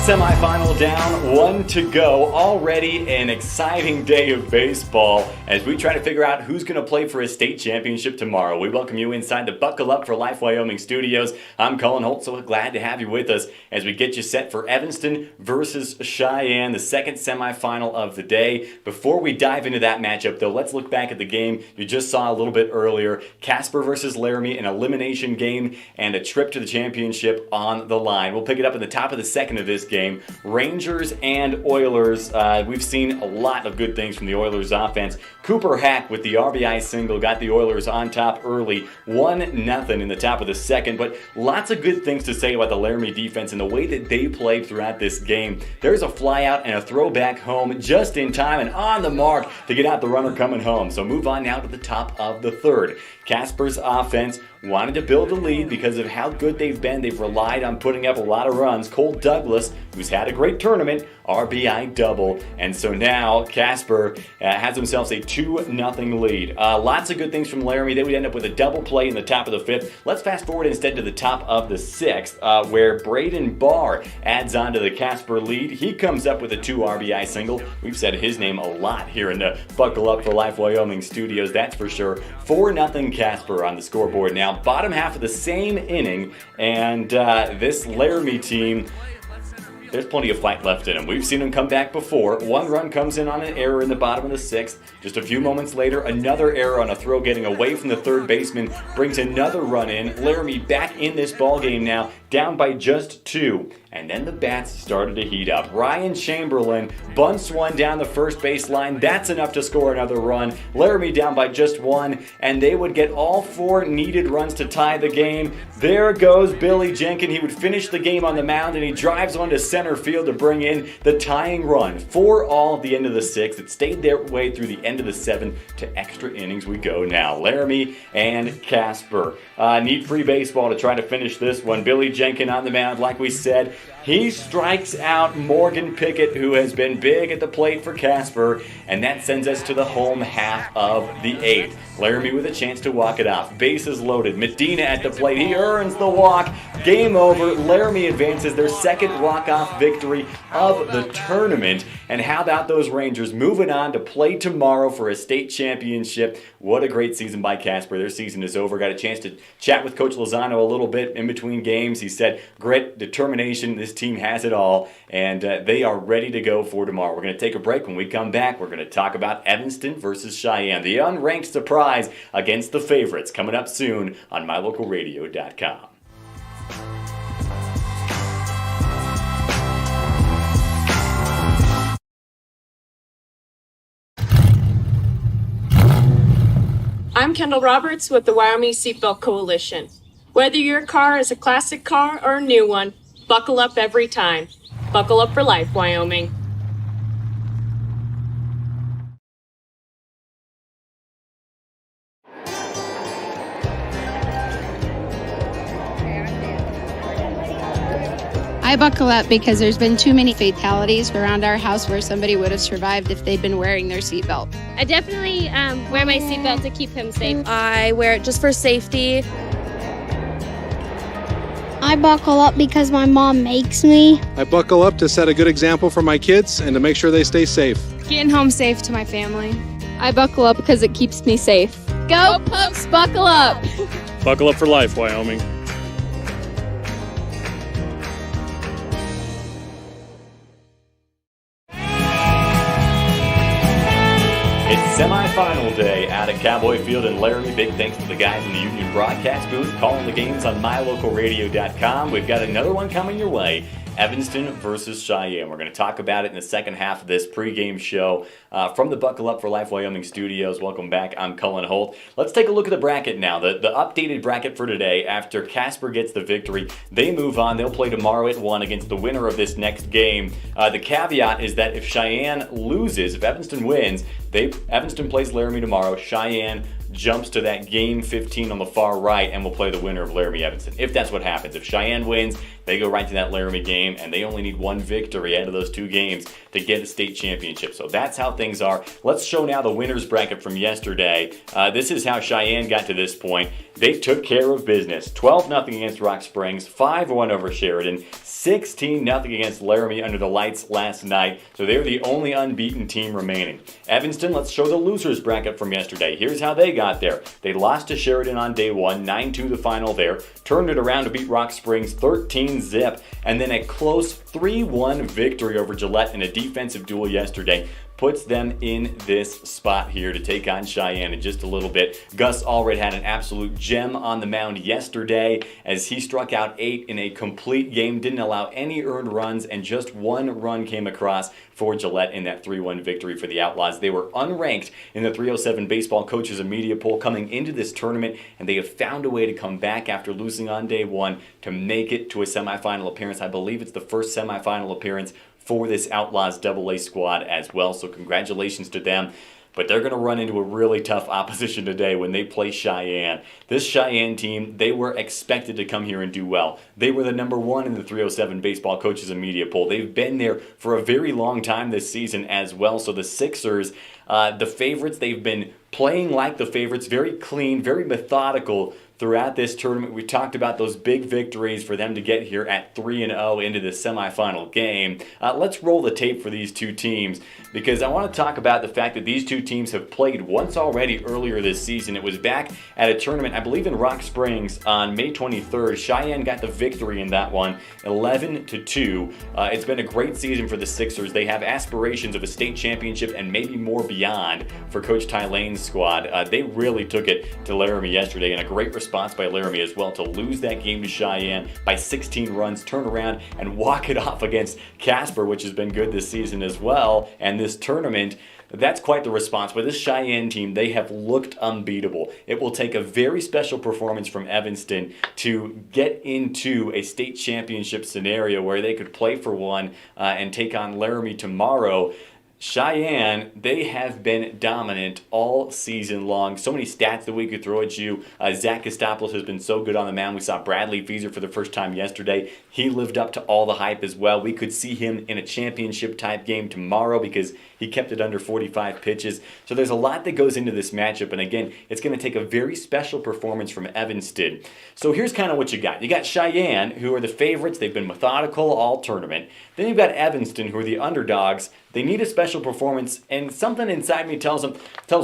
semifinal down, one to go. Already an exciting day of baseball as we try to figure out who's going to play for a state championship tomorrow. We welcome you inside the Buckle Up for Life Wyoming studios. I'm Colin Holt, so glad to have you with us as we get you set for Evanston versus Cheyenne, the second semifinal of the day. Before we dive into that matchup, though, let's look back at the game you just saw a little bit earlier. Casper versus Laramie, an elimination game and a trip to the championship on the line. We'll pick it up in the top of the second of this game. Rangers and Oilers. We've seen a lot of good things from the Oilers offense. Cooper Hack with the RBI single got the Oilers on top early, 1-0 in the top of the second, but lots of good things to say about the Laramie defense and the way that they played throughout this game. There's a flyout and a throwback home just in time and on the mark to get out the runner coming home. So move on now to the top of the third. Casper's offense wanted to build a lead because of how good they've been. They've relied on putting up a lot of runs. Cole Douglas, who's had a great tournament, RBI double. And so now Casper has themselves a 2-0 lead. Lots of good things from Laramie. They would end up with a double play in the top of the fifth. Let's fast forward instead to the top of the sixth, where Braden Barr adds on to the Casper lead. He comes up with a 2 RBI single. We've said his name a lot here in the Buckle Up for Life Wyoming studios, that's for sure. 4-0 Casper on the scoreboard now. Bottom half of the same inning, and this Laramie team, there's plenty of fight left in them. We've seen them come back before. One run comes in on an error in the bottom of the sixth. Just a few moments later, another error on a throw getting away from the third baseman brings another run in. Laramie back in this ballgame now, down by just 2. And then the bats started to heat up. Ryan Chamberlain bunts one down the first base line. That's enough to score another run. Laramie down by just 1, and they would get all 4 needed runs to tie the game. There goes Billy Jenkins. He would finish the game on the mound, and he drives one to center field to bring in the tying run. 4 all at the end of the 6th. It stayed their way through the end of the 7th. To extra innings we go now. Laramie and Casper need free baseball to try to finish this one. Billy Jenkins on the mound, like we said. He strikes out Morgan Pickett, who has been big at the plate for Casper, and that sends us to the home half of the 8th. Laramie with a chance to walk it off. Bases loaded. Medina at the plate. He earns the walk. Game over. Laramie advances their second walk-off victory of the tournament. And how about those Rangers moving on to play tomorrow for a state championship? What a great season by Casper. Their season is over. Got a chance to chat with Coach Lozano a little bit in between games. He said, grit, determination, this team has it all, and they are ready to go for tomorrow. We're going to take a break. When we come back, we're going to talk about Evanston versus Cheyenne, the unranked surprise against the favorites, coming up soon on MyLocalRadio.com. I'm Kendall Roberts with the Wyoming Seatbelt Coalition. Whether your car is a classic car or a new one, buckle up every time. Buckle up for life, Wyoming. I buckle up because there's been too many fatalities around our house where somebody would have survived if they'd been wearing their seatbelt. I definitely wear my seatbelt to keep him safe. I wear it just for safety. I buckle up because my mom makes me. I buckle up to set a good example for my kids and to make sure they stay safe. Getting home safe to my family. I buckle up because it keeps me safe. Go Pups, buckle up! Buckle up for life, Wyoming. It's semifinal day out at Cowboy Field in Laramie. Big thanks to the guys in the Union broadcast booth calling the games on MyLocalRadio.com. We've got another one coming your way. Evanston versus Cheyenne. We're going to talk about it in the second half of this pregame show from the Buckle Up for Life Wyoming studios. Welcome back. I'm Colin Holt. Let's take a look at the bracket now. The updated bracket for today. After Casper gets the victory, they move on. They'll play tomorrow at 1 against the winner of this next game. The caveat is that if Cheyenne loses, if Evanston wins, Evanston plays Laramie tomorrow. Cheyenne jumps to that game 15 on the far right and will play the winner of Laramie Evanston. If that's what happens. If Cheyenne wins, they go right to that Laramie game, and they only need one victory out of those 2 games to get a state championship. So that's how things are. Let's show now the winner's bracket from yesterday. This is how Cheyenne got to this point. They took care of business. 12-0 against Rock Springs, 5-1 over Sheridan, 16-0 against Laramie under the lights last night. So they're the only unbeaten team remaining. Evanston, let's show the loser's bracket from yesterday. Here's how they got there. They lost to Sheridan on day 1, 9-2 the final there. Turned it around to beat Rock Springs 13-0, and then a close 3-1 victory over Gillette in a defensive duel yesterday. Puts them in this spot here to take on Cheyenne in just a little bit. Gus Allred had an absolute gem on the mound yesterday as he struck out 8 in a complete game, didn't allow any earned runs, and just 1 run came across for Gillette in that 3-1 victory for the Outlaws. They were unranked in the 307 Baseball Coaches and Media Poll coming into this tournament, and they have found a way to come back after losing on day 1 to make it to a semifinal appearance. I believe it's the first semifinal appearance for this Outlaws AA squad as well, so congratulations to them. But they're going to run into a really tough opposition today when they play Cheyenne. This Cheyenne team, they were expected to come here and do well. They were the number 1 in the 307 Baseball Coaches and Media Poll. They've been there for a very long time this season as well. So the Sixers, the favorites, they've been playing like the favorites, very clean, very methodical throughout this tournament. We talked about those big victories for them to get here at 3-0 into the semifinal game. Let's roll the tape for these 2 teams because I want to talk about the fact that these 2 teams have played once already earlier this season. It was back at a tournament, I believe in Rock Springs on May 23rd. Cheyenne got the victory in that one, 11-2. It's been a great season for the Sixers. They have aspirations of a state championship and maybe more beyond for Coach Ty Lane's squad. They really took it to Laramie yesterday, and a great response by Laramie as well to lose that game to Cheyenne by 16 runs, turn around and walk it off against Casper, which has been good this season as well, and this tournament. That's quite the response. But this Cheyenne team, they have looked unbeatable. It will take a very special performance from Evanston to get into a state championship scenario where they could play for one and take on Laramie tomorrow. Cheyenne, they have been dominant all season long. So many stats that we could throw at you. Zach Kostopoulos has been so good on the mound. We saw Bradley Feaser for the first time yesterday. He lived up to all the hype as well. We could see him in a championship-type game tomorrow because he kept it under 45 pitches. So there's a lot that goes into this matchup. And again, it's going to take a very special performance from Evanston. So here's kind of what you got. You got Cheyenne, who are the favorites. They've been methodical all tournament. Then you've got Evanston, who are the underdogs. They need a special performance, and something inside me tells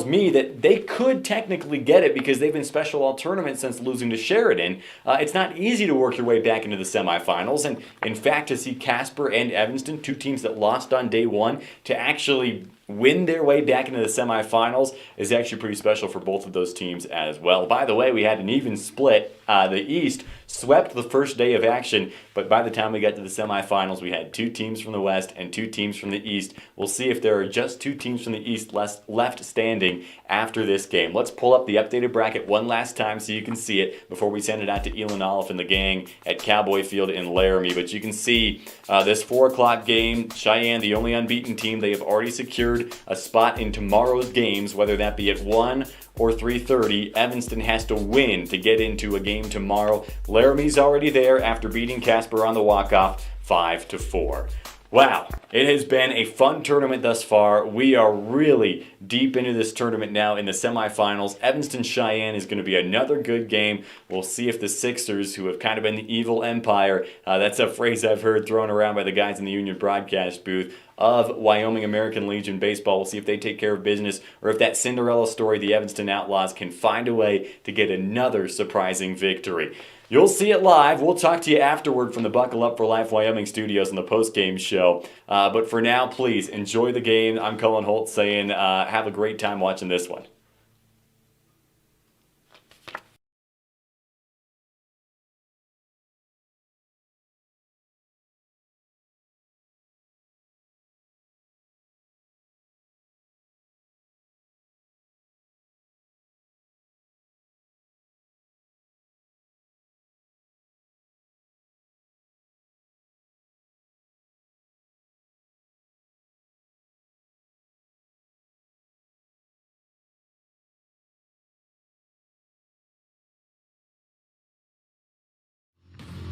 me that they could technically get it because they've been special all tournament since losing to Sheridan. It's not easy to work your way back into the semifinals, and in fact, to see Casper and Evanston, 2 teams that lost on day 1, to actually win their way back into the semifinals is actually pretty special for both of those teams as well. By the way, we had an even split. The East swept the first day of action, but by the time we got to the semifinals, we had 2 teams from the West and 2 teams from the East. We'll see if there are just 2 teams from the East left standing after this game. Let's pull up the updated bracket one last time so you can see it before we send it out to ELAN, OLLIFF, and the gang at Cowboy Field in Laramie. But you can see this 4 o'clock game, Cheyenne, the only unbeaten team, they have already secured a spot in tomorrow's games, whether that be at 1 or 3:30. Evanston has to win to get into a game tomorrow. Laramie's already there after beating Casper on the walk-off 5-4. Wow, it has been a fun tournament thus far. We are really deep into this tournament now in the semifinals. Evanston-Cheyenne is going to be another good game. We'll see if the Sixers, who have kind of been the evil empire, that's a phrase I've heard thrown around by the guys in the Union broadcast booth, of Wyoming American Legion Baseball. We'll see if they take care of business or if that Cinderella story, the Evanston Outlaws, can find a way to get another surprising victory. You'll see it live. We'll talk to you afterward from the Buckle Up for Life Wyoming studios in the post-game show. But for now, please enjoy the game. I'm Cullen Holt saying have a great time watching this one.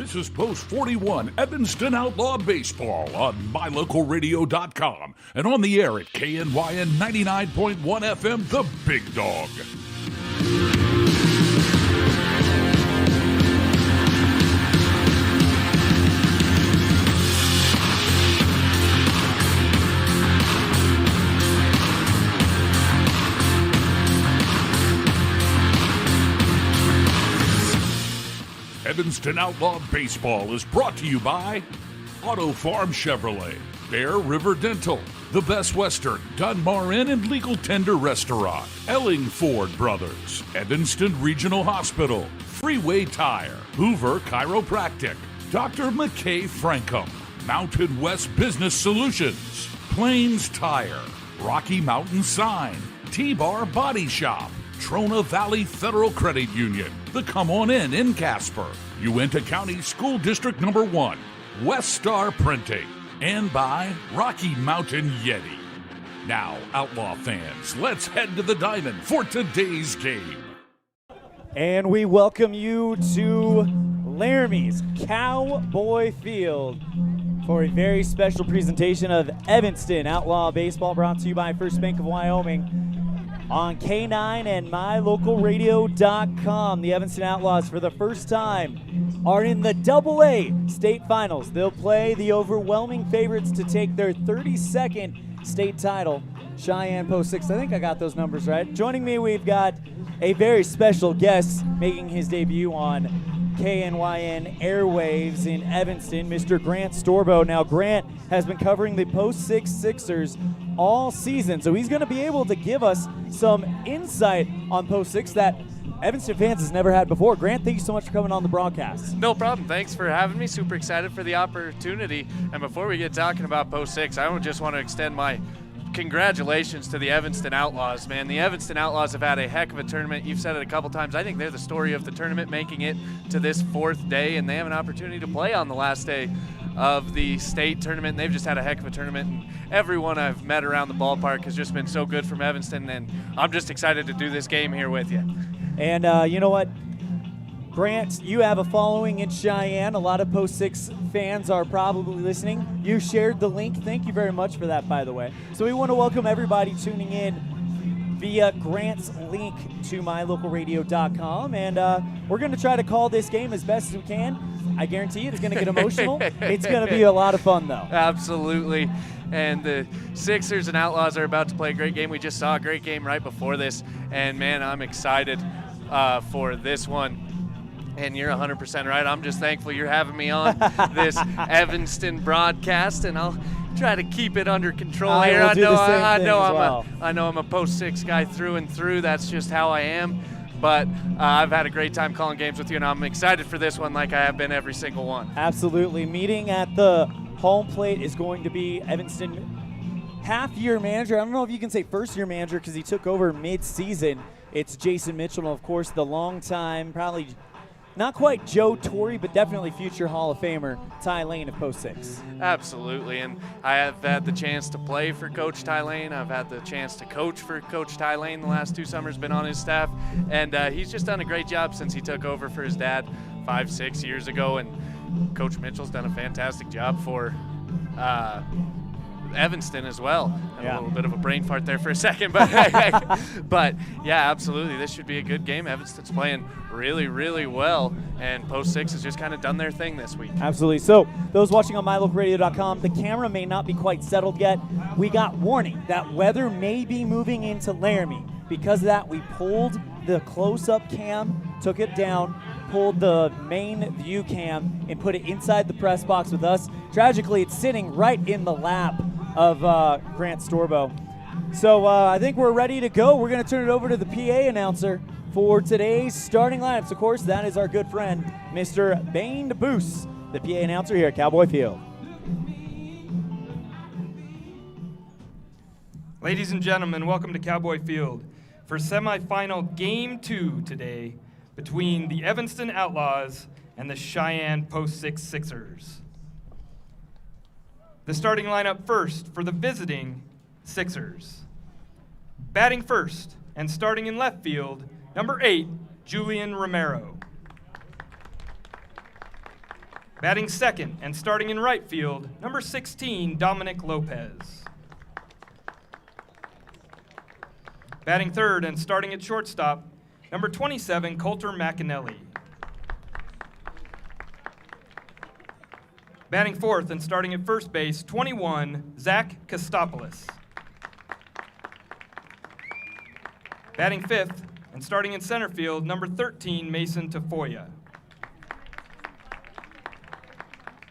This is Post 41 Evanston Outlaw Baseball on MyLocalRadio.com and on the air at KNYN 99.1 FM, The Big Dog. Evanston Outlaw Baseball is brought to you by Auto Farm Chevrolet, Bear River Dental, The Best Western, Dunbar Inn and Legal Tender Restaurant, Elling Ford Brothers, Evanston Regional Hospital, Freeway Tire, Hoover Chiropractic, Dr. McKay Frankham, Mountain West Business Solutions, Plains Tire, Rocky Mountain Sign, T-Bar Body Shop, Trona Valley Federal Credit Union, the Come On In Casper, Uinta County School District Number 1, West Star Printing, and by Rocky Mountain Yeti. Now, Outlaw fans, let's head to the diamond for today's game. And we welcome you to Laramie's Cowboy Field for a very special presentation of Evanston Outlaw Baseball, brought to you by First Bank of Wyoming on K9 and MyLocalRadio.com. The Evanston Outlaws, for the first time, are in the AA state finals. They'll play the overwhelming favorites to take their 32nd state title, Cheyenne Post 6. I think I got those numbers right. Joining me, we've got a very special guest making his debut on KNYN airwaves in Evanston, Mr. Grant Storebo. Now, Grant has been covering the Post 6 Sixers all season, so he's going to be able to give us some insight on Post 6 that Evanston fans has never had before. Grant, thank you so much for coming on the broadcast. No problem. Thanks for having me. Super excited for the opportunity. And before we get talking about Post 6, I just want to extend my congratulations to the Evanston Outlaws, man. The Evanston Outlaws have had a heck of a tournament. You've said it a couple times. I think they're the story of the tournament, making it to this fourth day, and they have an opportunity to play on the last day of the state tournament. They've just had a heck of a tournament, and everyone I've met around the ballpark has just been so good from Evanston, and I'm just excited to do this game here with you. And you know what, Grant, you have a following in Cheyenne. A lot of Post 6 fans are probably listening. You shared the link. Thank you very much for that, by the way. So we want to welcome everybody tuning in via Grant's link to MyLocalRadio.com, and we're going to try to call this game as best as we can. I guarantee you it's going to get emotional. It's going to be a lot of fun, though. Absolutely. And the Sixers and Outlaws are about to play a great game. We just saw a great game right before this, and, man, I'm excited for this one. And you're 100% right. I'm just thankful you're having me on this Evanston broadcast, and I'll try to keep it under control here. I know I'm a Post 6 guy through and through. That's just how I am. But I've had a great time calling games with you, and I'm excited for this one like I have been every single one. Absolutely. Meeting at the home plate is going to be Evanston half-year manager. I don't know if you can say first-year manager because he took over mid-season. It's Jason Mitchell, and, of course, the long-time, probably not quite Joe Torre, but definitely future Hall of Famer, Ty Lane of Post 6. Absolutely, and I have had the chance to play for Coach Ty Lane. I've had the chance to coach for Coach Ty Lane the last 2 summers, been on his staff, and he's just done a great job since he took over for his dad 5-6 years ago, and Coach Mitchell's done a fantastic job for Evanston as well. Yeah. A little bit of a brain fart there for a second, but but yeah, absolutely. This should be a good game. Evanston's playing really, really well, and Post 6 has just kind of done their thing this week. Absolutely. So those watching on MyLocalRadio.com, the camera may not be quite settled yet. We got warning that weather may be moving into Laramie. Because of that, we pulled the close-up cam, took it down, pulled the main view cam, and put it inside the press box with us. Tragically, it's sitting right in the lap of Grant Storebo. So I think we're ready to go. We're going to turn it over to the PA announcer for today's starting lineups. Of course, that is our good friend, Mr. Bane DeBoos, the PA announcer here at Cowboy Field. Ladies and gentlemen, welcome to Cowboy Field for semifinal Game 2 today between the Evanston Outlaws and the Cheyenne Post 6 Sixers. The starting lineup first for the visiting Sixers. Batting first and starting in left field, number 8, Julian Romero. Batting second and starting in right field, number 16, Dominic Lopez. Batting third and starting at shortstop, number 27, Coulter McAnally. Batting fourth and starting at first base, 21, Zach Kostopoulos. Batting fifth and starting in center field, number 13, Mason Tafoya.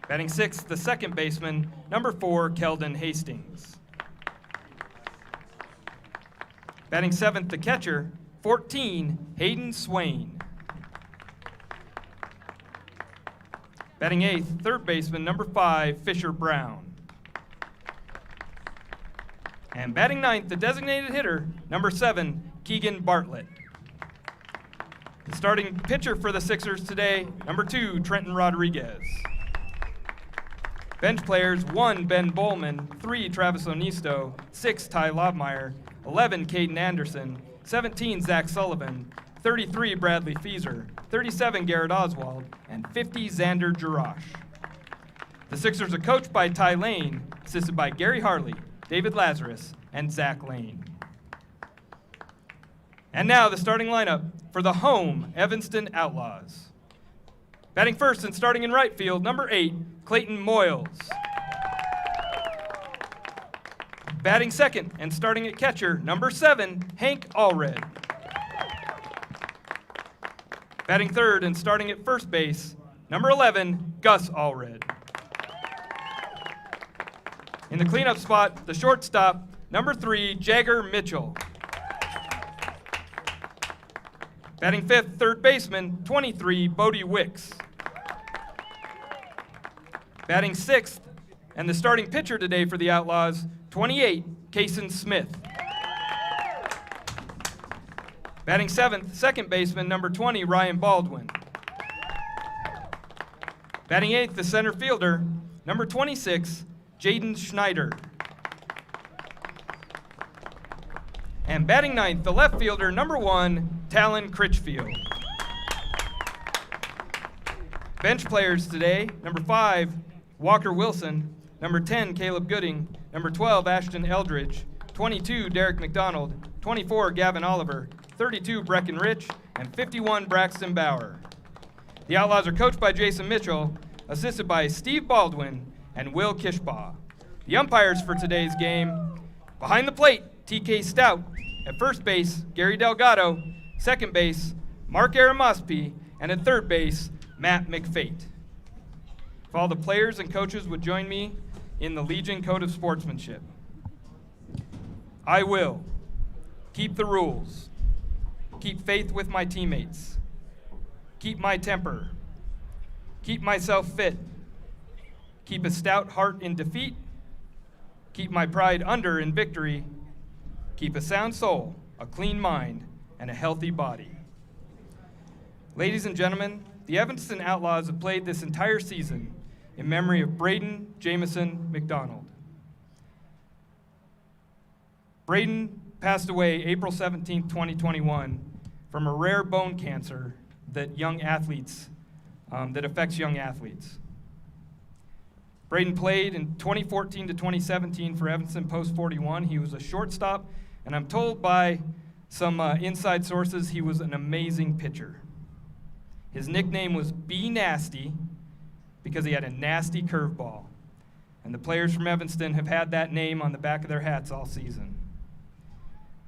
Batting sixth, the second baseman, number 4, Keldon Hastings. Batting seventh, the catcher, 14, Hayden Swain. Batting eighth, third baseman, number 5, Fisher Brown. And batting ninth, the designated hitter, number 7, Keegan Bartlett. The starting pitcher for the Sixers today, number 2, Trenton Rodriguez. Bench players, 1, Ben Bowman, 3, Travis Onisto, 6, Ty Lobmeyer, 11, Caden Anderson, 17, Zach Sullivan, 33, Bradley Feaser, 37, Garrett Oswald, and 50, Xander Jarash. The Sixers are coached by Ty Lane, assisted by Gary Harley, David Lazarus, and Zach Lane. And now the starting lineup for the home Evanston Outlaws. Batting first and starting in right field, number 8, Clayton Moyles. Batting second and starting at catcher, number 7, Hank Allred. Batting third and starting at first base, number 11, Gus Allred. In the cleanup spot, the shortstop, number 3, Jagger Mitchell. Batting fifth, third baseman, 23, Bodie Wicks. Batting sixth, and the starting pitcher today for the Outlaws, 28, Kason Smith. Batting seventh, second baseman, number 20, Ryan Baldwin. Batting eighth, the center fielder, number 26, Jaden Schneider. And batting ninth, the left fielder, number 1, Talon Critchfield. Bench players today, number 5, Walker Wilson, number 10, Caleb Gooding, number 12, Ashton Eldridge, 22, Derek McDonald, 24, Gavin Oliver, 32, Brecken Rich, and 51, Braxton Bauer. The Outlaws are coached by Jason Mitchell, assisted by Steve Baldwin and Will Kishbaugh. The umpires for today's game, behind the plate, TK Stout. At first base, Gary Delgado. Second base, Mark Aramaspi. And at third base, Matt McFate. If all the players and coaches would join me in the Legion Code of Sportsmanship. I will keep the rules, keep faith with my teammates, keep my temper, keep myself fit, keep a stout heart in defeat, keep my pride under in victory, keep a sound soul, a clean mind, and a healthy body. Ladies and gentlemen, the Evanston Outlaws have played this entire season in memory of Braden Jameson McDonald. Braden passed away April 17, 2021 from a rare bone cancer that affects young athletes. Braden played in 2014 to 2017 for Evanston Post 41. He was a shortstop, and I'm told by some inside sources he was an amazing pitcher. His nickname was B Nasty because he had a nasty curveball. And the players from Evanston have had that name on the back of their hats all season.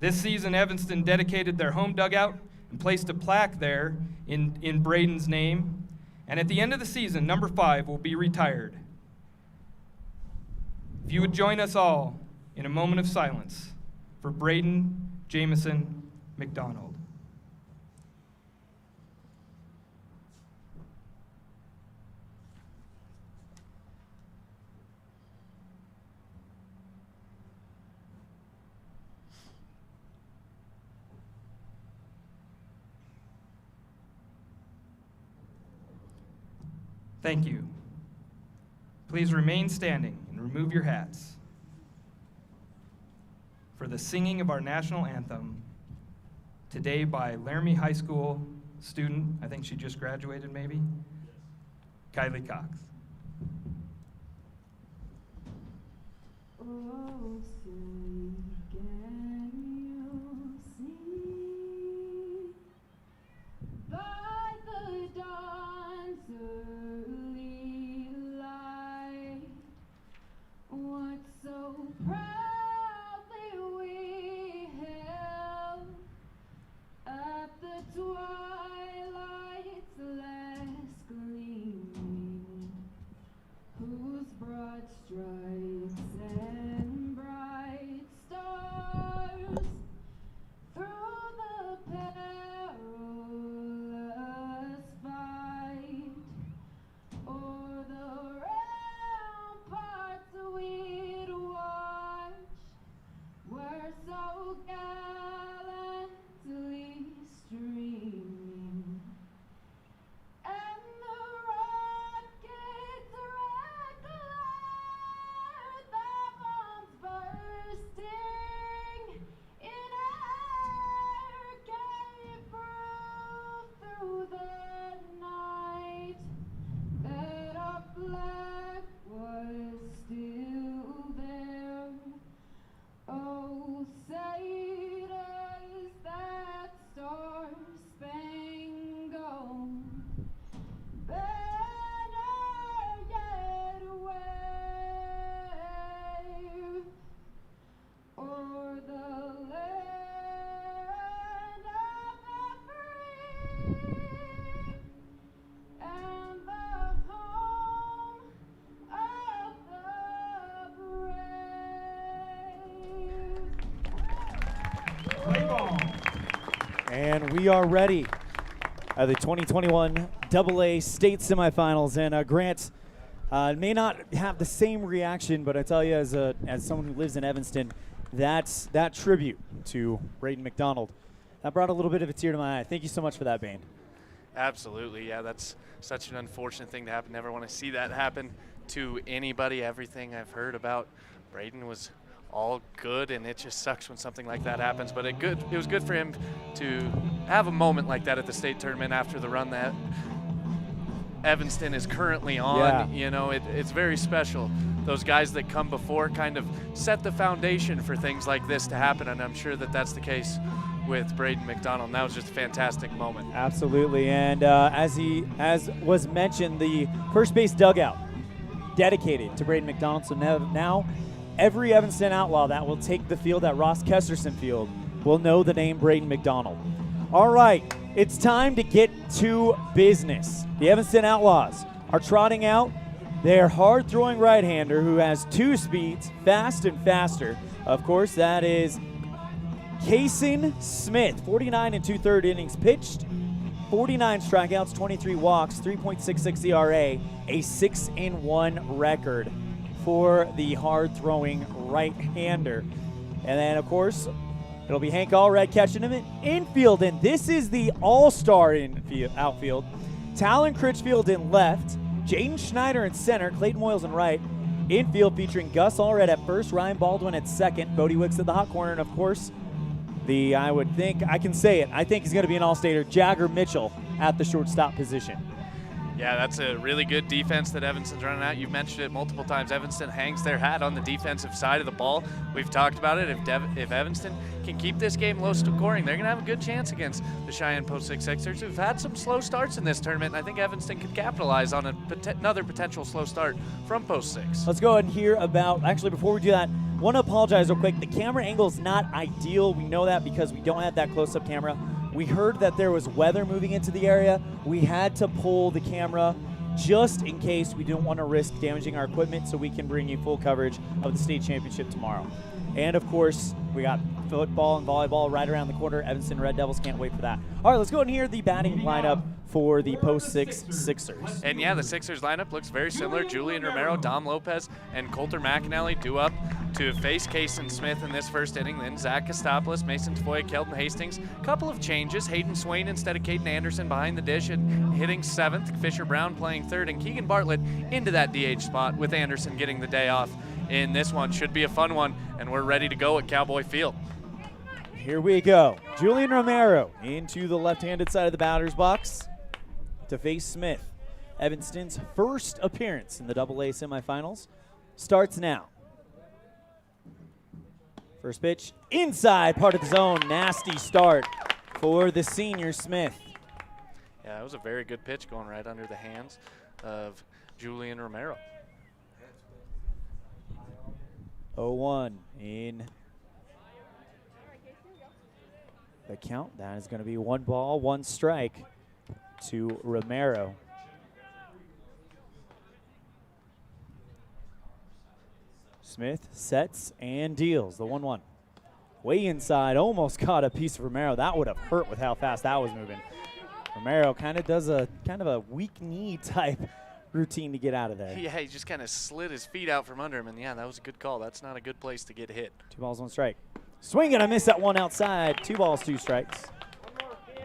This season, Evanston dedicated their home dugout and placed a plaque there in Braden's name. And at the end of the season, number 5 will be retired. If you would join us all in a moment of silence for Braden Jameson McDonald. Thank you. Please remain standing and remove your hats for the singing of our national anthem today by Laramie High School student, I think she just graduated maybe, Kylie Cox. And we are ready at the 2021 AA State Semifinals. And Grant may not have the same reaction, but I tell you, as someone who lives in Evanston, that tribute to Braden McDonald, that brought a little bit of a tear to my eye. Thank you so much for that, Bane. Absolutely, yeah, that's such an unfortunate thing to happen. Never want to see that happen to anybody. Everything I've heard about Braden was all good, and it just sucks when something like that happens. But it was good for him to have a moment like that at the state tournament after the run that Evanston is currently on. Yeah. You know, it's very special. Those guys that come before kind of set the foundation for things like this to happen, and I'm sure that that's the case with Braden McDonald. And that was just a fantastic moment. Absolutely, and as was mentioned, the first base dugout dedicated to Braden McDonald. So now every Evanston Outlaw that will take the field at Ross Kesterson Field will know the name Braden McDonald. All right, it's time to get to business. The Evanston Outlaws are trotting out their hard-throwing right-hander who has 2 speeds, fast and faster. Of course, that is Kason Smith, 49 2/3 innings pitched, 49 strikeouts, 23 walks, 3.66 ERA, a 6-1 record for the hard-throwing right-hander. And then, of course, it'll be Hank Allred catching him in infield, and this is the all-star outfield. Talon Critchfield in left, Jaden Schneider in center, Clayton Moyles in right. Infield featuring Gus Allred at first, Ryan Baldwin at second, Bodie Wicks at the hot corner, and of course, I would think, I can say it, I think he's going to be an all-stater, Jagger Mitchell at the shortstop position. Yeah, that's a really good defense that Evanston's running out. You've mentioned it multiple times. Evanston hangs their hat on the defensive side of the ball. We've talked about it. If Evanston can keep this game low scoring, they're going to have a good chance against the Cheyenne Post 6 Sixers, who've had some slow starts in this tournament, and I think Evanston could capitalize on another potential slow start from Post 6. Let's go ahead and hear about, actually before we do that, I want to apologize real quick. The camera angle is not ideal. We know that because we don't have that close-up camera. We heard that there was weather moving into the area. We had to pull the camera just in case. We didn't want to risk damaging our equipment, so we can bring you full coverage of the state championship tomorrow. And of course, we got football and volleyball right around the corner. Evanston Red Devils can't wait for that. All right, let's go ahead and hear the batting lineup for the Post 6 Sixers. And yeah, the Sixers lineup looks very similar. Julian Romero, Dom Lopez, and Coulter McAnally due up to face Kason Smith in this first inning. Then Zach Kostopoulos, Mason Tafoya, Kelton Hastings. Couple of changes. Hayden Swain instead of Caden Anderson behind the dish and hitting 7th. Fisher Brown playing 3rd, and Keegan Bartlett into that DH spot with Anderson getting the day off in this one. Should be a fun one, and we're ready to go at Cowboy Field. Here we go. Julian Romero into the left-handed side of the batter's box to face Smith. Evanston's first appearance in the AA semifinals starts now. First pitch inside part of the zone. Nasty start for the senior Smith. Yeah, that was a very good pitch going right under the hands of Julian Romero. 0-1 in the count. That is going to be 1 ball, 1 strike to Romero. Smith sets and deals the 1-1. Way inside, almost caught a piece of Romero. That would have hurt with how fast that was moving. Romero kind of does a weak knee type routine to get out of there. Yeah, he just kind of slid his feet out from under him, and yeah, that was a good call. That's not a good place to get hit. 2 balls, 1 strike. Swing and I miss that one outside. 2 balls, 2 strikes.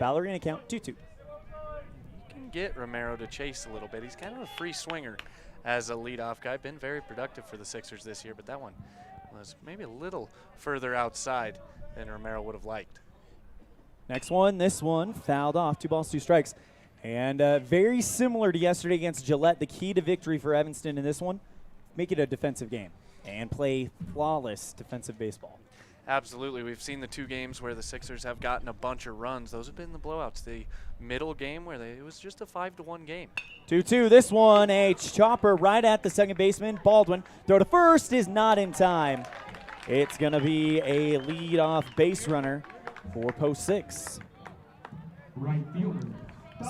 Ballerina count 2-2. You can get Romero to chase a little bit. He's kind of a free swinger as a leadoff guy. Been very productive for the Sixers this year, but that one was maybe a little further outside than Romero would have liked. Next one, this one fouled off. 2 balls, 2 strikes. And very similar to yesterday against Gillette, the key to victory for Evanston in this one, make it a defensive game and play flawless defensive baseball. Absolutely. We've seen the 2 games where the Sixers have gotten a bunch of runs. Those have been the blowouts. The middle game where it was just a 5-1 game. 2-2. This one, a chopper right at the second baseman, Baldwin. Throw to first is not in time. It's going to be a leadoff base runner for post 6. Right fielder.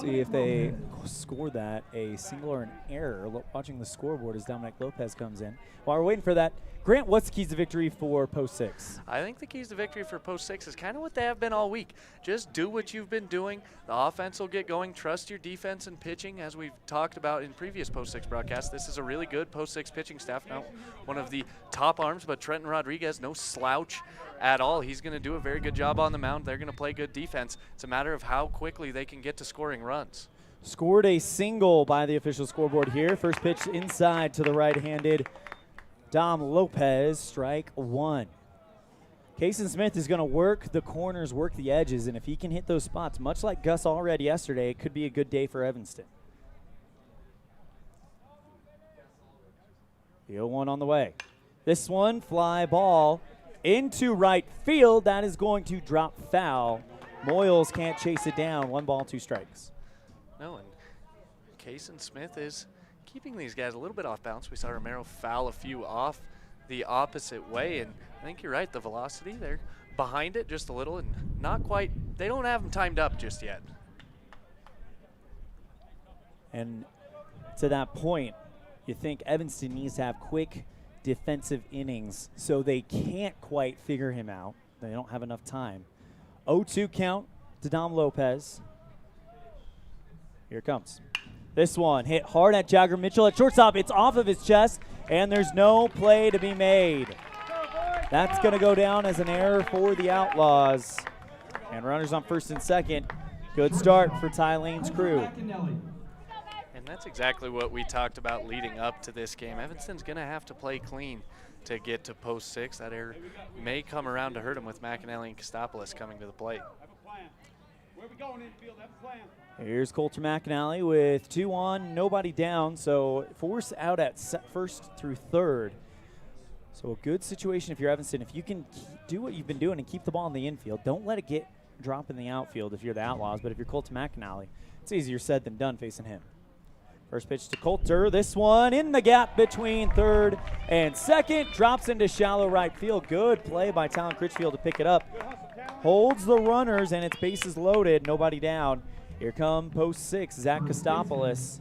See if they score that, a single or an error. Watching the scoreboard as Dominic Lopez comes in. While we're waiting for that, Grant, what's the keys to victory for post 6? I think the keys to victory for post 6 is kind of what they have been all week. Just do what you've been doing. The offense will get going. Trust your defense and pitching, as we've talked about in previous post 6 broadcasts. This is a really good post 6 pitching staff. Now, one of the top arms, but Trenton Rodriguez, no slouch at all. He's going to do a very good job on the mound. They're going to play good defense. It's a matter of how quickly they can get to scoring runs. Scored a single by the official scoreboard here. First pitch inside to the right-handed Dom Lopez, strike 1. Kason Smith is going to work the corners, work the edges, and if he can hit those spots, much like Gus Allred yesterday, it could be a good day for Evanston. The 0-1 on the way. This one, fly ball into right field. That is going to drop foul. Moyles can't chase it down. 1 ball, 2 strikes. No, and Kason Smith is keeping these guys a little bit off balance. We saw Romero foul a few off the opposite way, and I think you're right, the velocity, they're behind it just a little and not quite, they don't have them timed up just yet. And to that point, you think Evanston needs to have quick defensive innings, so they can't quite figure him out. They don't have enough time. 0-2 count to Dom Lopez. Here it comes. This one hit hard at Jagger Mitchell at shortstop. It's off of his chest, and there's no play to be made. That's going to go down as an error for the Outlaws. And runners on first and second. Good start for Ty Lane's crew. And that's exactly what we talked about leading up to this game. Evanston's going to have to play clean to get to post 6. That error may come around to hurt him with McAnally and Kostopoulos coming to the plate. Where we going infield? Have a plan. Here's Coulter McAnally with 2 on, nobody down. So force out at first through third. So a good situation if you're Evanston. If you can do what you've been doing and keep the ball in the infield, don't let it drop in the outfield if you're the Outlaws. But if you're Coulter McAnally, it's easier said than done facing him. First pitch to Coulter. This one in the gap between third and second. Drops into shallow right field. Good play by Talon Critchfield to pick it up. Holds the runners, and its bases loaded. Nobody down. Here come post 6, Zach Kostopoulos.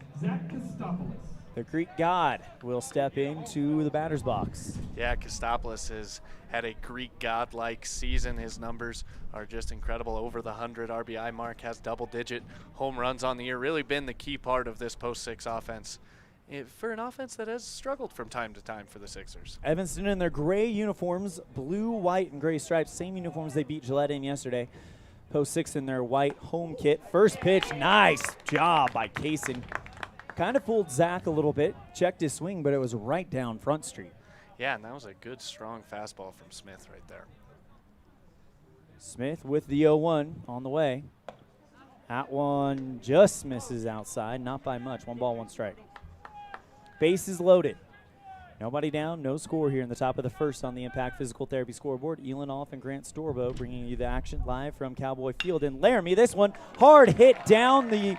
The Greek God will step into the batter's box. Yeah, Kostopoulos has had a Greek God-like season. His numbers are just incredible. Over the 100 RBI mark, has double-digit home runs on the year. Really been the key part of this post 6 offense for an offense that has struggled from time to time for the Sixers. Evanston in their gray uniforms, blue, white, and gray stripes. Same uniforms they beat Gillette in yesterday. Post 6 in their white home kit. First pitch, nice job by Kason. Kind of fooled Zach a little bit. Checked his swing, but it was right down Front Street. Yeah, and that was a good, strong fastball from Smith right there. Smith with the 0-1 on the way. That one just misses outside, not by much. 1 ball, 1 strike. Bases loaded. Nobody down, no score here in the top of the first on the Impact Physical Therapy scoreboard. ELAN off and Grant STOREBO bringing you the action live from Cowboy Field in Laramie. This one hard hit down the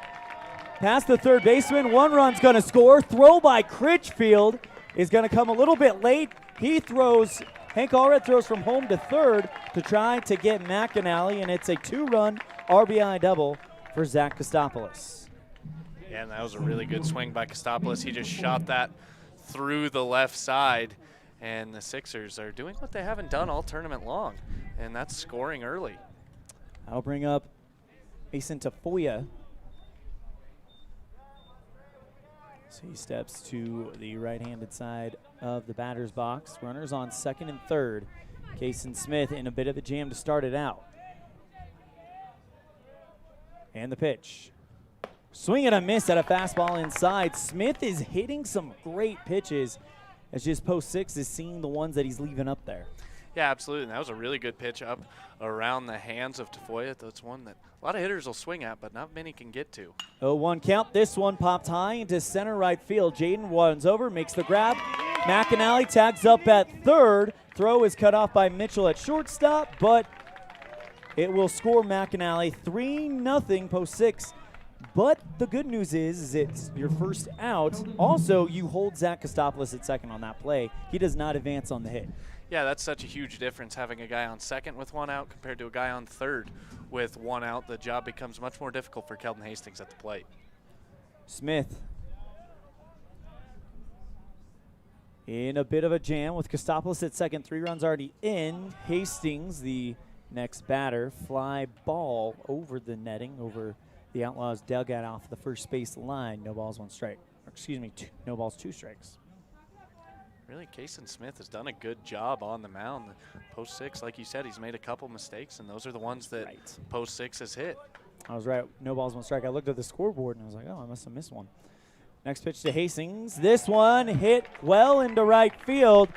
past the third baseman. One run's going to score. Throw by Critchfield is going to come a little bit late. He throws, Hank Allred throws from home to third to try to get McAnally, and it's a 2-run RBI double for Zach Kostopoulos. Yeah, and that was a really good swing by Kostopoulos. He just shot that through the left side, and the Sixers are doing what they haven't done all tournament long, and that's scoring early. I'll bring up Mason Tafoya. So he steps to the right-handed side of the batter's box. Runners on second and third. Kason Smith in a bit of a jam to start it out. And the pitch. Swing and a miss at a fastball inside. Smith is hitting some great pitches as just post 6 is seeing the ones that he's leaving up there. Yeah, absolutely. And that was a really good pitch up around the hands of Tafoya. That's one that a lot of hitters will swing at, but not many can get to. 0-1 count. This one popped high into center right field. Jaden runs over, makes the grab. McAnally tags up at third. Throw is cut off by Mitchell at shortstop, but it will score McAnally 3-0 post 6. But the good news is it's your first out. Also, you hold Zach Kostopoulos at second on that play. He does not advance on the hit. Yeah, that's such a huge difference, having a guy on second with 1 out compared to a guy on third with 1 out. The job becomes much more difficult for Kelton Hastings at the plate. Smith in a bit of a jam with Kostopoulos at second. 3 runs already in. Hastings, the next batter, fly ball over the netting, over the Outlaws' dugout off the first base line. No balls, 1 strike. Or excuse me, no balls, 2 strikes. Really, Kason Smith has done a good job on the mound. Post 6, like you said, he's made a couple mistakes, and those are the ones that post 6 has hit. I was right. No balls, 1 strike. I looked at the scoreboard, and I was like, oh, I must have missed one. Next pitch to Hastings. This one hit well into right field.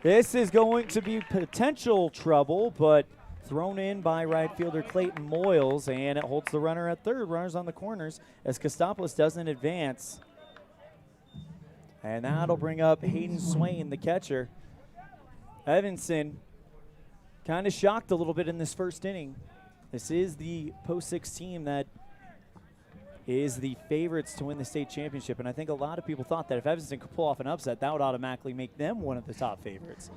This is going to be potential trouble, but thrown in by right fielder Clayton Moyles, and it holds the runner at third. Runners on the corners as Kostopoulos doesn't advance. And that'll bring up Hayden Swain, the catcher. Evanston kind of shocked a little bit in this first inning. This is the post 6 team that is the favorites to win the state championship, and I think a lot of people thought that if Evanston could pull off an upset, that would automatically make them one of the top favorites.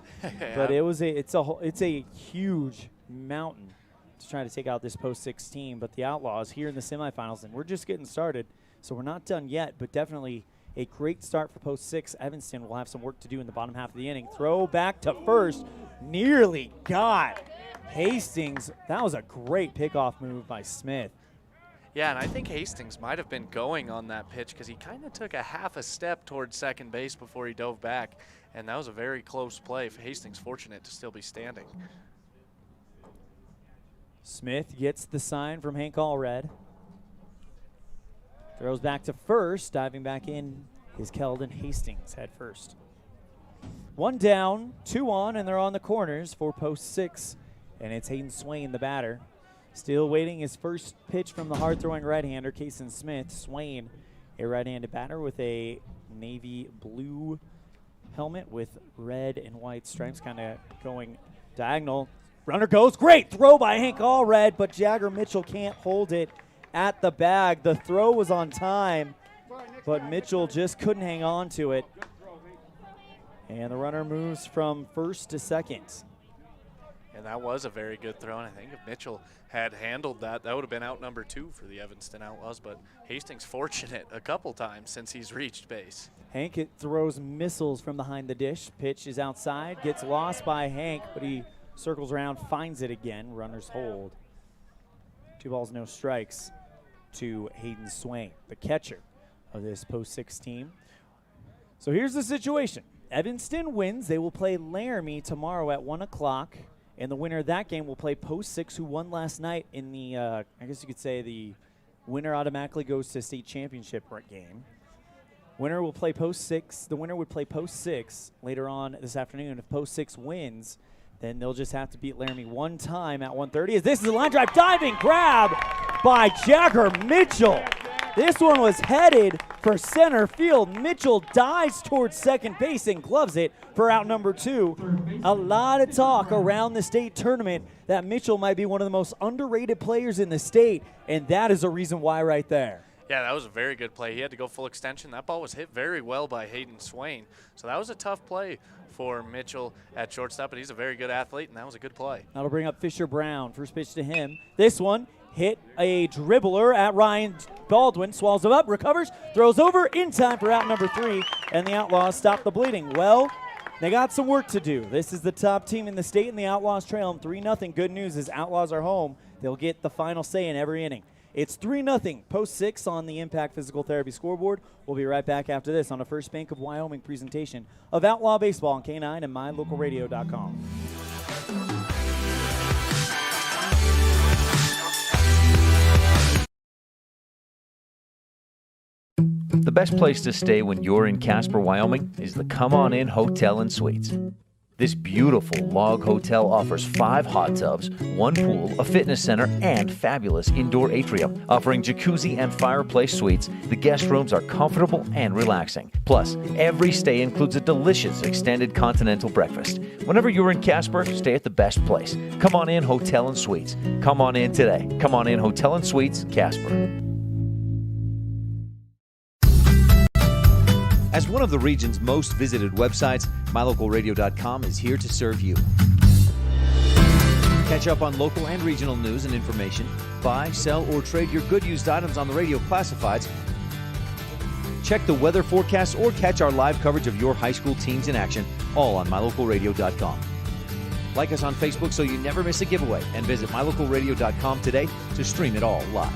But it's a huge mountain to try to take out this post 6 team. But the Outlaws here in the semifinals, and we're just getting started, so we're not done yet, but definitely a great start for post 6. Evanston will have some work to do in the bottom half of the inning. Throw back to first, nearly got Hastings. That was a great pickoff move by Smith. Yeah, and I think Hastings might have been going on that pitch because he kind of took a half a step towards second base before he dove back, and that was a very close play. Hastings fortunate to still be standing. Smith gets the sign from Hank Allred. Throws back to first. Diving back in is Keldon Hastings head first. 1 down, 2 on, and they're on the corners for post 6. And it's Hayden Swain, the batter. Still waiting his first pitch from the hard-throwing right-hander, Kason Smith. Swain, a right-handed batter with a navy blue helmet with red and white stripes, kind of going diagonal. Runner goes. Great throw by Hank Allred, but Jagger Mitchell can't hold it at the bag. The throw was on time, but Mitchell just couldn't hang on to it. And the runner moves from first to second. And that was a very good throw, and I think if Mitchell had handled that, that would have been out number 2 for the Evanston Outlaws, but Hastings fortunate a couple times since he's reached base. Hank throws missiles from behind the dish. Pitch is outside, gets lost by Hank, but he circles around, finds it again. Runners hold. 2 balls, no strikes to Hayden Swain, the catcher of this post 6 team. So here's the situation. Evanston wins. They will play Laramie tomorrow at 1 o'clock. And the winner of that game will play post 6, who won last night in the, I guess you could say the winner automatically goes to state championship game. Winner will play post 6. The winner would play post 6 later on this afternoon. If post 6 wins, then they'll just have to beat Laramie 1 time at 1:30. As this is a line drive diving grab by Jagger Mitchell. This one was headed for center field. Mitchell dives towards second base and gloves it for out number 2. A lot of talk around the state tournament that Mitchell might be one of the most underrated players in the state, and that is a reason why right there. Yeah, that was a very good play. He had to go full extension. That ball was hit very well by Hayden Swain. So that was a tough play for Mitchell at shortstop, but he's a very good athlete, and that was a good play. That'll bring up Fisher Brown. First pitch to him. This one hit a dribbler at Ryan Baldwin. Swallows it up, recovers, throws over in time for out number 3, and the Outlaws stop the bleeding. Well, they got some work to do. This is the top team in the state, and the Outlaws trail them 3-0. Good news is Outlaws are home. They'll get the final say in every inning. It's 3-0, post 6 on the Impact Physical Therapy scoreboard. We'll be right back after this on a First Bank of Wyoming presentation of Outlaw Baseball on K9 and MyLocalRadio.com. The best place to stay when you're in Casper, Wyoming is the Come On In Hotel and Suites. This beautiful log hotel offers 5 hot tubs, 1 pool, a fitness center, and fabulous indoor atrium. Offering jacuzzi and fireplace suites, the guest rooms are comfortable and relaxing. Plus, every stay includes a delicious extended continental breakfast. Whenever you're in Casper, stay at the best place. Come On In Hotel and Suites. Come on in today. Come On In Hotel and Suites, Casper. As one of the region's most visited websites, MyLocalRadio.com is here to serve you. Catch up on local and regional news and information. Buy, sell, or trade your good used items on the radio classifieds. Check the weather forecast or catch our live coverage of your high school teams in action, all on MyLocalRadio.com. Like us on Facebook so you never miss a giveaway, and visit MyLocalRadio.com today to stream it all live.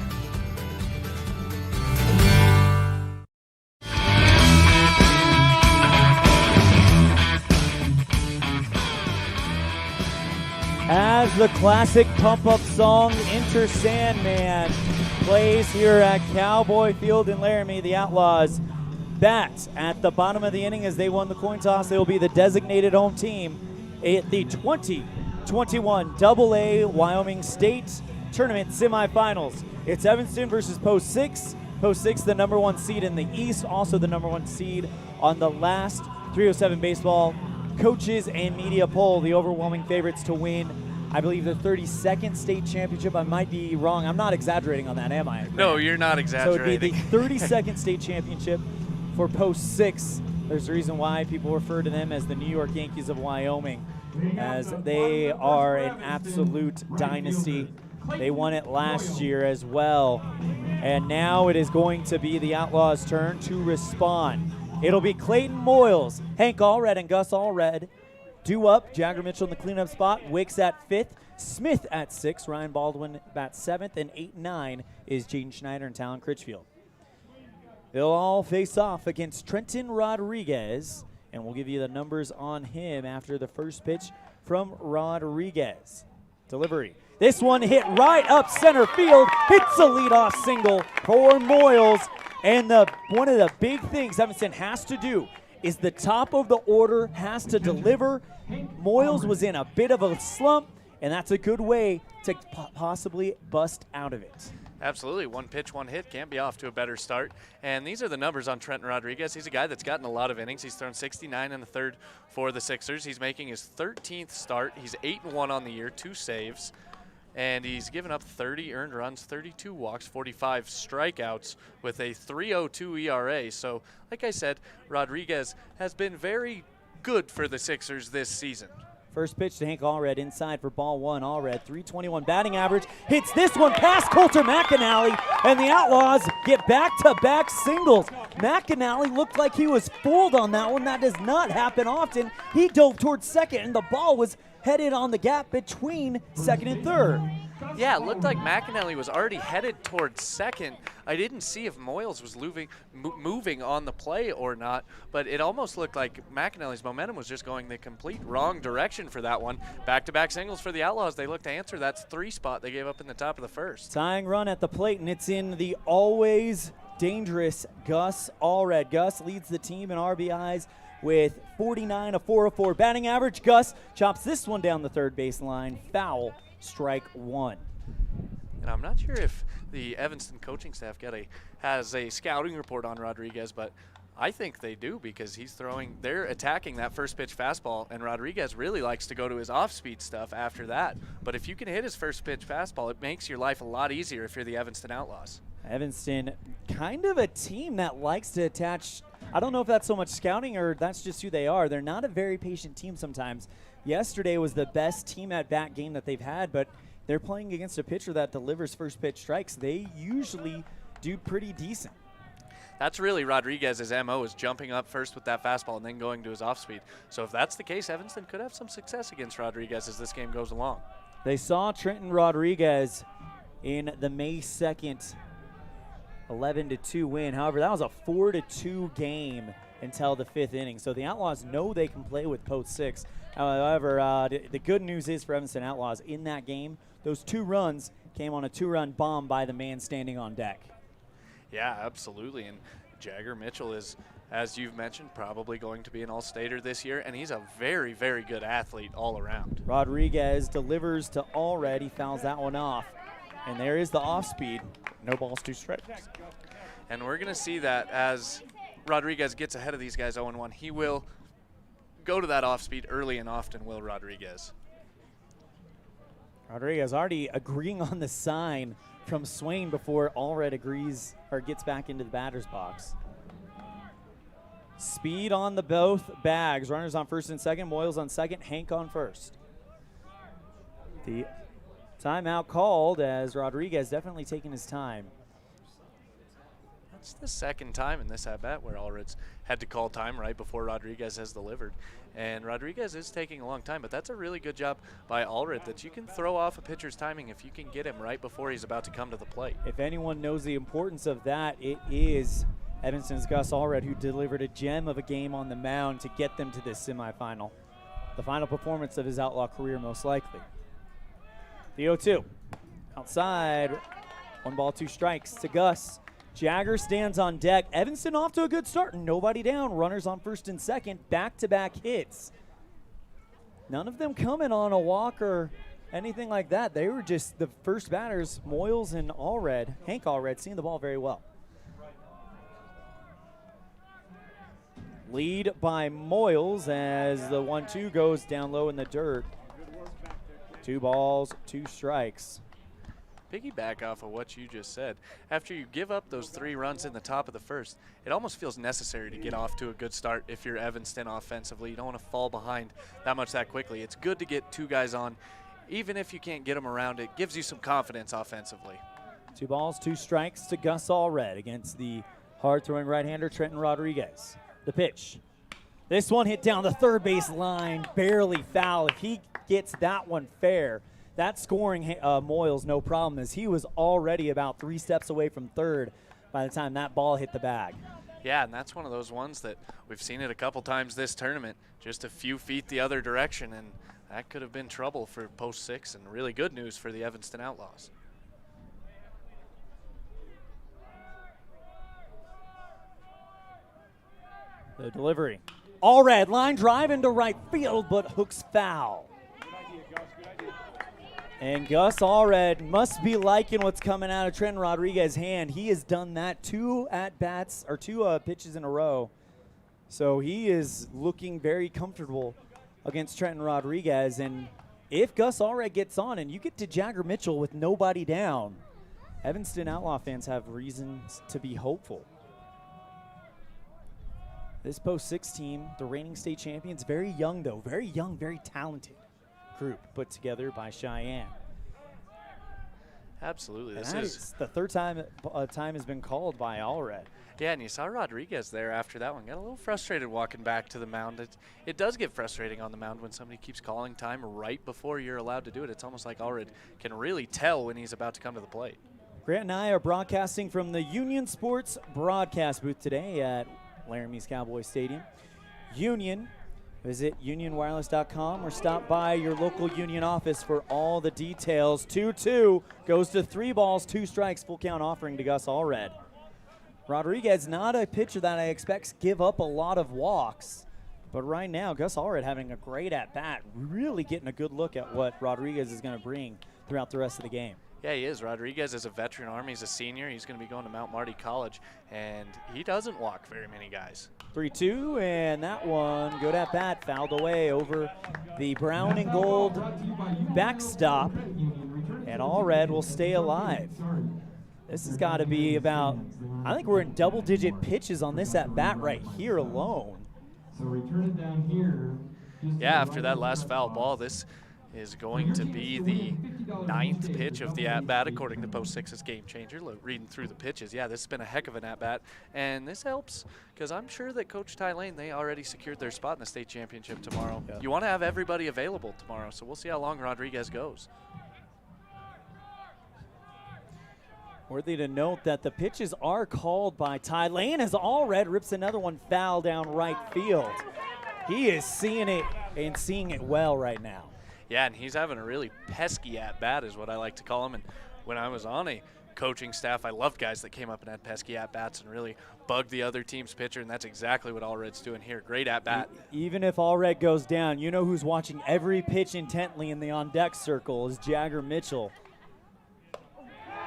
As the classic pump-up song, Enter Sandman, plays here at Cowboy Field in Laramie, the Outlaws bat at the bottom of the inning as they won the coin toss. They will be the designated home team at the 2021 AA Wyoming State Tournament semifinals. It's Evanston versus Post 6. Post 6, the number 1 seed in the East, also the number 1 seed on the last 307 baseball coaches and media poll. The overwhelming favorites to win, I believe, the 32nd state championship. I might be wrong. I'm not exaggerating on that, am I? No, you're not exaggerating. So it'd be the 32nd state championship for Post 6. There's a reason why people refer to them as the New York Yankees of Wyoming, as they are an absolute dynasty. They won it last year as well. And now it is going to be the Outlaws' turn to respond. It'll be Clayton Moyles, Hank Allred, and Gus Allred due up. Jagger Mitchell in the cleanup spot. Wicks at 5th. Smith at 6th. Ryan Baldwin bats 7th. And 8-9 is Jaden Schneider and Talon Critchfield. They'll all face off against Trenton Rodriguez. And we'll give you the numbers on him after the first pitch from Rodriguez. Delivery. This one hit right up center field. Hits a leadoff single for Moyles. And one of the big things Evanston has to do is the top of the order has to deliver. Moyles was in a bit of a slump, and that's a good way to possibly bust out of it. Absolutely. 1 pitch, 1 hit. Can't be off to a better start. And these are the numbers on Trenton Rodriguez. He's a guy that's gotten a lot of innings. He's thrown 69 in the third for the Sixers. He's making his 13th start. He's 8-1 on the year, 2 saves. And he's given up 30 earned runs, 32 walks, 45 strikeouts with a 3.02 ERA. So, like I said, Rodriguez has been very good for the Sixers this season. First pitch to Hank Allred inside for ball 1. Allred, 321 batting average. Hits this one past Coulter McAnally, and the Outlaws get back-to-back singles. McAnally looked like he was fooled on that one. That does not happen often. He dove towards second, and the ball was headed on the gap between second and third. Yeah, it looked like McAnally was already headed towards second. I didn't see if Moyles was moving on the play or not, but it almost looked like McAnally's momentum was just going the complete wrong direction for that one. Back-to-back singles for the Outlaws. They look to answer that 3 spot they gave up in the top of the first. Tying run at the plate, and it's in the always dangerous Gus Allred. Gus leads the team in RBIs with 49, a 404 batting average. Gus chops this one down the third baseline. Foul, strike 1. And Now, I'm not sure if the Evanston coaching staff has a scouting report on Rodriguez, but I think they do, because they're attacking that first pitch fastball, and Rodriguez really likes to go to his off-speed stuff after that. But if you can hit his first pitch fastball, it makes your life a lot easier if you're the Evanston Outlaws. Evanston, kind of a team that likes to attach, I don't know if that's so much scouting or that's just who they are. They're not a very patient team sometimes. Yesterday was the best team at bat game that they've had, but they're playing against a pitcher that delivers first pitch strikes. They usually do pretty decent. That's really Rodriguez's MO, is jumping up first with that fastball and then going to his off-speed. So if that's the case, Evanston could have some success against Rodriguez as this game goes along. They saw Trenton Rodriguez in the May 2nd 11-2 win. However, that was a 4-2 game until the 5th inning. So the Outlaws know they can play with post 6. However, the good news is for Evanston Outlaws, in that game, those 2 runs came on a 2-run bomb by the man standing on deck. Yeah, absolutely. And Jagger Mitchell is, as you've mentioned, probably going to be an all-stater this year, and he's a very, very good athlete all around. Rodriguez delivers to Allred. He fouls that one off. And there is the off-speed. No balls, 2 strikes. And we're going to see that as Rodriguez gets ahead of these guys 0-1. He will go to that off-speed early and often, will Rodriguez. Rodriguez already agreeing on the sign from Swain before Allred agrees or gets back into the batter's box. Speed on the both bags. Runners on first and second. Moyles on second. Hank on first. The timeout called as Rodriguez definitely taking his time. That's the second time in this at-bat where Allred's had to call time right before Rodriguez has delivered. And Rodriguez is taking a long time, but that's a really good job by Allred, that you can throw off a pitcher's timing if you can get him right before he's about to come to the plate. If anyone knows the importance of that, it is Evanston's Gus Allred, who delivered a gem of a game on the mound to get them to this semifinal. The final performance of his Outlaw career, most likely. The 0-2. Outside. 1 ball, 2 strikes to Gus. Jagger stands on deck. Evanston off to a good start. Nobody down. Runners on first and second. Back-to-back hits. None of them coming on a walk or anything like that. They were just the first batters, Moyles and Allred, Hank Allred, seeing the ball very well. Lead by Moyles as the 1-2 goes down low in the dirt. 2 balls, 2 strikes. Piggyback off of what you just said. After you give up those 3 runs in the top of the first, it almost feels necessary to get off to a good start if you're Evanston offensively. You don't want to fall behind that much that quickly. It's good to get 2 guys on. Even if you can't get them around, it gives you some confidence offensively. 2 balls, 2 strikes to Gus Allred against the hard-throwing right-hander Trenton Rodriguez. The pitch. This one hit down the third base line, barely foul. If he gets that one fair, that's scoring Moyles no problem, as he was already about 3 steps away from third by the time that ball hit the bag. Yeah, and that's one of those ones that we've seen it a couple times this tournament, just a few feet the other direction, and that could have been trouble for post 6, and really good news for the Evanston Outlaws. The delivery. Allred, line drive into right field, but hooks foul. And Gus Allred must be liking what's coming out of Trenton Rodriguez's hand. He has done that 2 at-bats, or 2 pitches in a row. So he is looking very comfortable against Trenton Rodriguez. And if Gus Allred gets on and you get to Jagger Mitchell with nobody down, Evanston Outlaw fans have reasons to be hopeful. This post 6 team, the reigning state champions, very young though, very young, very talented group put together by Cheyenne. Absolutely. This is the 3rd time time has been called by Allred. Yeah, and you saw Rodriguez there after that one. Got a little frustrated walking back to the mound. It does get frustrating on the mound when somebody keeps calling time right before you're allowed to do it. It's almost like Allred can really tell when he's about to come to the plate. Grant and I are broadcasting from the Union Sports broadcast booth today at Laramie's Cowboy Stadium. Union, visit unionwireless.com or stop by your local Union office for all the details. 2-2 goes to 3 balls, 2 strikes, full count offering to Gus Allred. Rodriguez, not a pitcher that I expect give up a lot of walks, but right now Gus Allred having a great at-bat, really getting a good look at what Rodriguez is going to bring throughout the rest of the game. Yeah, he is. Rodriguez is a veteran Army. He's a senior. He's going to be going to Mount Marty College, and he doesn't walk very many guys. 3-2, and that one, good at bat, fouled away over the brown and gold backstop, and All Red will stay alive. This has got to be about, I think we're in double-digit pitches on this at bat right here alone. So return it down here. Yeah, after that last foul ball, this is going to be the 9th pitch of the at-bat, according to Post 6's Game Changer. Reading through the pitches, yeah, this has been a heck of an at-bat, and this helps because I'm sure that Coach Ty Lane, they already secured their spot in the state championship tomorrow. Yeah. You want to have everybody available tomorrow, so we'll see how long Rodriguez goes. Worthy to note that the pitches are called by Ty Lane as All Red rips another one foul down right field. He is seeing it and seeing it well right now. Yeah, and he's having a really pesky at-bat is what I like to call him. And when I was on a coaching staff, I loved guys that came up and had pesky at-bats and really bugged the other team's pitcher, and that's exactly what All Red's doing here. Great at-bat. Even if All Red goes down, you know who's watching every pitch intently in the on-deck circle is Jagger Mitchell.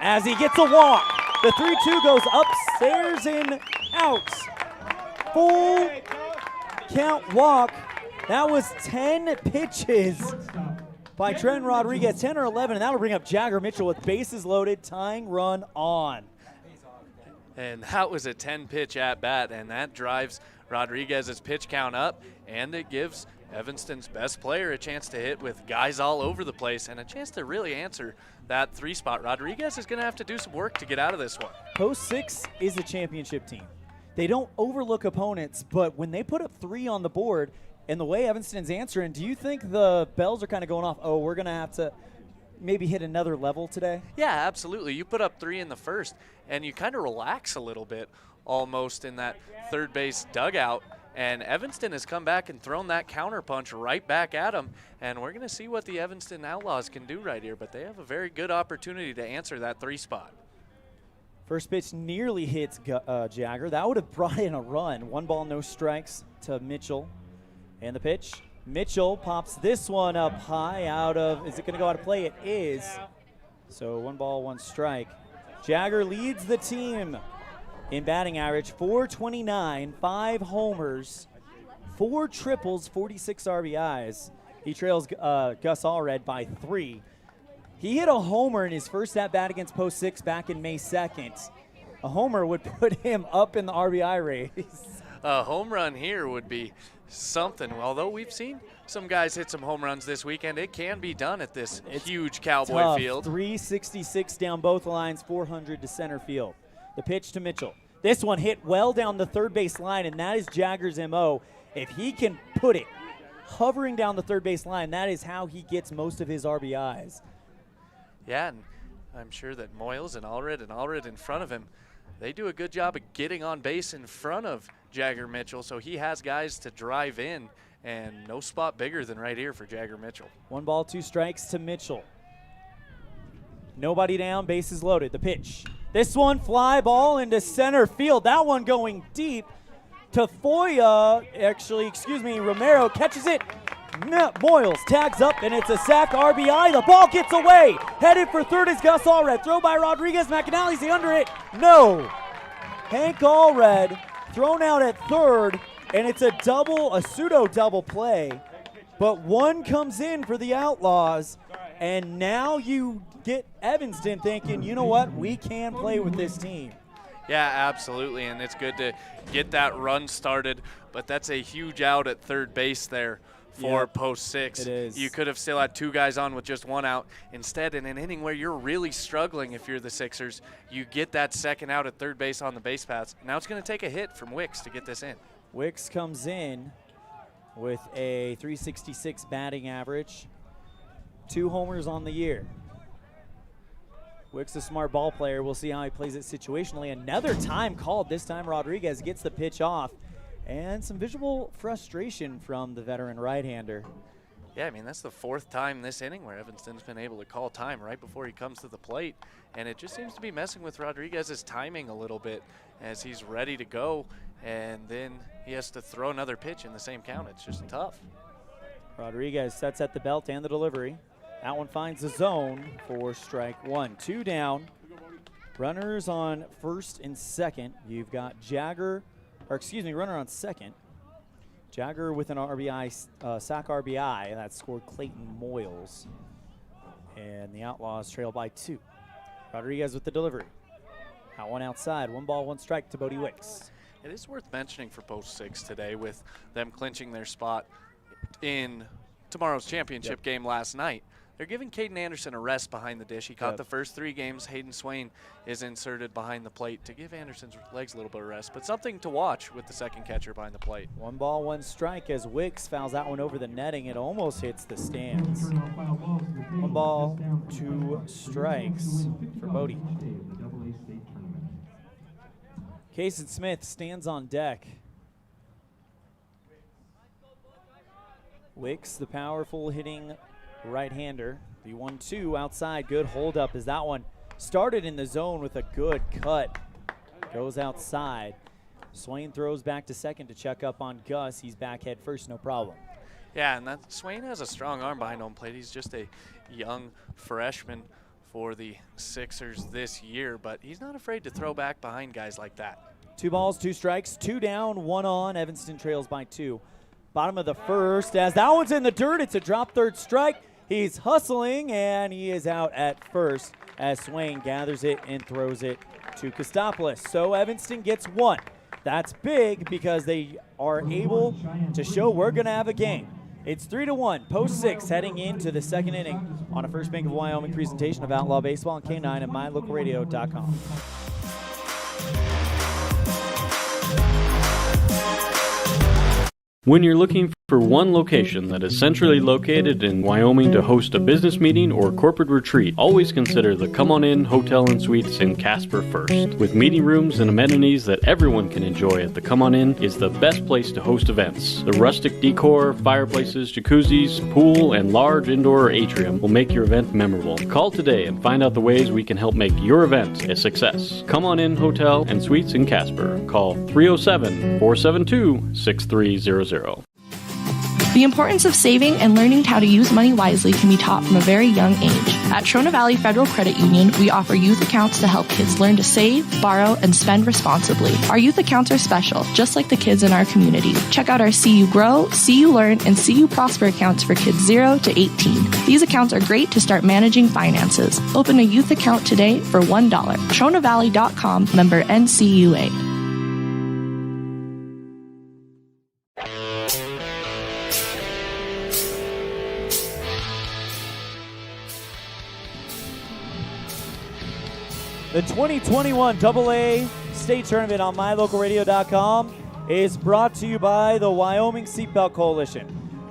As he gets a walk, the 3-2 goes upstairs and out. Full count walk. That was 10 pitches by Trent Rodriguez, 10 or 11, and that'll bring up Jagger Mitchell with bases loaded, tying run on. And that was a 10-pitch at-bat, and that drives Rodriguez's pitch count up, and it gives Evanston's best player a chance to hit with guys all over the place and a chance to really answer that 3 spot. Rodriguez is going to have to do some work to get out of this one. Post 6 is a championship team. They don't overlook opponents, but when they put up 3 on the board, and the way Evanston's answering, do you think the bells are kind of going off, oh, we're going to have to maybe hit another level today? Yeah, absolutely. You put up 3 in the first, and you kind of relax a little bit almost in that third base dugout, and Evanston has come back and thrown that counter punch right back at them, and we're going to see what the Evanston Outlaws can do right here, but they have a very good opportunity to answer that 3 spot. First pitch nearly hits Jagger. That would have brought in a run. 1 ball, no strikes to Mitchell. And the pitch, Mitchell pops this one up high out of, is it going to go out of play? It is. So 1 ball, 1 strike. Jagger leads the team in batting average, 429, 5 homers, 4 triples, 46 RBIs. He trails Gus Allred by 3. He hit a homer in his first at-bat against Post 6 back in May 2nd. A homer would put him up in the RBI race. A home run here would be something. Although we've seen some guys hit some home runs this weekend, it can be done at this huge Cowboy tough. field. 366 down both lines, 400 to center field. The pitch to Mitchell. This one hit well down the third base line, and that is Jagger's MO. If he can put it hovering down the third base line, that is how he gets most of his RBIs. Yeah, and I'm sure that Moyles and Allred in front of him, they do a good job of getting on base in front of Jagger Mitchell, so he has guys to drive in, and no spot bigger than right here for Jagger Mitchell. 1 ball, 2 strikes to Mitchell. Nobody down, bases loaded. The pitch. This one, fly ball into center field. That one going deep to Foya. Romero catches it. Moyles tags up, and it's a sac RBI. The ball gets away. Headed for third is Gus Allred. Throw by Rodriguez. McAnally's the under it. No. Hank Allred thrown out at third, and it's a pseudo double play. But 1 comes in for the Outlaws, and now you get Evanston thinking, you know what, we can play with this team. Yeah, absolutely, and it's good to get that run started, but that's a huge out at third base there for Post 6. It is. You could have still had 2 guys on with just 1 out. Instead, in an inning where you're really struggling if you're the Sixers, you get that second out at third base on the base paths. Now it's going to take a hit from Wicks to get this in. Wicks comes in with a 366 batting average, 2 homers on the year. Wicks a smart ball player. We'll see how he plays it situationally. Another time called. This time Rodriguez gets the pitch off. And some visual frustration from the veteran right-hander. Yeah, I mean, that's the 4th time this inning where Evanston's been able to call time right before he comes to the plate. And it just seems to be messing with Rodriguez's timing a little bit as he's ready to go. And then he has to throw another pitch in the same count. It's just tough. Rodriguez sets at the belt and the delivery. That one finds the zone for strike one. 2 down. Runners on first and second. You've got runner on second. Jagger with an RBI, sac RBI. That scored Clayton Moyles. And the Outlaws trail by 2. Rodriguez with the delivery. That one outside. 1 ball, 1 strike to Bodie Wicks. It is worth mentioning for post 6 today with them clinching their spot in tomorrow's championship game last night. They're giving Caden Anderson a rest behind the dish. He caught the first 3 games. Hayden Swain is inserted behind the plate to give Anderson's legs a little bit of rest, but something to watch with the second catcher behind the plate. 1 ball, 1 strike as Wicks fouls that one over the netting. It almost hits the stands. 1 ball, 2 strikes for Bodie. Kason Smith stands on deck. Wicks, the powerful hitting right-hander. The 1-2 outside, good hold up as that one started in the zone with a good cut. Goes outside. Swain throws back to second to check up on Gus. He's back head first, no problem. Yeah, and Swain has a strong arm behind home plate. He's just a young freshman for the Sixers this year, but he's not afraid to throw back behind guys like that. 2 balls, 2 strikes, 2 down, 1 on. Evanston trails by 2. Bottom of the first, as that one's in the dirt, it's a drop third strike. He's hustling, and he is out at first as Swain gathers it and throws it to Kostopoulos. So Evanston gets 1. That's big because they are able to show we're going to have a game. It's 3-1, post 6 heading into the second inning on a First Bank of Wyoming presentation of Outlaw Baseball and K9 at mylocalradio.com. When you're looking for one location that is centrally located in Wyoming to host a business meeting or corporate retreat, always consider the Come On In Hotel and Suites in Casper first. With meeting rooms and amenities that everyone can enjoy at the Come On In is the best place to host events. The rustic decor, fireplaces, jacuzzis, pool, and large indoor atrium will make your event memorable. Call today and find out the ways we can help make your event a success. Come On In Hotel and Suites in Casper. Call 307-472-6300. The importance of saving and learning how to use money wisely can be taught from a very young age. At Trona Valley Federal Credit Union, we offer youth accounts to help kids learn to save, borrow, and spend responsibly. Our youth accounts are special, just like the kids in our community. Check out our See You Grow, See You Learn, and See You Prosper accounts for kids 0 to 18. These accounts are great to start managing finances. Open a youth account today for $1. TronaValley.com, member NCUA. The 2021 AA State Tournament on mylocalradio.com is brought to you by the Wyoming Seatbelt Coalition.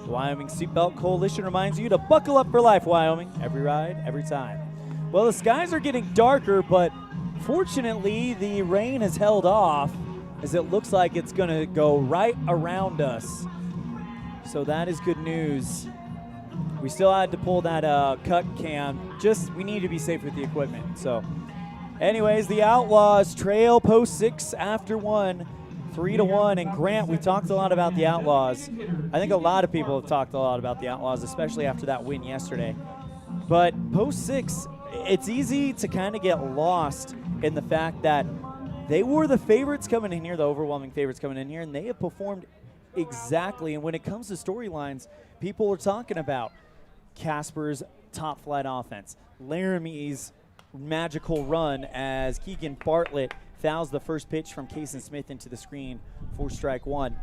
The Wyoming Seatbelt Coalition reminds you to buckle up for life, Wyoming. Every ride, every time. Well, the skies are getting darker, but fortunately the rain has held off as it looks like it's going to go right around us. So that is good news. We still had to pull that cut cam. We need to be safe with the equipment. So anyways, the Outlaws trail post 6 after 1, 3-1. And Grant, we talked a lot about the Outlaws. I think a lot of people have talked a lot about the Outlaws, especially after that win yesterday. But post 6, it's easy to kind of get lost in the fact that they were the favorites coming in here, the overwhelming favorites coming in here, and they have performed exactly. And when it comes to storylines, people are talking about Casper's top flight offense, Laramie's magical run as Keegan Bartlett fouls the first pitch from Kason Smith into the screen for strike 1.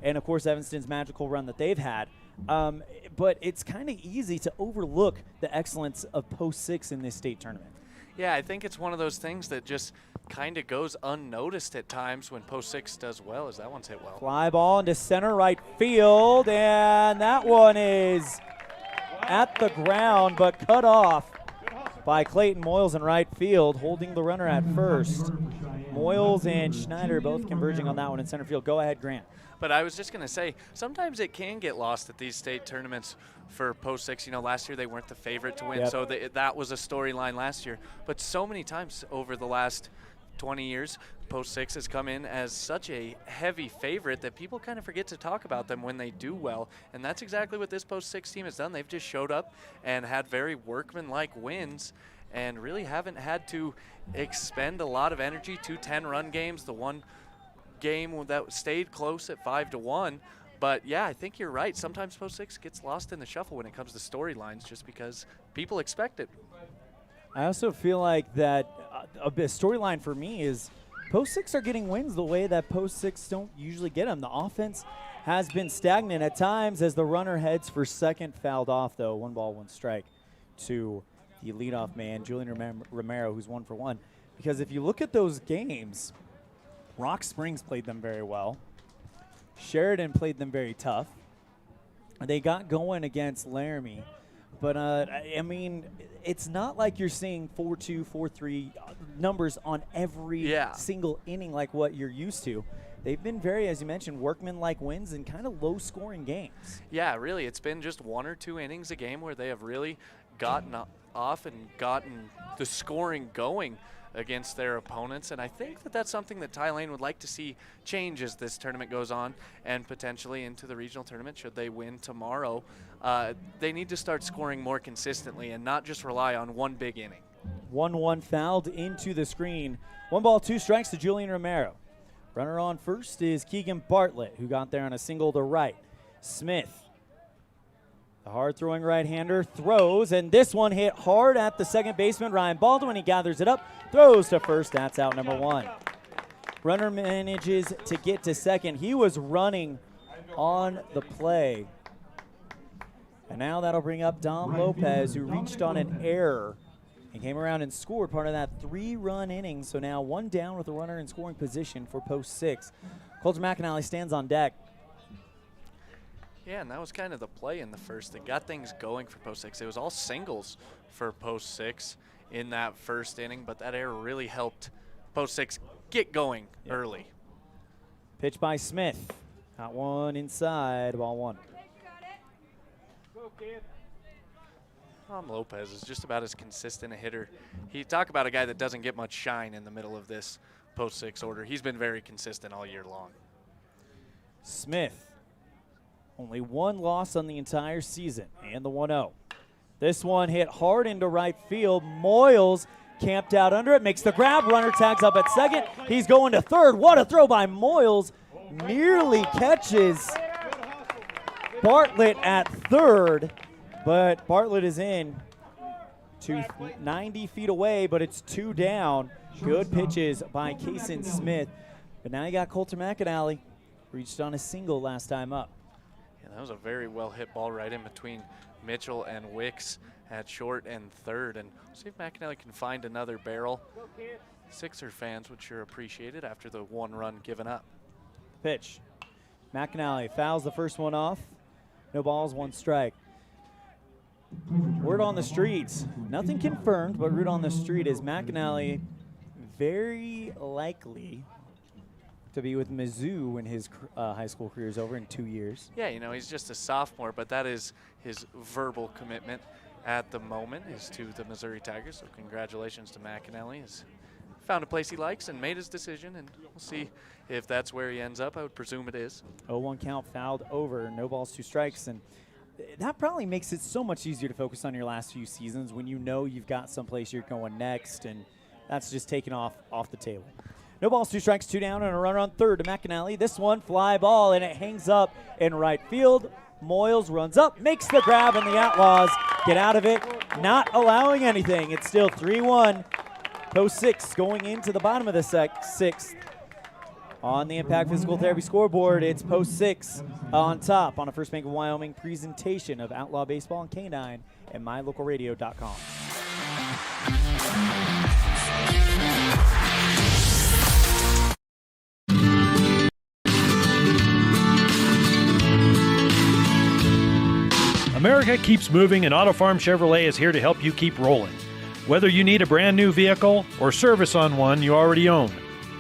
And, of course, Evanston's magical run that they've had. But it's kind of easy to overlook the excellence of post 6 in this state tournament. Yeah, I think it's one of those things that just kind of goes unnoticed at times when post 6 does well, as that one's hit well. Fly ball into center right field, and that one is at the ground but cut off by Clayton Moyles in right field, holding the runner at first. Moyles and Schneider both converging on that one in center field. Go ahead, Grant. But I was just going to say, sometimes it can get lost at these state tournaments for post 6. You know, last year they weren't the favorite to win, so that was a storyline last year. But so many times over the last 20 years, Post 6 has come in as such a heavy favorite that people kind of forget to talk about them when they do well. And that's exactly what this Post 6 team has done. They've just showed up and had very workmanlike wins and really haven't had to expend a lot of energy. 2 10-run games, the one game that stayed close at 5-1. But yeah, I think you're right. Sometimes Post 6 gets lost in the shuffle when it comes to storylines just because people expect it. I also feel like that a storyline for me is Post 6 are getting wins the way that Post 6 don't usually get them. The offense has been stagnant at times as the runner heads for second. Fouled off, though. 1 ball, 1 strike to the leadoff man, Julian Romero, who's 1 for 1. Because if you look at those games, Rock Springs played them very well. Sheridan played them very tough. They got going against Laramie. But, I mean, it's not like you're seeing 4-2, 4-3 numbers on every single inning like what you're used to. They've been very, as you mentioned, workmanlike wins and kind of low-scoring games. Yeah, really. It's been just 1 or 2 innings a game where they have really gotten off and gotten the scoring going against their opponents, and I think that that's something that Ty Lane would like to see change as this tournament goes on and potentially into the regional tournament should they win tomorrow. They need to start scoring more consistently and not just rely on one big inning. 1-1 fouled into the screen. 1 ball, 2 strikes to Julian Romero. Runner on first is Keegan Bartlett, who got there on a single to right. Smith, the hard-throwing right-hander, throws, and this one hit hard at the second baseman, Ryan Baldwin. He gathers it up, throws to first. That's out number 1. Runner manages to get to second. He was running on the play. And now that'll bring up Dom Lopez, who reached on an error and came around and scored part of that 3-run inning. So now 1 down with a runner in scoring position for Post 6. Colter McAnally stands on deck. Yeah, and that was kind of the play in the first that got things going for Post 6. It was all singles for Post 6 in that first inning, but that error really helped Post 6 get going early. Pitch by Smith. Got one inside, ball 1. Tom Lopez is just about as consistent a hitter. He talk about a guy that doesn't get much shine in the middle of this Post 6 order. He's been very consistent all year long. Smith. Only 1 loss on the entire season, and the 1-0. This one hit hard into right field. Moyles camped out under it, makes the grab. Runner tags up at second. He's going to third. What a throw by Moyles. Nearly catches Bartlett at third, but Bartlett is in to 90 feet away, but it's 2 down. Good pitches by Kason Smith. But now you got Colter McAnally. Reached on a single last time up. That was a very well hit ball right in between Mitchell and Wicks at short and third. And see if McAnally can find another barrel. Sixer fans would sure appreciate it after the 1 run given up. Pitch. McAnally fouls the first one off. No balls, 1 strike. Word on the streets. Nothing confirmed, but word on the street is McAnally very likely to be with Mizzou when his high school career is over in 2 years. Yeah, you know, he's just a sophomore, but that is his verbal commitment at the moment is to the Missouri Tigers. So congratulations to McAnally. He's found a place he likes and made his decision, and we'll see if that's where he ends up. I would presume it is. 0-1 count, fouled over, no balls, 2 strikes, and that probably makes it so much easier to focus on your last few seasons when you know you've got someplace you're going next, and that's just taken off the table. No balls, 2 strikes, 2 down, and a runner on third to McAnally. This one, fly ball, and it hangs up in right field. Moyles runs up, makes the grab, and the Outlaws get out of it, not allowing anything. It's still 3-1. Post 6 going into the bottom of the 6th. On the Impact Physical Therapy scoreboard, it's Post 6 on top on a First Bank of Wyoming presentation of Outlaw Baseball and K9 at mylocalradio.com. America keeps moving, and Auto Farm Chevrolet is here to help you keep rolling. Whether you need a brand new vehicle or service on one you already own,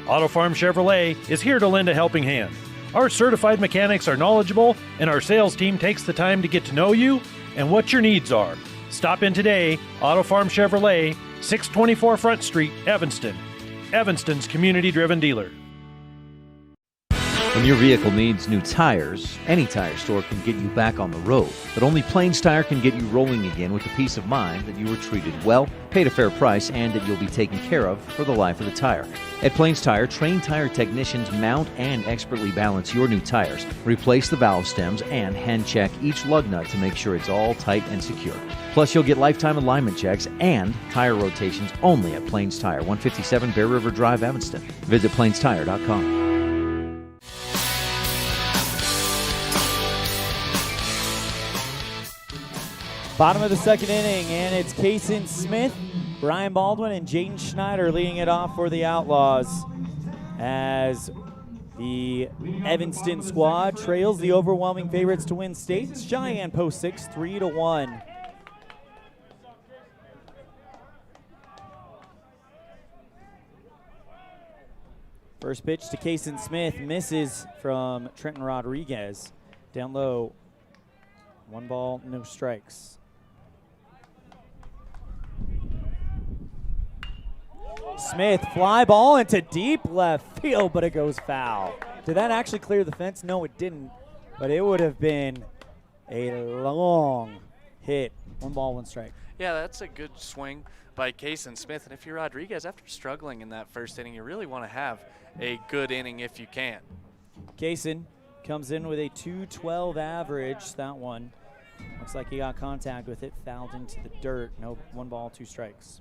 Auto Farm Chevrolet is here to lend a helping hand. Our certified mechanics are knowledgeable, and our sales team takes the time to get to know you and what your needs are. Stop in today, Auto Farm Chevrolet, 624 Front Street, Evanston. Evanston's community-driven dealer. When your vehicle needs new tires, any tire store can get you back on the road. But only Plains Tire can get you rolling again with the peace of mind that you were treated well, paid a fair price, and that you'll be taken care of for the life of the tire. At Plains Tire, trained tire technicians mount and expertly balance your new tires, replace the valve stems, and hand check each lug nut to make sure it's all tight and secure. Plus, you'll get lifetime alignment checks and tire rotations only at Plains Tire, 157 Bear River Drive, Evanston. Visit plainstire.com. Bottom of the second inning, and it's Kason Smith, Brian Baldwin, and Jaden Schneider leading it off for the Outlaws as the Evanston squad trails the overwhelming favorites to win state. Cheyenne post 6, 3-1. First pitch to Kason Smith, misses from Trenton Rodriguez. Down low, 1 ball, no strikes. Smith, fly ball into deep left field, but it goes foul. Did that actually clear the fence? No, it didn't, but it would have been a long hit. 1 ball, 1 strike. Yeah, that's a good swing by Kason Smith, and if you're Rodriguez, after struggling in that first inning, you really want to have a good inning if you can. Kason comes in with a 212 average. That one looks like he got contact with it, fouled into the dirt. No, 1 ball, 2 strikes.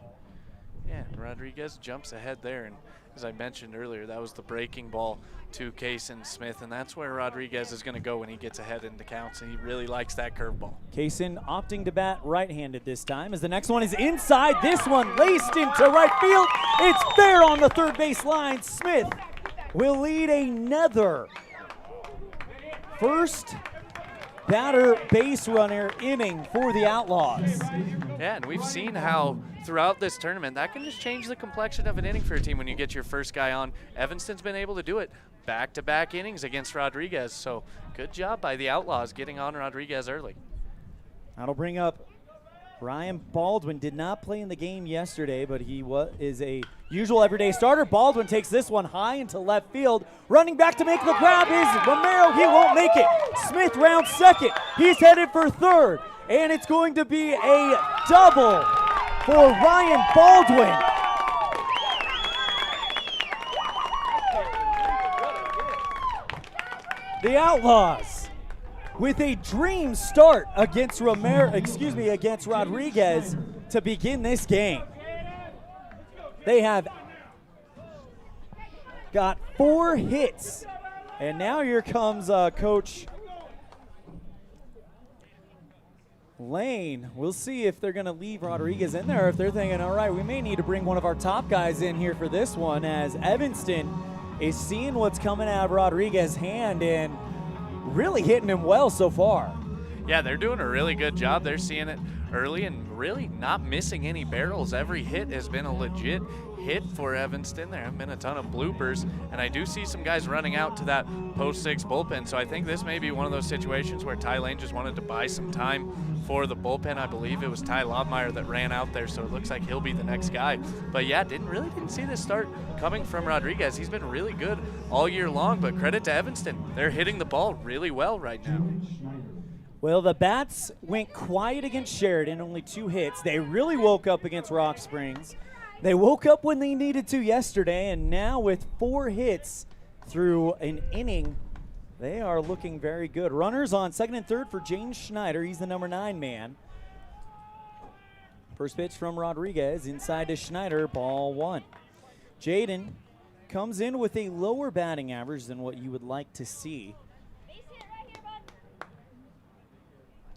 Yeah, Rodriguez jumps ahead there, and as I mentioned earlier, that was the breaking ball to Kason Smith, and that's where Rodriguez is going to go when he gets ahead in the counts, and he really likes that curveball. Kason opting to bat right-handed this time, as the next one is inside. This one laced into right field. It's fair on the third base line. Smith will lead another first batter base runner inning for the Outlaws. Yeah, and we've seen how throughout this tournament that can just change the complexion of an inning for a team when you get your first guy on. Evanston's been able to do it back-to-back innings against Rodriguez, so good job by the Outlaws getting on Rodriguez early. That'll bring up Brian Baldwin. Did not play in the game yesterday, but he is a usual everyday starter. Baldwin takes this one high into left field. Running back to make the grab is Romero. He won't make it. Smith rounds second. He's headed for third, and it's going to be a double for Ryan Baldwin. The Outlaws with a dream start against against Rodriguez to begin this game. They have got 4 hits, and now here comes Coach Lane. We'll see if they're going to leave Rodriguez in there, or if they're thinking, all right, we may need to bring one of our top guys in here for this one, as Evanston is seeing what's coming out of Rodriguez's hand and really hitting him well so far. Yeah, they're doing a really good job. They're seeing it early and really not missing any barrels. Every hit has been a legit hit for Evanston. There haven't been a ton of bloopers, and I do see some guys running out to that post 6 bullpen, so I think this may be one of those situations where Ty Lane just wanted to buy some time for the bullpen. I believe it was Ty Lobmeyer that ran out there, so it looks like he'll be the next guy. But yeah, didn't see this start coming from Rodriguez. He's been really good all year long, but credit to Evanston. They're hitting the ball really well right now. Well, the bats went quiet against Sheridan, only 2 hits. They really woke up against Rock Springs. They woke up when they needed to yesterday, and now with 4 hits through an inning, they are looking very good. Runners on second and third for James Schneider. He's the number 9 man. First pitch from Rodriguez, inside to Schneider, ball 1. Jaden comes in with a lower batting average than what you would like to see.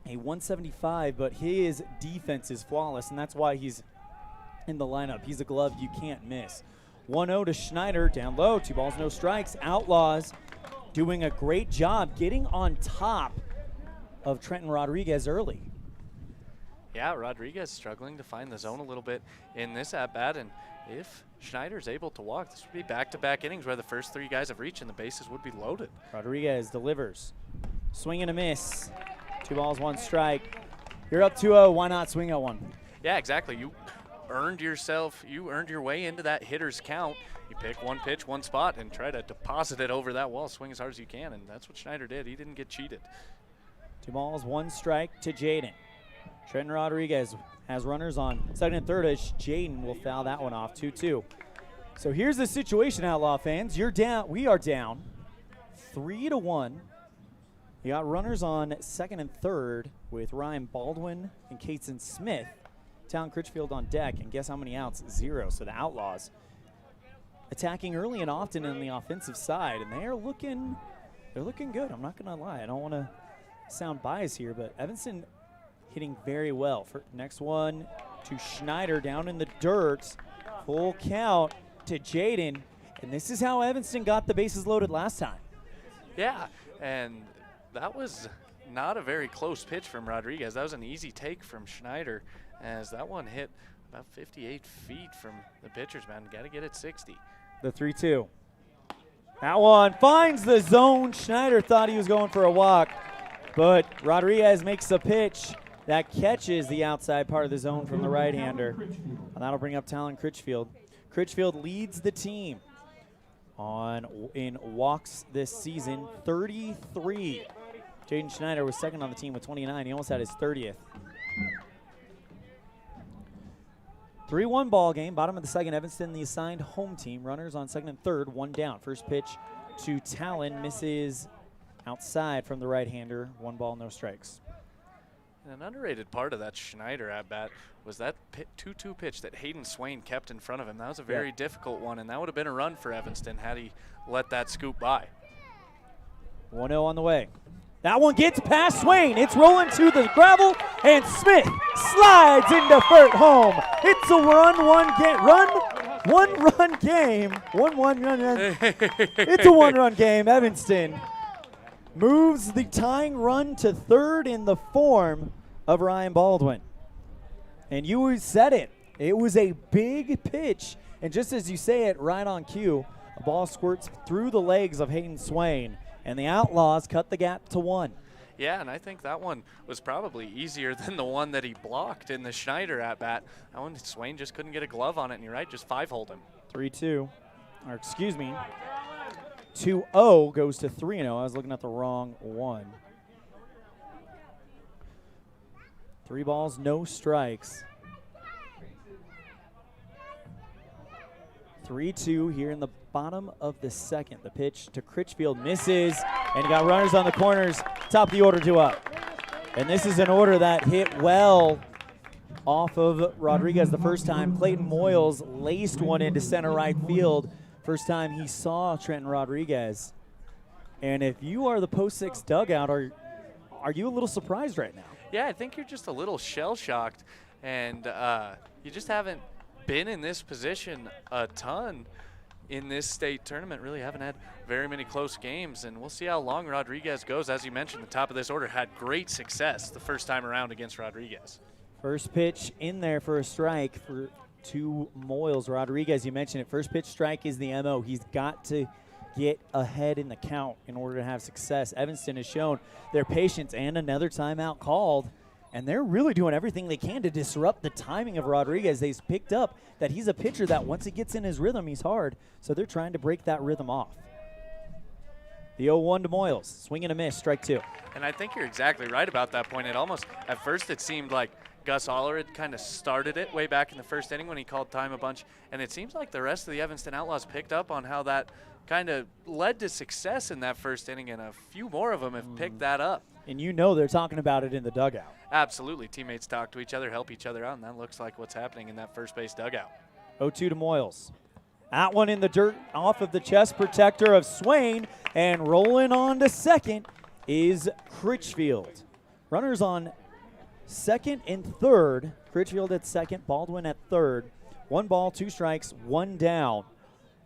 A 175, but his defense is flawless, and that's why he's in the lineup. He's a glove you can't miss. 1-0 to Schneider, down low, 2 balls, no strikes. Outlaws doing a great job getting on top of Trenton Rodriguez early. Yeah, Rodriguez struggling to find the zone a little bit in this at-bat, and if Schneider's able to walk, this would be back-to-back innings where the first 3 guys have reached and the bases would be loaded. Rodriguez delivers. Swing and a miss. 2 balls, 1 strike. You're up 2-0. Why not swing at one? Yeah, exactly. earned your way into that hitter's count. You pick one pitch, one spot, and try to deposit it over that wall, swing as hard as you can, and that's what Schneider did. He didn't get cheated. 2 balls, 1 strike to Jaden. Trenton Rodriguez has runners on second and third as Jaden will foul that one off, 2-2. So here's the situation, Outlaw fans. We are down 3-1. You got runners on second and third with Ryan Baldwin and Kateson Smith. Talon Critchfield on deck, and guess how many outs? 0. So the Outlaws attacking early and often on the offensive side, and they're looking good. I'm not gonna lie. I don't want to sound biased here, but Evanston hitting very well. For next one to Schneider down in the dirt. Full count to Jaden, and this is how Evanston got the bases loaded last time. Yeah, and that was not a very close pitch from Rodriguez. That was an easy take from Schneider, as that one hit about 58 feet from the pitcher's mound. Got to get it 60. The 3-2. That one finds the zone. Schneider thought he was going for a walk, but Rodriguez makes a pitch that catches the outside part of the zone from the right-hander. And that'll bring up Talon Critchfield. Critchfield leads the team in walks this season, 33. Jaden Schneider was second on the team with 29. He almost had his 30th. 3-1 ball game. Bottom of the second, Evanston, the assigned home team. Runners on second and third, 1 down. First pitch to Talon, misses outside from the right-hander. 1 ball, no strikes. An underrated part of that Schneider at-bat was that 2-2 pitch that Hayden Swain kept in front of him. That was a very difficult one, and that would have been a run for Evanston had he let that scoop by. 1-0 on the way. That one gets past Swain. It's rolling to the gravel, and Smith slides into third home. It's a one-run game. It's a one-run game. Evanston moves the tying run to third in the form of Ryan Baldwin. And you said it. It was a big pitch. And just as you say it, right on cue, a ball squirts through the legs of Hayden Swain, and the Outlaws cut the gap to 1. Yeah, and I think that one was probably easier than the one that he blocked in the Schneider at-bat. That one, Swain just couldn't get a glove on it, and you're right, just 5-holed him. 3-2, or excuse me, 2-0 goes to 3-0. I was looking at the wrong one. 3 balls, no strikes. 3-2 here in the bottom of the second. The pitch to Critchfield misses, and you got runners on the corners. Top of the order, 2 up. And this is an order that hit well off of Rodriguez the first time. Clayton Moyles laced one into center right field. First time he saw Trenton Rodriguez. And if you are the post 6 dugout, are you a little surprised right now? Yeah, I think you're just a little shell-shocked, and you just haven't been in this position a ton in this state tournament. Really haven't had very many close games, and we'll see how long Rodriguez goes. As you mentioned, the top of this order had great success the first time around against Rodriguez. First pitch in there for a strike to Moyles. Rodriguez, you mentioned it. First pitch strike is the MO. He's got to get ahead in the count in order to have success. Evanston has shown their patience, and another timeout called, and they're really doing everything they can to disrupt the timing of Rodriguez. They've picked up that he's a pitcher that once he gets in his rhythm, he's hard, so they're trying to break that rhythm off. The 0-1 to Moyles. Swing and a miss, strike 2. And I think you're exactly right about that point. It almost, at first it seemed like Gus Aller had kind of started it way back in the first inning when he called time a bunch, and it seems like the rest of the Evanston Outlaws picked up on how that kind of led to success in that first inning, and a few more of them have picked that up. And you know they're talking about it in the dugout. Absolutely. Teammates talk to each other, help each other out, and that looks like what's happening in that first base dugout. 0-2 to Moyles. That one in the dirt off of the chest protector of Swain, and rolling on to second is Critchfield. Runners on second and third. Critchfield at second, Baldwin at third. 1 ball, 2 strikes, 1 down.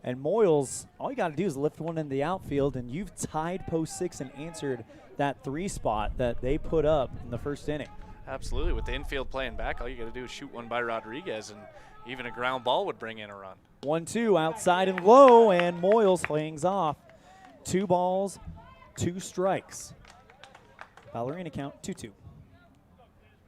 And Moyles, all you got to do is lift one in the outfield, and you've tied post 6 and answered that 3 spot that they put up in the first inning. Absolutely. With the infield playing back, all you got to do is shoot one by Rodriguez, and even a ground ball would bring in a run. 1-2 outside and low, and Moyles hangs off. 2 balls, 2 strikes. Ballerina count 2-2.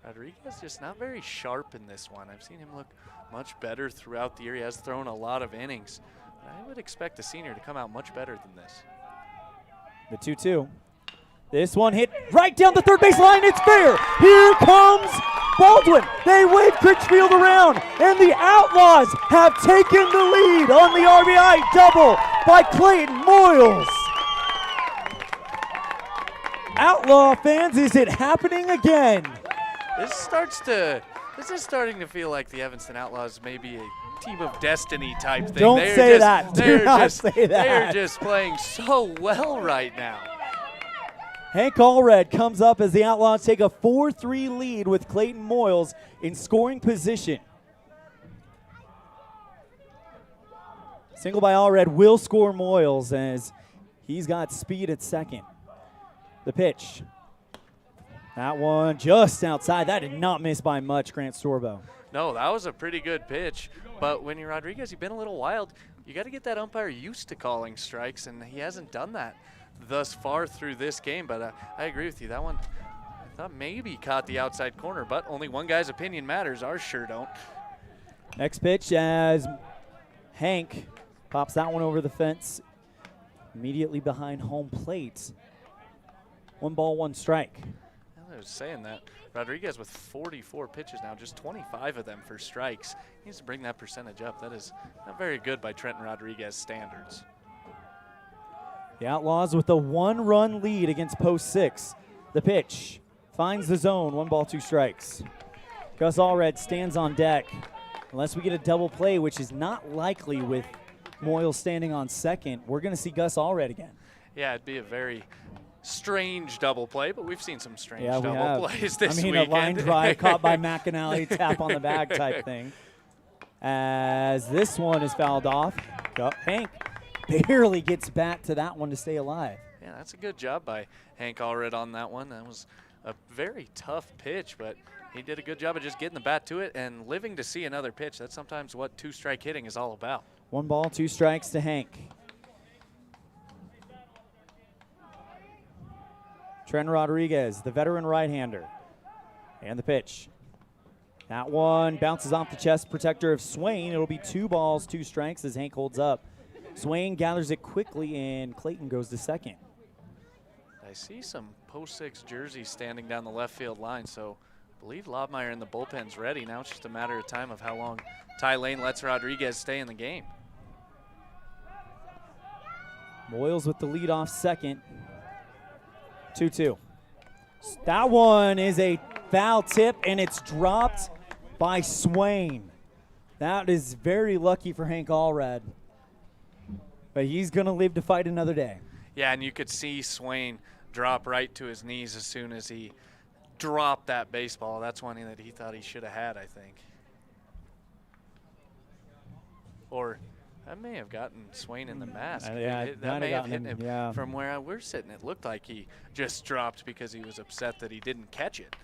Rodriguez just not very sharp in this one. I've seen him look much better throughout the year. He has thrown a lot of innings. I would expect the senior to come out much better than this. The 2-2. This one hit right down the third base line. It's fair. Here comes Baldwin. They wave Critchfield around, and the Outlaws have taken the lead on the RBI double by Clayton Moyles. Outlaw fans, is it happening again? This is starting to feel like the Evanston Outlaws may be a team of destiny type thing. Don't say that. Do not say that. They're just playing so well right now. Hank Allred comes up as the Outlaws take a 4-3 lead with Clayton Moyles in scoring position. Single by Allred will score Moyles as he's got speed at second. The pitch. That one just outside. That did not miss by much, Grant Storebo. No, that was a pretty good pitch. But when you're Rodriguez, you've been a little wild. You got to get that umpire used to calling strikes, and he hasn't done that thus far through this game. But I agree with you. That one, I thought maybe caught the outside corner, but only one guy's opinion matters. Ours sure don't. Next pitch as Hank pops that one over the fence, immediately behind home plate. 1 ball, 1 strike. I was saying that. Rodriguez with 44 pitches now, just 25 of them for strikes. He needs to bring that percentage up. That is not very good by Trenton Rodriguez standards. The Outlaws with a 1-run lead against Post 6. The pitch finds the zone, 1 ball, 2 strikes. Gus Allred stands on deck. Unless we get a double play, which is not likely with Moyles standing on second, we're going to see Gus Allred again. Yeah, it'd be a very strange double play, but we've seen some strange double plays this weekend. A line drive caught by McAnally, tap on the bag type thing. As this one is fouled off, Hank barely gets back to that one to stay alive. Yeah, that's a good job by Hank Allred on that one. That was a very tough pitch, but he did a good job of just getting the bat to it and living to see another pitch. That's sometimes what 2-strike hitting is all about. 1 ball, 2 strikes to Hank. Trent Rodriguez, the veteran right-hander. And the pitch. That one bounces off the chest protector of Swain. It'll be 2 balls, 2 strikes as Hank holds up. Swain gathers it quickly, and Clayton goes to second. I see some Post 6 jerseys standing down the left field line, so I believe Lobmeyer in the bullpen's ready. Now it's just a matter of time of how long Ty Lane lets Rodriguez stay in the game. Moyles with the lead off second. 2-2. That one is a foul tip, and it's dropped by Swain. That is very lucky for Hank Allred. But he's going to live to fight another day. Yeah, and you could see Swain drop right to his knees as soon as he dropped that baseball. That's one that he thought he should have had, I think. Or that may have gotten Swain in the mask. That may have hit him. Yeah. From where we're sitting, it looked like he just dropped because he was upset that he didn't catch it.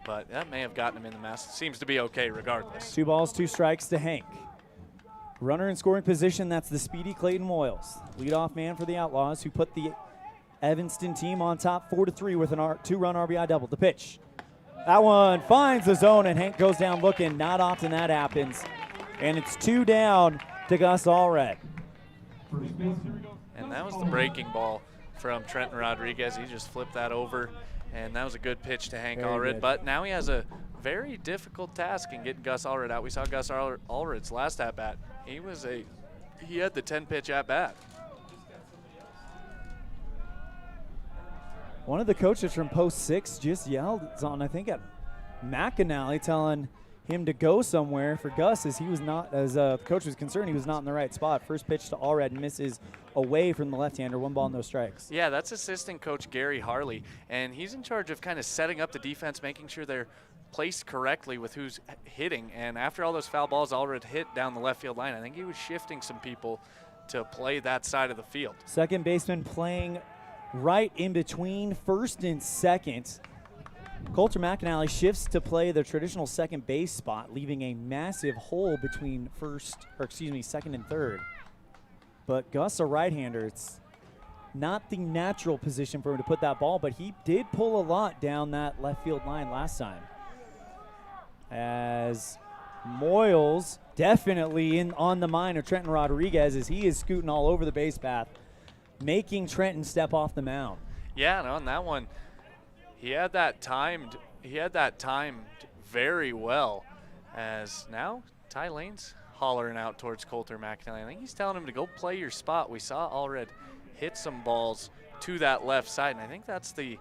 But that may have gotten him in the mask. Seems to be okay regardless. 2 balls, 2 strikes to Hank. Runner in scoring position, that's the speedy Clayton Moyles. Leadoff man for the Outlaws, who put the Evanston team on top 4-3 with an 2-run RBI double. The pitch. That one finds the zone, and Hank goes down looking. Not often that happens. And it's 2 down to Gus Allred. And that was the breaking ball from Trenton Rodriguez. He just flipped that over, and that was a good pitch to Hank Allred. But now he has a very difficult task in getting Gus Allred out. We saw Gus Allred's last at-bat. He had the 10-pitch at-bat. One of the coaches from Post 6 just yelled on, I think, at McAnally, telling him to go somewhere. For Gus, as he was not, as the coach was concerned, he was not in the right spot. First pitch to Allred misses away from the left-hander. 1 ball, no strikes. Yeah, that's assistant coach Gary Harley, and he's in charge of kind of setting up the defense, making sure they're placed correctly with who's hitting. And after all those foul balls Allred hit down the left field line, I think he was shifting some people to play that side of the field. Second baseman playing right in between first and second. Coulter McAnally shifts to play the traditional second base spot, leaving a massive hole between second and third. But Gus, a right-hander, it's not the natural position for him to put that ball, but he did pull a lot down that left field line last time. as Moyles definitely on the mind of Trenton Rodriguez as he is scooting all over the base path, making Trenton step off the mound. Yeah, and on that one, he had that timed very well, as now Ty Lane's hollering out towards Coulter McNally. I think he's telling him to go play your spot. We saw Allred hit some balls to that left side, and I think that's the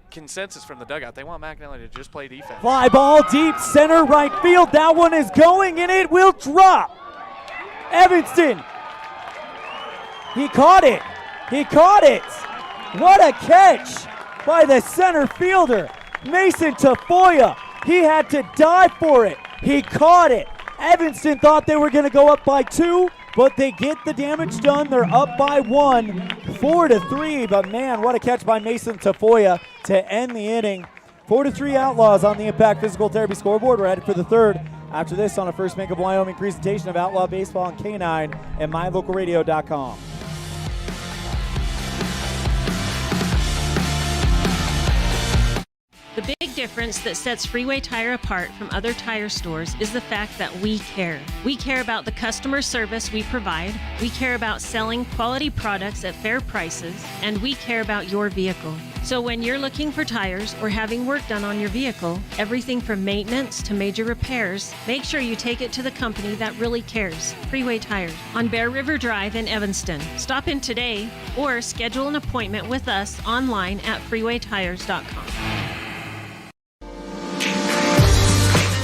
consensus from the dugout. They want McNally to just play defense. Fly ball deep center right field. That one is going, and it will drop. Evanston. He caught it. He caught it. What a catch by the center fielder, Mason Tafoya. He had to dive for it. He caught it. Evanston thought they were going to go up by 2, but they get the damage done. They're up by 1, 4-3. But man, what a catch by Mason Tafoya to end the inning. 4-3 Outlaws on the Impact Physical Therapy scoreboard. We're headed for the third. After this, on a First Bank of Wyoming presentation of Outlaw Baseball on K9 and MyLocalRadio.com. The big difference that sets Freeway Tire apart from other tire stores is the fact that we care. We care about the customer service we provide, we care about selling quality products at fair prices, and we care about your vehicle. So when you're looking for tires or having work done on your vehicle, everything from maintenance to major repairs, make sure you take it to the company that really cares, Freeway Tires, on Bear River Drive in Evanston. Stop in today or schedule an appointment with us online at freewaytires.com.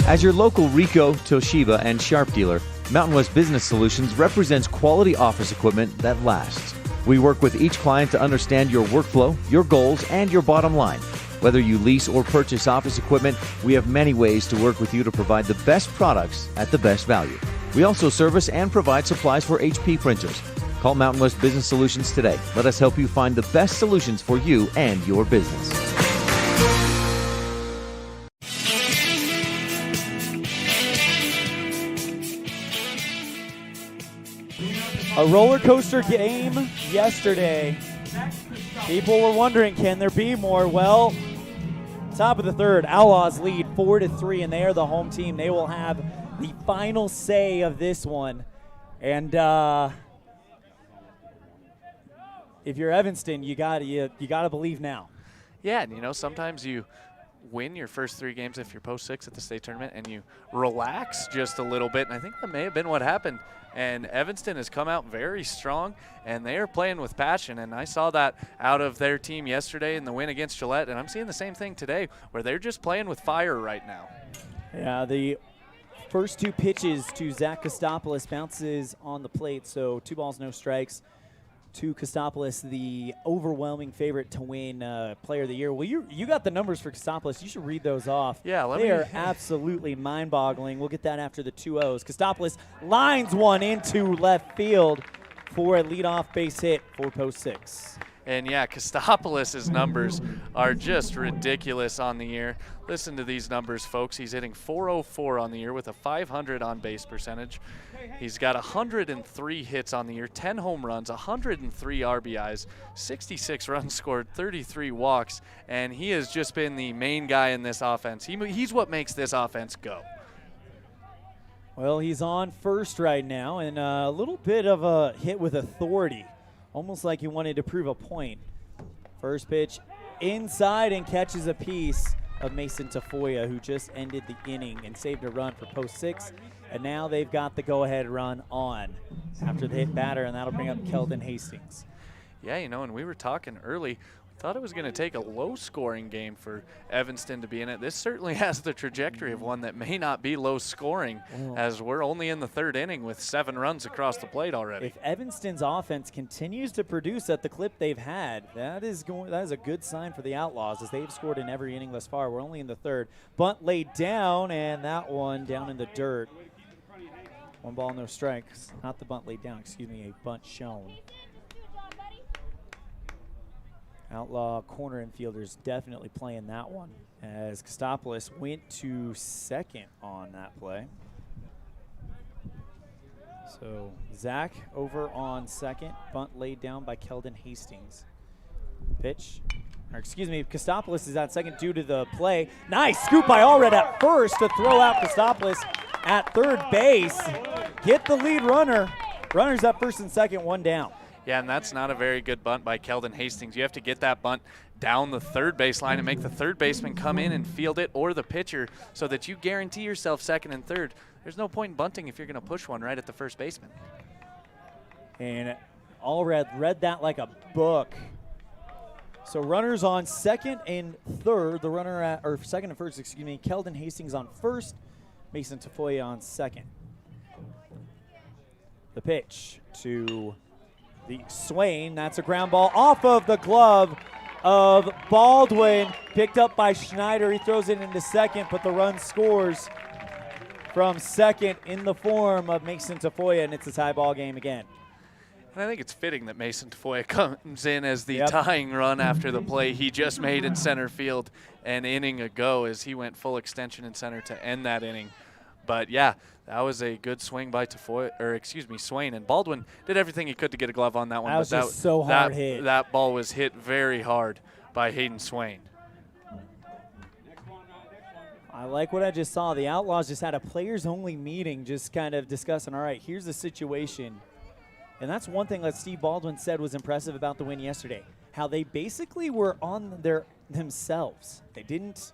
As your local Ricoh, Toshiba, and Sharp dealer, Mountain West Business Solutions represents quality office equipment that lasts. We work with each client to understand your workflow, your goals, and your bottom line. Whether you lease or purchase office equipment, we have many ways to work with you to provide the best products at the best value. We also service and provide supplies for HP printers. Call Mountain West Business Solutions today. Let us help you find the best solutions for you and your business. A roller coaster game yesterday. People were wondering, can there be more? Well, top of the third, Outlaws lead 4-3, and they are the home team. They will have the final say of this one. And if you're Evanston, you gotta believe now. Yeah, and you know, sometimes you win your first 3 games if you're post 6 at the state tournament and you relax just a little bit, and I think that may have been what happened. And Evanston has come out very strong, and they are playing with passion, and I saw that out of their team yesterday in the win against Gillette, and I'm seeing the same thing today where they're just playing with fire right now. Yeah, the first 2 pitches to Zach Kostopoulos bounces on the plate, so 2 balls, no strikes. To Kostopoulos, the overwhelming favorite to win Player of the Year. Well, you got the numbers for Kostopoulos. You should read those off. Yeah, they are absolutely mind-boggling. We'll get that after the 2-0s. Kostopoulos lines one into left field for a leadoff base hit for post 6. And yeah, Kostopoulos' numbers are just ridiculous on the year. Listen to these numbers, folks. He's hitting .404 on the year with a .500 on-base percentage. He's got 103 hits on the year, 10 home runs, 103 RBIs, 66 runs scored, 33 walks, and he has just been the main guy in this offense. He's what makes this offense go. Well, he's on first right now, and a little bit of a hit with authority. Almost like he wanted to prove a point. First pitch inside and catches a piece of Mason Tafoya, who just ended the inning and saved a run for post 6. And now they've got the go-ahead run on after the hit batter, and that'll bring up Keldon Hastings. Yeah, you know, and we were talking early. Thought it was going to take a low-scoring game for Evanston to be in it. This certainly has the trajectory of one that may not be low-scoring, as we're only in the 3rd inning with 7 runs across the plate already. If Evanston's offense continues to produce at the clip they've had, that is a good sign for the Outlaws, as they've scored in every inning thus far. We're only in the 3rd. Bunt laid down, and that one down in the dirt. 1 ball, no strikes. Not the bunt laid down, excuse me, a bunt shown. Outlaw corner infielders definitely playing that one, as Kostopoulos went to second on that play. So Zach over on second, bunt laid down by Keldon Hastings. Pitch Kostopoulos is at second due to the play. Nice scoop by Allred at first to throw out Kostopoulos at third base. Get the lead runner. Runners at first and second, one down. Yeah, and that's not a very good bunt by Keldon Hastings. You have to get that bunt down the third baseline and make the third baseman come in and field it, or the pitcher, so that you guarantee yourself second and third. There's no point in bunting if you're going to push one right at the first baseman. And Allred read that like a book. So runners on second and third. The runner at, or second and first, excuse me. Keldon Hastings on first. Mason Tafoya on second. The pitch to the Swain. That's a ground ball off of the glove of Baldwin. Picked up by Schneider. He throws it into second, but the run scores from second in the form of Mason Tafoya, and it's a tie ball game again. And I think it's fitting that Mason Tafoya comes in as the tying run after the play he just made in center field an inning ago, as he went full extension in center to end that inning. But yeah, that was a good swing by Swain, and Baldwin did everything he could to get a glove on that one. That was just so hard hit. That ball was hit very hard by Hayden Swain. I like what I just saw. The Outlaws just had a players-only meeting, just kind of discussing, all right, here's the situation. And that's one thing that Steve Baldwin said was impressive about the win yesterday, how they basically were on themselves. They didn't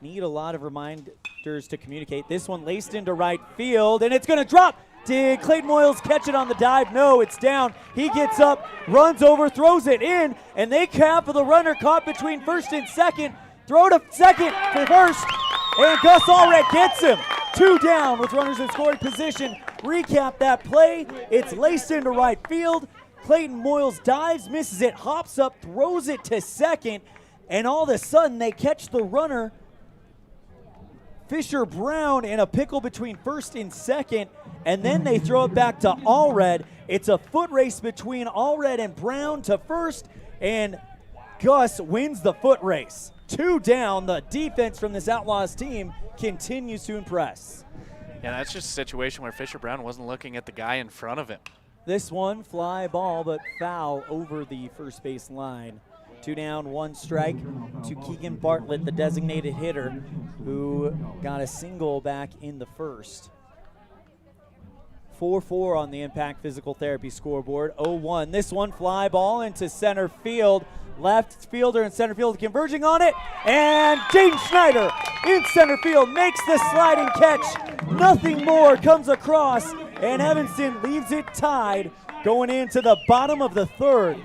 need a lot of reminders to communicate. This one laced into right field, and it's going to drop. Did Clayton Moyles catch it on the dive? No, it's down. He gets up, runs over, throws it in, and they cap for the runner caught between first and second. Throw to second for first, and Gus Allred gets him. 2 down with runners in scoring position. Recap that play. It's laced into right field. Clayton Moyles dives, misses it, hops up, throws it to second, and all of a sudden they catch the runner, Fisher Brown, in a pickle between first and second, and then they throw it back to Allred. It's a foot race between Allred and Brown to first, and Gus wins the foot race. 2 down. The defense from this Outlaws team continues to impress. Yeah, that's just a situation where Fisher Brown wasn't looking at the guy in front of him. This one, fly ball, but foul over the first base line. 2 down, 1 strike to Keegan Bartlett, the designated hitter, who got a single back in the first. 4-4 on the Impact Physical Therapy scoreboard. 0-1. This one, fly ball into center field. Left fielder in center field converging on it, and Jaden Schneider in center field makes the sliding catch. Nothing more comes across, and Evanston leaves it tied going into the bottom of the third.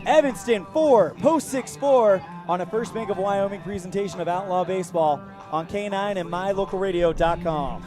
Evanston 4, Post 6-4 on a First Bank of Wyoming presentation of Outlaw Baseball on K9 and MyLocalRadio.com.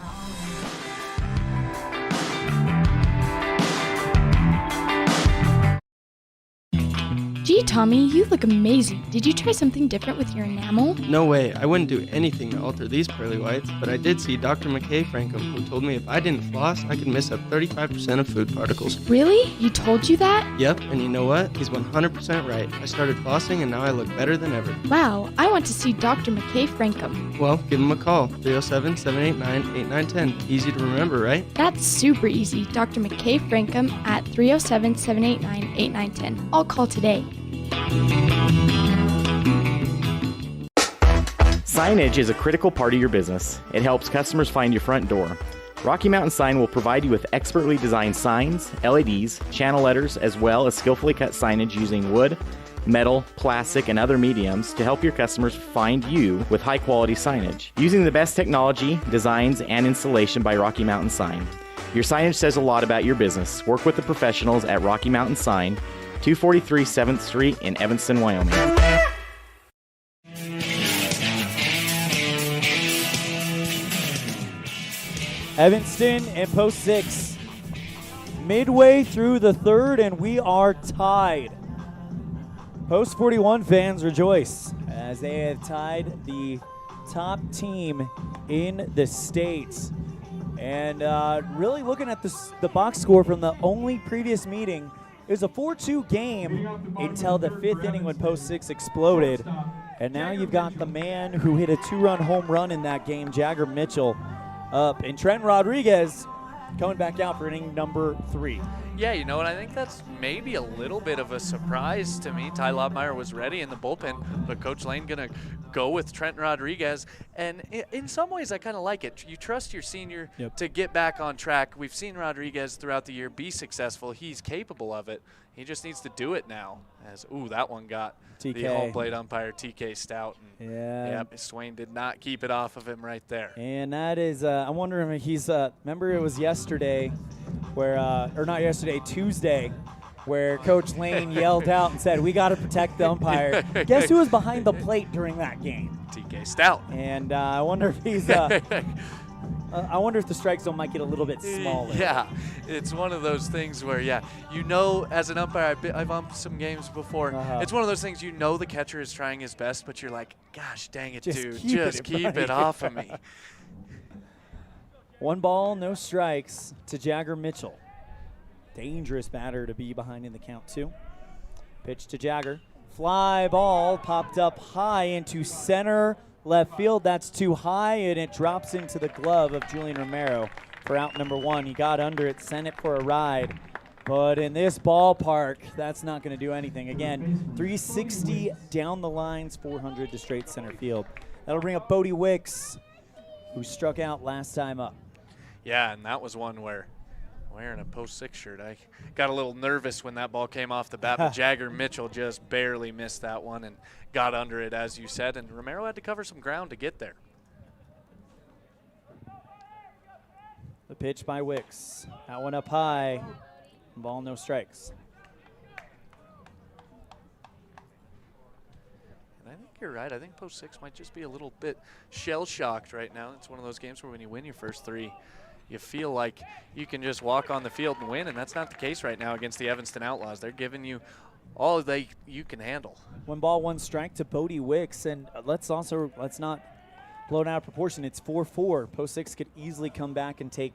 Gee, Tommy, you look amazing. Did you try something different with your enamel? No way. I wouldn't do anything to alter these pearly whites, but I did see Dr. McKay Frankham, who told me if I didn't floss, I could miss up 35% of food particles. Really? He told you that? Yep, and you know what? He's 100% right. I started flossing, and now I look better than ever. Wow, I want to see Dr. McKay Frankham. Well, give him a call, 307-789-8910. Easy to remember, right? That's super easy. Dr. McKay Frankham at 307-789-8910. I'll call today. Signage is a critical part of your business. It helps customers find your front door. Rocky Mountain Sign will provide you with expertly designed signs, LEDs, channel letters, as well as skillfully cut signage using wood, metal, plastic, and other mediums to help your customers find you with high-quality signage. Using the best technology, designs, and installation by Rocky Mountain Sign. Your signage says a lot about your business. Work with the professionals at Rocky Mountain Sign, 243 7th Street in Evanston, Wyoming. Evanston and Post 6 midway through the third, and we are tied. Post 41 fans rejoice as they have tied the top team in the state. And really looking at the box score from the only previous meeting, it was a 4-2 game until the 5th inning when Post 6 exploded. And now you've got the man who hit a 2-run home run in that game, Jagger Mitchell, up. And Trent Rodriguez coming back out for inning number 3. Yeah, you know what? I think that's maybe a little bit of a surprise to me. Ty Lobmeyer was ready in the bullpen, but Coach Lane going to go with Trenton Rodriguez. And in some ways, I kind of like it. You trust your senior to get back on track. We've seen Rodriguez throughout the year be successful. He's capable of it. He just needs to do it now. That one got TK. The home plate umpire, TK Stout. And yeah. Swain did not keep it off of him right there. And that is, I'm wondering if he's, remember it was yesterday where, or not yesterday, Tuesday, where Coach Lane yelled out and said, "We got to protect the umpire." Guess who was behind the plate during that game? TK Stout. And I wonder if he's, I wonder if the strike zone might get a little bit smaller. Yeah, it's one of those things where, you know, as an umpire, I've umped some games before. It's one of those things, you know, the catcher is trying his best, but you're like, gosh, dang it, dude, just keep it off of me. 1 ball, no strikes to Jagger Mitchell. Dangerous batter to be behind in the count, too. Pitch to Jagger. Fly ball popped up high into center left field. That's too high, and it drops into the glove of Julian Romero for out number 1. He got under it, sent it for a ride. But in this ballpark, that's not going to do anything. Again, 360 down the lines, 400 to straight center field. That'll bring up Bodie Wicks, who struck out last time up. Yeah, and that was one where, wearing a post 6 shirt, I got a little nervous when that ball came off the bat, but Jagger Mitchell just barely missed that one and got under it, as you said, and Romero had to cover some ground to get there. The pitch by Wicks. That one up high. Ball, no strikes. And I think you're right. I think post 6 might just be a little bit shell-shocked right now. It's one of those games where when you win your first 3, you feel like you can just walk on the field and win, and that's not the case right now against the Evanston Outlaws. They're giving you all you can handle. 1 ball, 1 strike to Bodie Wicks, and let's not blow it out of proportion. It's 4-4. Post 6 could easily come back and take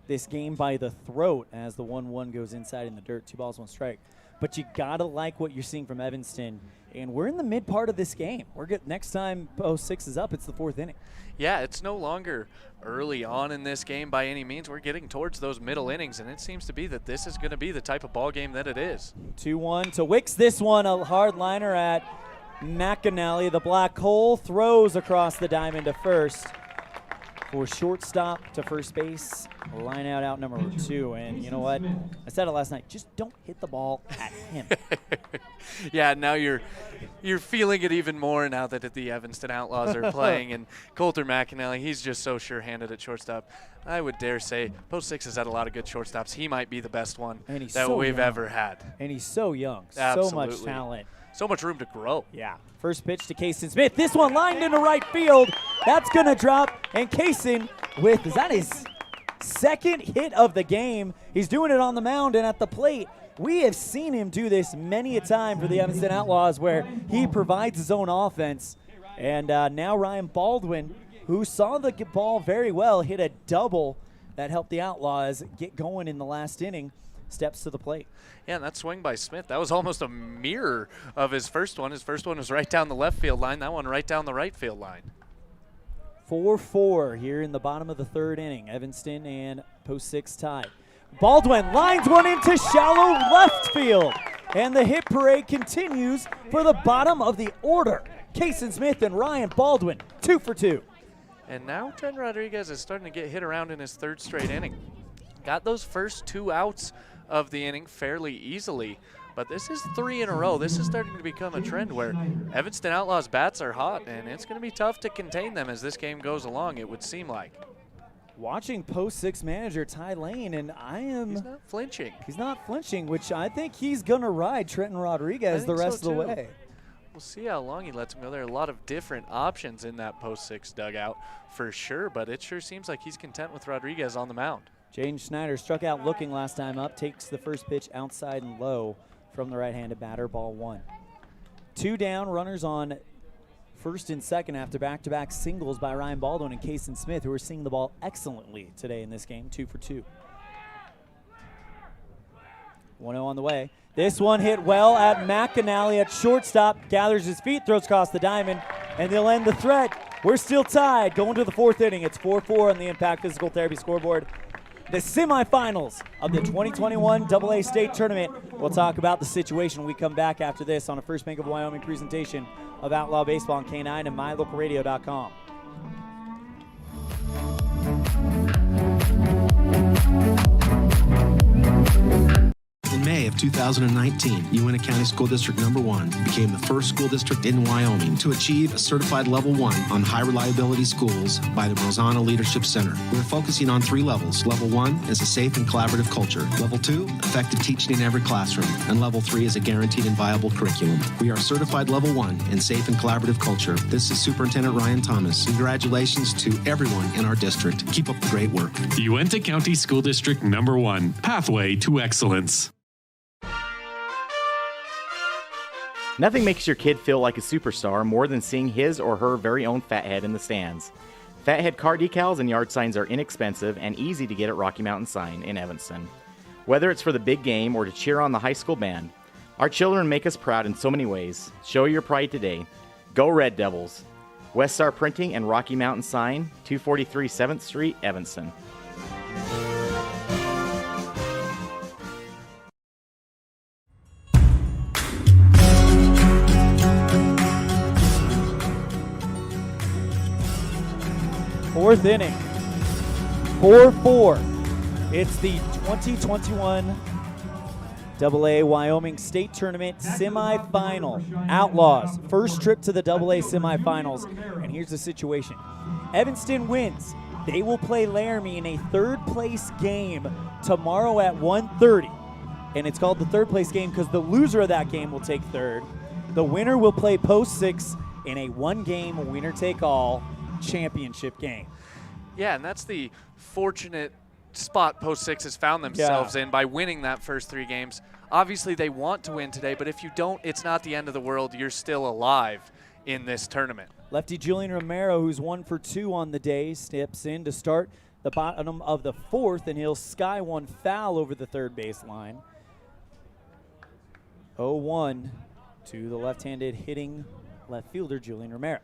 this game by the throat as the 1-1 goes inside in the dirt. 2 balls, 1 strike. But you gotta like what you're seeing from Evanston, and we're in the mid part of this game. Next time post 6 is up, it's the 4th inning. Yeah, it's no longer early on in this game by any means. We're getting towards those middle innings, and it seems to be that this is going to be the type of ball game that it is. 2-1 to Wicks. This one a hard liner at McAnally. The black hole throws across the diamond to first. For shortstop to first base, line out number 2. And you know what? I said it last night. Just don't hit the ball at him. Yeah, now you're feeling it even more now that the Evanston Outlaws are playing. And Coulter McAnally, he's just so sure-handed at shortstop. I would dare say post 6 has had a lot of good shortstops. He might be the best one that we've ever had. And he's so young. Absolutely. So much talent. So much room to grow. Yeah. First pitch to Kaysen Smith. This one lined into right field. That's going to drop. And Kaysen is that his second hit of the game? He's doing it on the mound and at the plate. We have seen him do this many a time for the Evanston Outlaws where he provides his own offense. And now Ryan Baldwin, who saw the ball very well, hit a double that helped the Outlaws get going in the last inning. Steps to the plate. Yeah, and that swing by Smith, that was almost a mirror of his first one. His first one was right down the left field line. That one right down the right field line. 4-4 here in the bottom of the 3rd inning. Evanston and post 6 tie. Baldwin lines one into shallow left field. And the hit parade continues for the bottom of the order. Kaysen Smith and Ryan Baldwin, 2 for 2. And now Trent Rodriguez is starting to get hit around in his 3rd straight inning. Got those first 2 outs of the inning fairly easily, but this is 3 in a row. This is starting to become a trend where Evanston Outlaws bats are hot, and it's going to be tough to contain them as this game goes along, it would seem like. Watching post 6 manager Ty Lane, and he's not flinching. He's not flinching, which I think he's going to ride Trenton Rodriguez the rest of the way. We'll see how long he lets him go. There are a lot of different options in that post 6 dugout for sure, but it sure seems like he's content with Rodriguez on the mound. Jaden Schneider struck out looking last time up, takes the first pitch outside and low from the right-handed batter, ball 1. 2 down, runners on first and second after back-to-back singles by Ryan Baldwin and Kaysen Smith, who are seeing the ball excellently today in this game, 2 for 2. 1-0 on the way. This one hit well at McAnally at shortstop, gathers his feet, throws across the diamond, and they'll end the threat. We're still tied, going to the 4th inning. It's 4-4 on the Impact Physical Therapy scoreboard. the semifinals of the 2021 AA State Tournament. We'll talk about the situation when we come back after this on a First Bank of Wyoming presentation of Outlaw Baseball on K9 and MyLocalRadio.com. In May of 2019, Uintah County School District Number 1 became the first school district in Wyoming to achieve a certified Level 1 on high reliability schools by the Rosanna Leadership Center. We're focusing on 3 levels. Level 1 is a safe and collaborative culture. Level 2, effective teaching in every classroom. And Level 3 is a guaranteed and viable curriculum. We are certified Level 1 in safe and collaborative culture. This is Superintendent Ryan Thomas. Congratulations to everyone in our district. Keep up the great work. Uintah County School District Number 1, Pathway to Excellence. Nothing makes your kid feel like a superstar more than seeing his or her very own Fathead in the stands. Fathead car decals and yard signs are inexpensive and easy to get at Rocky Mountain Sign in Evanston. Whether it's for the big game or to cheer on the high school band, our children make us proud in so many ways. Show your pride today. Go Red Devils! West Star Printing and Rocky Mountain Sign, 243 7th Street, Evanston. Fourth inning, 4-4. It's the 2021 AA Wyoming State Tournament semifinal. Outlaws, first trip to the AA semifinals. And here's the situation. Evanston wins. They will play Laramie in a third-place game tomorrow at 1:30. And it's called the third-place game because the loser of that game will take third. The winner will play Post 6 in a one-game winner-take-all championship game. Yeah, and that's the fortunate spot Post 6 has found themselves in by winning that first 3 games. Obviously, they want to win today, but if you don't, it's not the end of the world. You're still alive in this tournament. Lefty Julian Romero, who's 1 for 2 on the day, steps in to start the bottom of the 4th, and he'll sky one foul over the third base line. 0-1 to the left-handed hitting left fielder Julian Romero.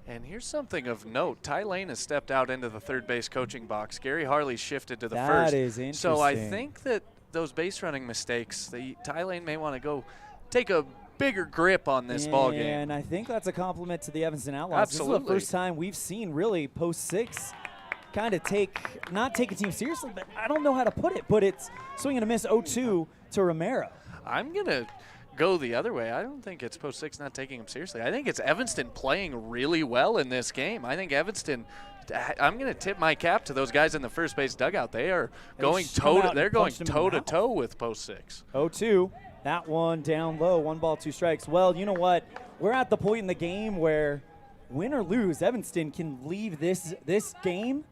And here's something of note. Ty Lane has stepped out into the third base coaching box. Gary Harley shifted to the first. That is interesting. So I think that those base running mistakes, Ty Lane may want to go take a bigger grip on this ball game. And I think that's a compliment to the Evanston Outlaws. Absolutely. This is the first time we've seen really Post 6 kind of not take a team seriously, but I don't know how to put it, but it's swing and a miss 0-2 to Romero. I'm going to go the other way. I don't think it's Post 6 not taking him seriously. I think it's Evanston playing really well in this game. I think Evanston, I'm going to tip my cap to those guys in the first base dugout. They are going toe-to-toe with Post 6. 0-2. That one down low, 1 ball, 2 strikes. Well, you know what? We're at the point in the game where, win or lose, Evanston can leave this game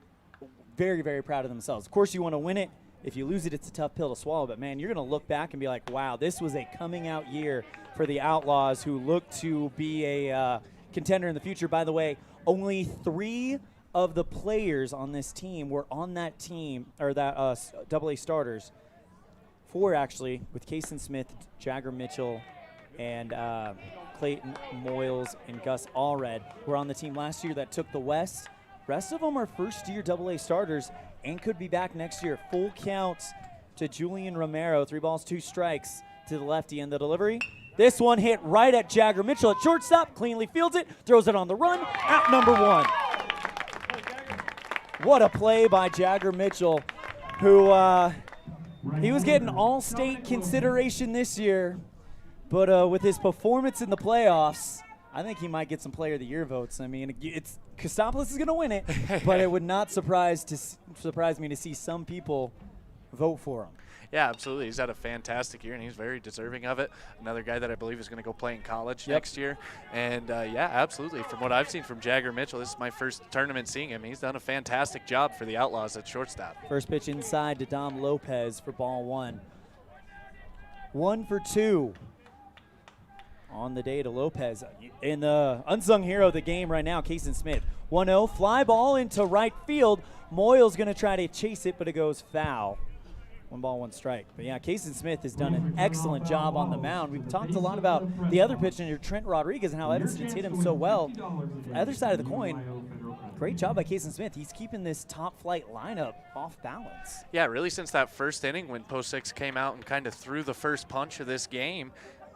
very, very proud of themselves. Of course, you want to win it. If you lose it, it's a tough pill to swallow. But, man, you're going to look back and be like, wow, this was a coming-out year for the Outlaws who look to be a contender in the future. By the way, only 3 of the players on this team were on that team, or that AA starters. 4, actually, with Kason Smith, Jagger Mitchell, and Clayton Moyles and Gus Allred were on the team last year that took the West. Rest of them are first-year AA starters and could be back next year. Full count to Julian Romero. 3 balls, 2 strikes to the lefty in the delivery. This one hit right at Jagger Mitchell at shortstop. Cleanly fields it, throws it on the run. Out number 1. What a play by Jagger Mitchell, who he was getting all-state consideration this year, but with his performance in the playoffs, I think he might get some Player of the Year votes. I mean, Kostopoulos is going to win it, but it would not surprise me to see some people vote for him. Yeah, absolutely. He's had a fantastic year, and he's very deserving of it. Another guy that I believe is going to go play in college next year. And, yeah, absolutely. From what I've seen from Jagger Mitchell, this is my first tournament seeing him. He's done a fantastic job for the Outlaws at shortstop. First pitch inside to Dom Lopez for ball 1. 1 for 2. On the day to Lopez. In the unsung hero of the game right now, Kason Smith. 1-0, fly ball into right field. Moyle's going to try to chase it, but it goes foul. 1 ball, 1 strike. But yeah, Kason Smith has done an excellent job on the mound. We've talked a lot about the other pitcher, Trent Rodriguez, and how Evanston's hit him so well. The other side of the coin, great job by Kason Smith. He's keeping this top-flight lineup off balance. Yeah, really since that first inning when Post 6 came out and kind of threw the first punch of this game,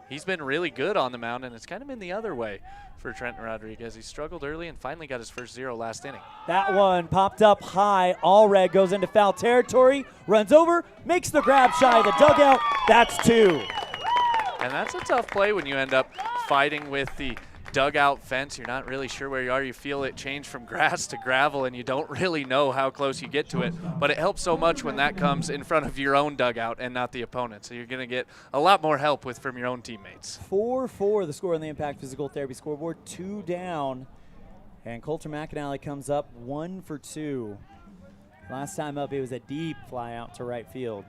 he's been really good on the mound, and it's kind of been the other way for Trenton Rodriguez. He struggled early and finally got his first 0 last inning. That one popped up high. Allred goes into foul territory, runs over, makes the grab shy of the dugout. That's 2. And that's a tough play when you end up fighting with the dugout fence. You're not really sure where you are. You feel it change from grass to gravel, and you don't really know how close you get to it. But it helps so much when that comes in front of your own dugout and not the opponent. So you're going to get a lot more help from your own teammates. 4-4 the score on the Impact Physical Therapy scoreboard. 2 down. And Coulter McAnally comes up 1 for 2. Last time up, it was a deep fly out to right field.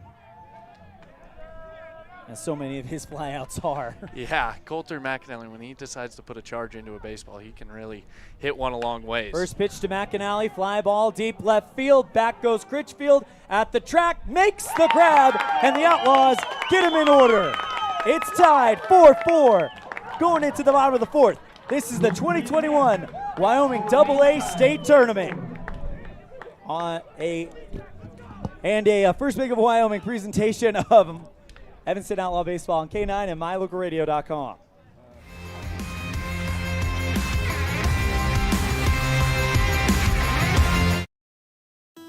As so many of his flyouts are. Yeah, Coulter McAnally, when he decides to put a charge into a baseball, he can really hit one a long ways. First pitch to McAnally, fly ball deep left field. Back goes Critchfield at the track, makes the grab, and the Outlaws get him in order. It's tied 4-4 going into the bottom of the 4th. This is the 2021 Wyoming AA State Tournament. A First Bank of Wyoming presentation of Evanston Outlaw Baseball on K9 and mylocalradio.com.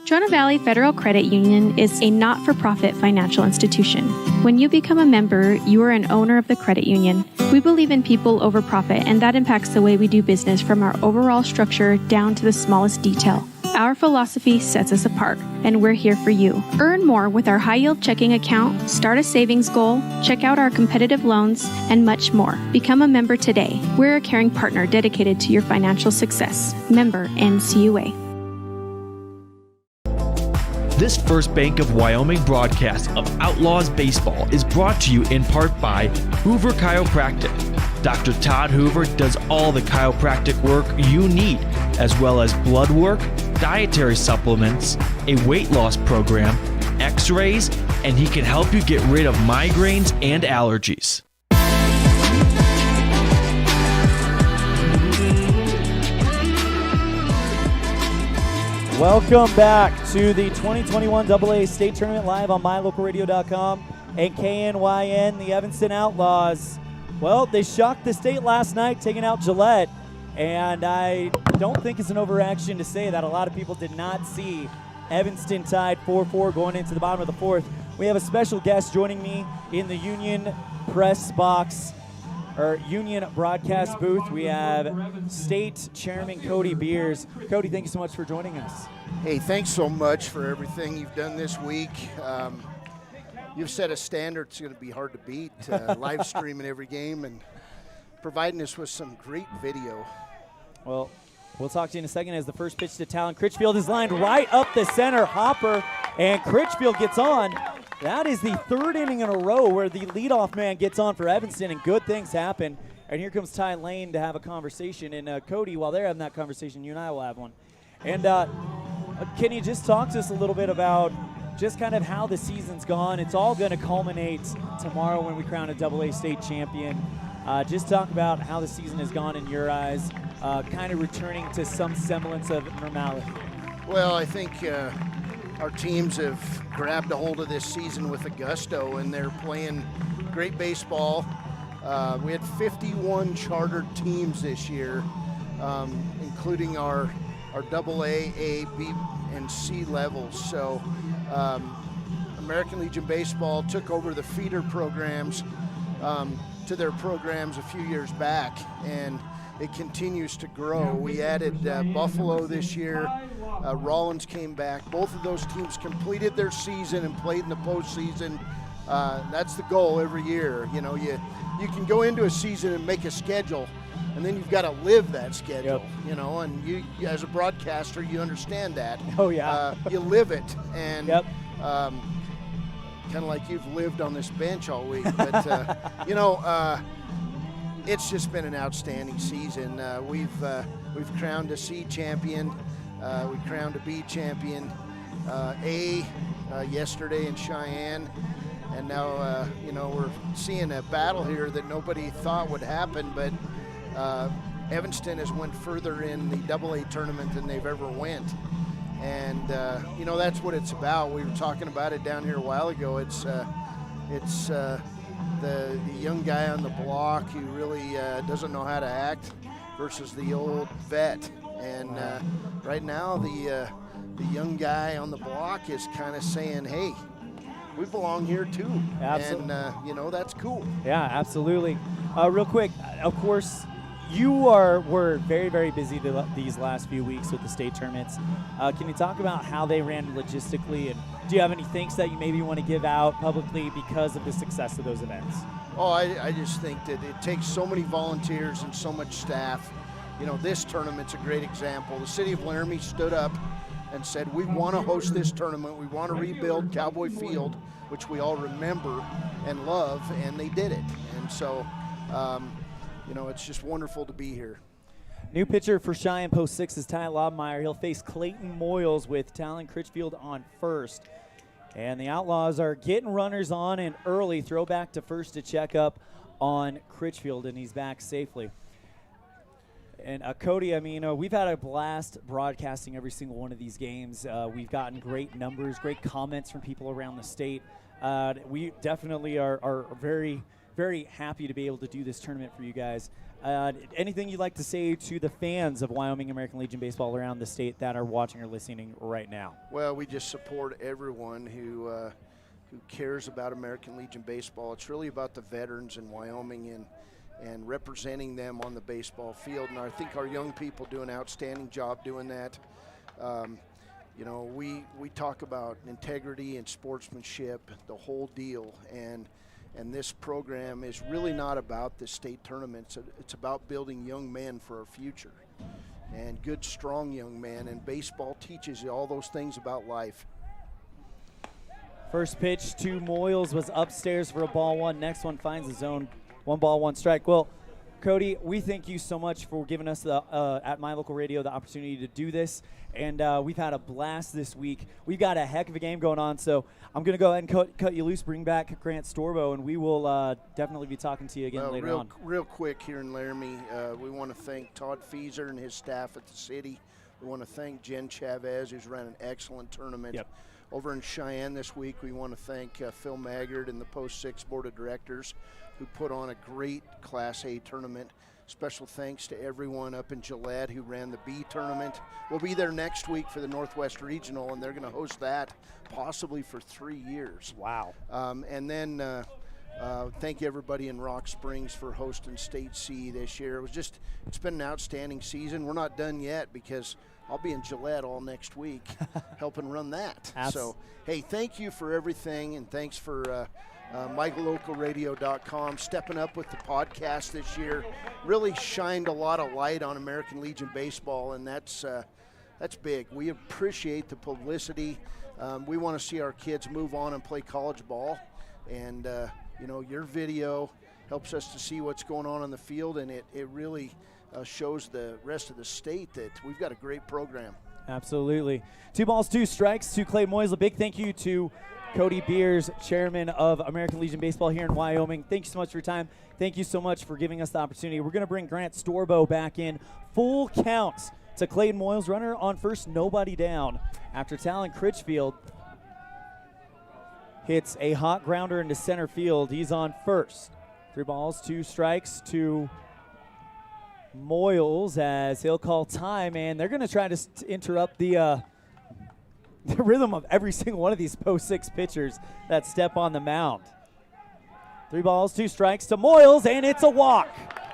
Trona Valley Federal Credit Union is a not-for-profit financial institution. When you become a member, you are an owner of the credit union. We believe in people over profit, and that impacts the way we do business from our overall structure down to the smallest detail. Our philosophy sets us apart, and we're here for you. Earn more with our high-yield checking account, start a savings goal, check out our competitive loans, and much more. Become a member today. We're a caring partner dedicated to your financial success. Member NCUA. This First Bank of Wyoming broadcast of Outlaws Baseball is brought to you in part by Hoover Chiropractic. Dr. Todd Hoover does all the chiropractic work you need, as well as blood work, dietary supplements, a weight loss program, x-rays, and he can help you get rid of migraines and allergies. Welcome back to the 2021 AA State Tournament live on mylocalradio.com and KNYN, the Evanston Outlaws. Well, they shocked the state last night, taking out Gillette, and I don't think it's an overreaction to say that a lot of people did not see Evanston tied 4-4 going into the bottom of the 4th. We have a special guest joining me in the Union press box, or Union broadcast booth. We have State Chairman Cody Beers. Cody, thank you so much for joining us. Hey, thanks so much for everything you've done this week. You've set a standard that's going to be hard to beat, live streaming every game and providing us with some great video. Well, we'll talk to you in a second as the first pitch to Talon Critchfield is lined right up the center. Hopper, and Critchfield gets on. That is the 3rd inning in a row where the leadoff man gets on for Evanston, and good things happen. And here comes Ty Lane to have a conversation. And Cody, while they're having that conversation, you and I will have one. And can you just talk to us a little bit about just kind of how the season's gone? It's all going to culminate tomorrow when we crown a AA state champion. Just talk about how the season has gone in your eyes, kind of returning to some semblance of normality. Well, I think our teams have grabbed a hold of this season with a gusto, and they're playing great baseball. We had 51 chartered teams this year, including our AA, A, B, and C levels. So American Legion Baseball took over the feeder programs to their programs a few years back, and it continues to grow. We added Buffalo this year. Rollins came back. Both of those teams completed their season and played in the postseason. That's the goal every year. You know, you can go into a season and make a schedule, and then you've got to live that schedule. You know, and you as a broadcaster, you understand that. Oh yeah. You live it, and kind of like you've lived on this bench all week. But you know, it's just been an outstanding season. We've crowned a C champion. We crowned a B champion, A yesterday in Cheyenne, and now you know, we're seeing a battle here that nobody thought would happen, but Evanston has went further in the AA tournament than they've ever went. And, that's what it's about. We were talking about it down here a while ago. It's the young guy on the block who really doesn't know how to act versus the old vet. And right now, the young guy on the block is kind of saying, hey, we belong here too. Absolutely. And, that's cool. Yeah, absolutely. Real quick, of course, you were very, very busy these last few weeks with the state tournaments. Can you talk about how they ran logistically, and do you have any thanks that you maybe want to give out publicly because of the success of those events? Oh, I just think that it takes so many volunteers and so much staff. This tournament's a great example. The city of Laramie stood up and said, we want to host this tournament. We want to rebuild Cowboy Field, which we all remember and love, and they did it. And so, it's just wonderful to be here. New pitcher for Cheyenne Post 6 is Ty Lobmeyer. He'll face Clayton Moyles with Talon Critchfield on first. And the Outlaws are getting runners on and early. Throw back to first to check up on Critchfield, and he's back safely. And Cody, we've had a blast broadcasting every single one of these games. We've gotten great numbers, great comments from people around the state. We definitely are very, very happy to be able to do this tournament for you guys. Anything you'd like to say to the fans of Wyoming American Legion Baseball around the state that are watching or listening right now? Well, we just support everyone who cares about American Legion Baseball. It's really about the veterans in Wyoming and representing them on the baseball field. And I think our young people do an outstanding job doing that. We talk about integrity and sportsmanship, the whole deal. And this program is really not about the state tournaments. It's about building young men for our future, and good, strong young men. And baseball teaches you all those things about life. First pitch to Moyles was upstairs for a ball one. Next one finds the zone. 1 ball, 1 strike. Well, Cody, we thank you so much for giving us at My Local Radio the opportunity to do this, and we've had a blast this week. We've got a heck of a game going on, so I'm going to go ahead and cut you loose, bring back Grant Storebo, and we will definitely be talking to you again later on. Real quick here in Laramie, we want to thank Todd Feeser and his staff at the city. We want to thank Jen Chavez, who's ran an excellent tournament. Yep. Over in Cheyenne this week, we want to thank Phil Maggard and the Post 6 Board of Directors, who put on a great Class A tournament. Special thanks to everyone up in Gillette who ran the B tournament. We'll be there next week for the Northwest Regional, and they're going to host that possibly for 3 years. Wow. And then thank everybody in Rock Springs for hosting State C this year. It's been an outstanding season. We're not done yet because I'll be in Gillette all next week helping run that. So, hey, thank you for everything, and thanks for MyLocalRadio.com stepping up with the podcast this year. Really shined a lot of light on American Legion Baseball, and that's big. We appreciate the publicity. We want to see our kids move on and play college ball, and your video helps us to see what's going on the field, and it really shows the rest of the state that we've got a great program. Absolutely. 2 balls, 2 strikes to Clay Moyles. A big thank you to Cody Beers, chairman of American Legion Baseball here in Wyoming. Thank you so much for your time. Thank you so much for giving us the opportunity. We're going to bring Grant Storebo back in. Full count to Clayton Moyles, runner on first, nobody down. After Talon Critchfield hits a hot grounder into center field, he's on first. 3 balls, 2 strikes to Moyles as he'll call time, and they're going to try to interrupt the rhythm of every single one of these Post 6 pitchers that step on the mound. 3 balls, 2 strikes to Moyles, and it's a walk.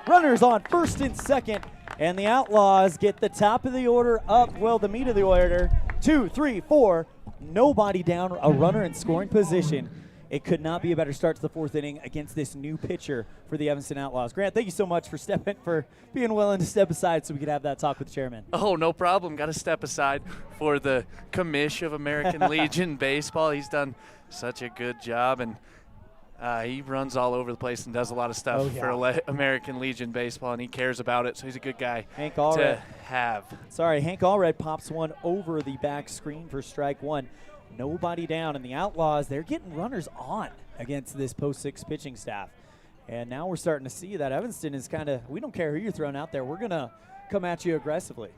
Runners on first and second, and the Outlaws get the top of the order up, well, the meat of the order. 2, 3, 4, nobody down, a runner in scoring position. It could not be a better start to the 4th inning against this new pitcher for the Evanston Outlaws. Grant, thank you so much for being willing to step aside so we could have that talk with the chairman. Oh, no problem. Got to step aside for the commish of American Legion Baseball. He's done such a good job, and he runs all over the place and does a lot of stuff for American Legion Baseball, and he cares about it, so he's a good guy Hank Allred to have. Sorry, Hank Allred pops one over the back screen for strike 1. Nobody down, and the Outlaws, they're getting runners on against this Post 6 pitching staff. And now we're starting to see that Evanston is kind of, we don't care who you're throwing out there. We're going to come at you aggressively.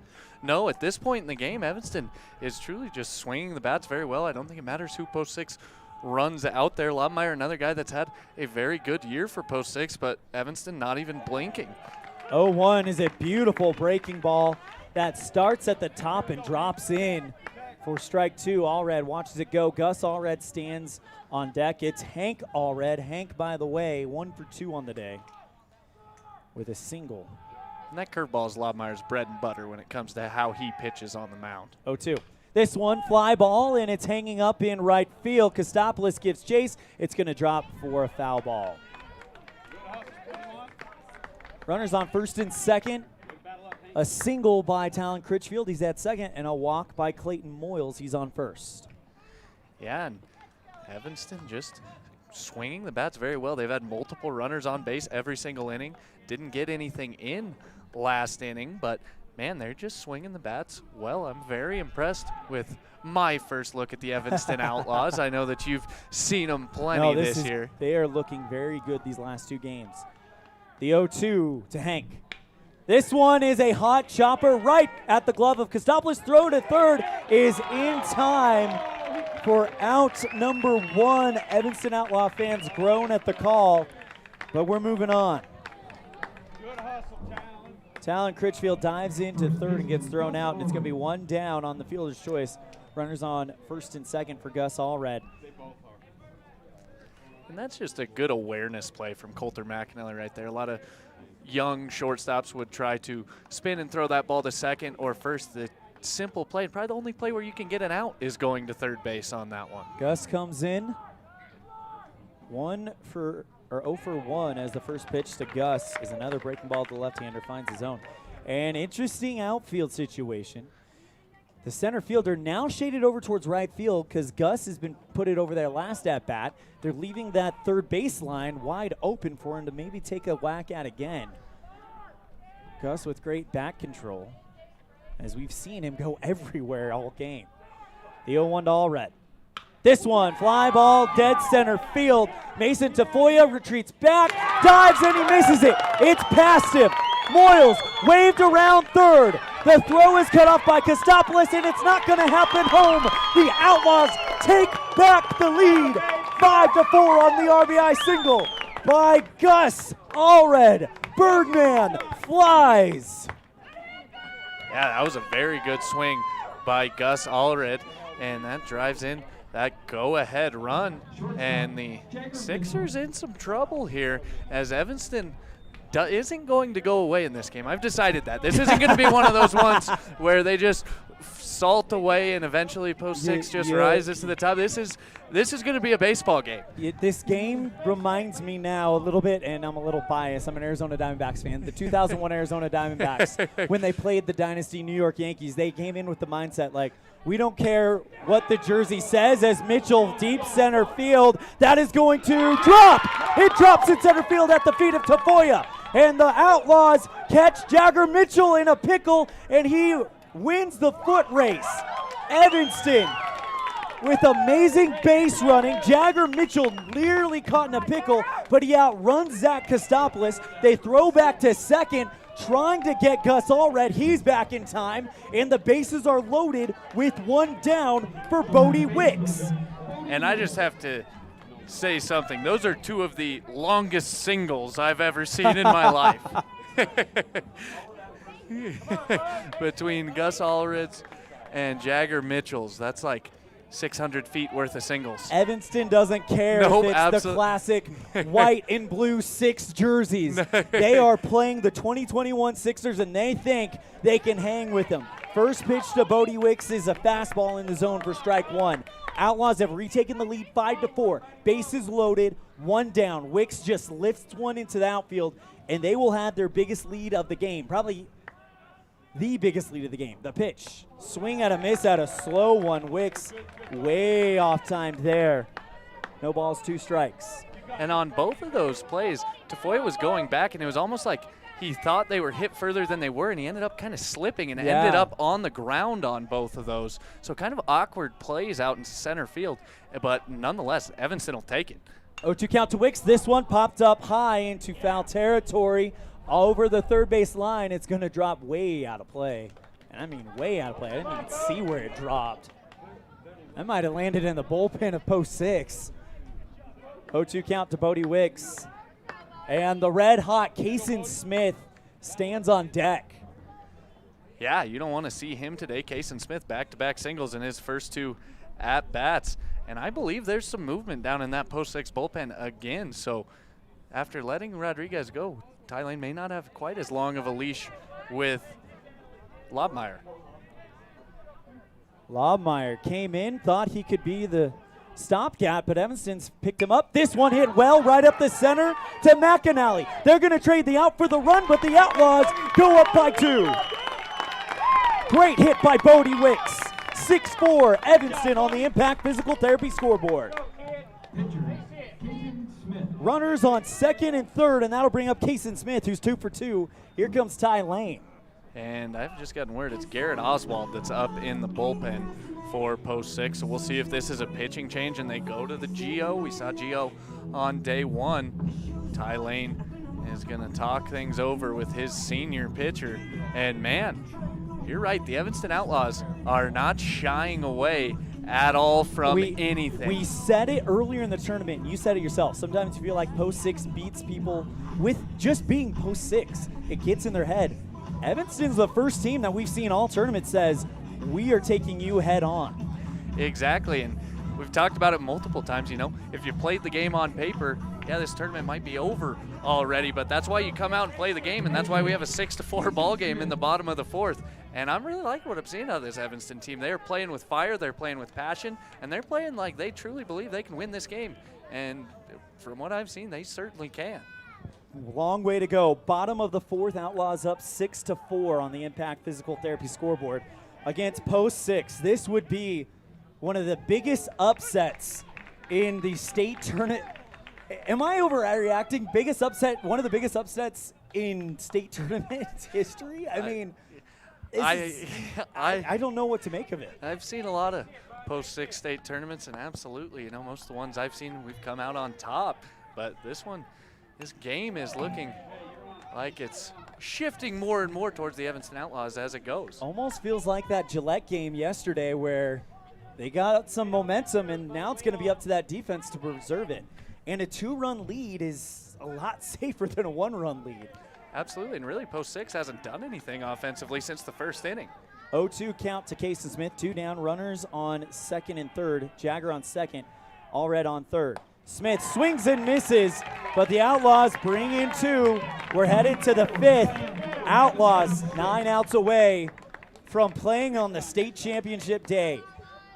No, at this point in the game, Evanston is truly just swinging the bats very well. I don't think it matters who Post 6 runs out there. Lobmeyer, another guy that's had a very good year for Post 6, but Evanston not even blinking. 0-1 is a beautiful breaking ball that starts at the top and drops in for strike 2. Allred watches it go. Gus Allred stands on deck. It's Hank Allred. Hank, by the way, 1 for 2 on the day with a single. And that curveball is Lobmeyer's bread and butter when it comes to how he pitches on the mound. 0-2. This one, fly ball, and it's hanging up in right field. Kostopoulos gives chase. It's going to drop for a foul ball. Runners on first and second. A single by Talon Critchfield. He's at second, and a walk by Clayton Moyles. He's on first. Yeah, and Evanston just swinging the bats very well. They've had multiple runners on base every single inning. Didn't get anything in last inning, but man, they're just swinging the bats well. I'm very impressed with my first look at the Evanston Outlaws. I know that you've seen them plenty this year. They are looking very good these last 2 games. The 0-2 to Hank. This one is a hot chopper right at the glove of Kostopoulos. Throw to third is in time for out number 1. Evanston Outlaw fans groan at the call, but we're moving on. Talon Critchfield dives into third and gets thrown out, and it's going to be 1 down on the fielder's choice. Runners on first and second for Gus Allred. And that's just a good awareness play from Coulter McAnally right there. A lot of young shortstops would try to spin and throw that ball to second or first. The simple play, and probably the only play where you can get an out, is going to third base on that one. Gus comes in 0 for 1 as the first pitch to Gus is another breaking ball to the left-hander, finds his own. An interesting outfield situation. The center fielder now shaded over towards right field because Gus has been put it over there last at bat. They're leaving that third baseline wide open for him to maybe take a whack at again. Gus with great bat control, as we've seen him go everywhere all game. The 0-1 to Allred. This one, fly ball, dead center field. Mason Tafoya retreats back, dives, and he misses it. It's past him. Moyles waved around third. The throw is cut off by Kostopoulos, and it's not going to happen home. The Outlaws take back the lead. 5-4 on the RBI single by Gus Allred. Birdman flies. Yeah, that was a very good swing by Gus Allred, and that drives in that go-ahead run. And the Sixers in some trouble here as Evanston isn't going to go away in this game. I've decided that. This isn't going to be one of those ones where they just salt away and eventually Post 6 just rises to the top. This is going to be a baseball game. This game reminds me now a little bit, and I'm a little biased. I'm an Arizona Diamondbacks fan. The 2001 Arizona Diamondbacks, when they played the Dynasty New York Yankees, they came in with the mindset like, we don't care what the jersey says, as Mitchell deep center field. That is going to drop. It drops in center field at the feet of Tafoya. And the Outlaws catch Jagger Mitchell in a pickle, and he wins the foot race. Evanston with amazing base running. Jagger Mitchell nearly caught in a pickle, but he outruns Zach Kostopoulos. They throw back to second, trying to get Gus Allred. He's back in time, and the bases are loaded with 1 down for Bodie Wicks. And I just have to say something. Those are 2 of the longest singles I've ever seen in my life. Between Gus Allred's and Jagger Mitchell's, that's like 600 feet worth of singles. Evanston doesn't care if it's the classic white and blue 6 jerseys. They are playing the 2021 Sixers, and they think they can hang with them. First pitch to Bodie Wicks is a fastball in the zone for strike 1. Outlaws have retaken the lead 5-4. Bases loaded, 1 down. Wicks just lifts one into the outfield, and they will have their biggest lead of the game. Probably the biggest lead of the game. The pitch. Swing at a miss at a slow one. Wicks way off timed there. No balls, 2 strikes. And on both of those plays, Tafoya was going back, and it was almost like he thought they were hit further than they were, and he ended up kind of slipping and ended up on the ground on both of those. So kind of awkward plays out in center field, but nonetheless, Evanston will take it. 0-2 count to Wicks. This one popped up high into foul territory over the third base line. It's going to drop way out of play. And I mean way out of play. I didn't even see where it dropped. That might have landed in the bullpen of post 6. 0-2 count to Bodie Wicks. And the red-hot Kason Smith stands on deck. Yeah, you don't want to see him today. Kason Smith back-to-back singles in his first 2 at-bats. And I believe there's some movement down in that post 6 bullpen again. So after letting Rodriguez go, Ty Lane may not have quite as long of a leash with Lobmeyer. Lobmeyer came in, thought he could be the stopgap, but Evanston's picked him up. This one hit well right up the center to McAnally. They're going to trade the out for the run, but the Outlaws go up by 2. Great hit by Bodie Wicks. 6-4 Evanston on the Impact Physical Therapy scoreboard. Runners on second and third, and that'll bring up Kason Smith, who's 2 for 2. Here comes Ty Lane. And I've just gotten word it's Garrett Oswald that's up in the bullpen for post 6. So we'll see if this is a pitching change and they go to the Gio. We saw Gio on day 1. Ty Lane is going to talk things over with his senior pitcher. And man, you're right. The Evanston Outlaws are not shying away at all from anything. We said it earlier in the tournament. You said it yourself. Sometimes you feel like post 6 beats people with just being post 6. It gets in their head. Evanston's the first team that we've seen all tournament says, we are taking you head on. Exactly, and we've talked about it multiple times. You know, if you played the game on paper, yeah, this tournament might be over already, but that's why you come out and play the game, and that's why we have a 6-4 ball game in the bottom of the 4th. And I'm really liking what I'm seeing out of this Evanston team. They are playing with fire, they're playing with passion, and they're playing like they truly believe they can win this game. And from what I've seen, they certainly can. Long way to go. Bottom of the 4th, Outlaws up 6-4 on the Impact Physical Therapy scoreboard against post 6. This would be one of the biggest upsets in the state tournament. Am I overreacting? Biggest upset, one of the biggest upsets in state tournament history? I mean, I don't know what to make of it. I've seen a lot of post 6 state tournaments, and absolutely, you know, most of the ones I've seen, we've come out on top. But this one, this game is looking like it's shifting more and more towards the Evanston Outlaws as it goes. Almost feels like that Gillette game yesterday where they got some momentum, and now it's going to be up to that defense to preserve it. And a 2-run lead is a lot safer than a 1-run lead. Absolutely, and really post 6 hasn't done anything offensively since the first inning. 0-2 count to Kason Smith. 2 down, runners on second and third. Jagger on second, Allred on third. Smith swings and misses, but the Outlaws bring in 2. We're headed to the 5th. Outlaws 9 outs away from playing on the state championship day.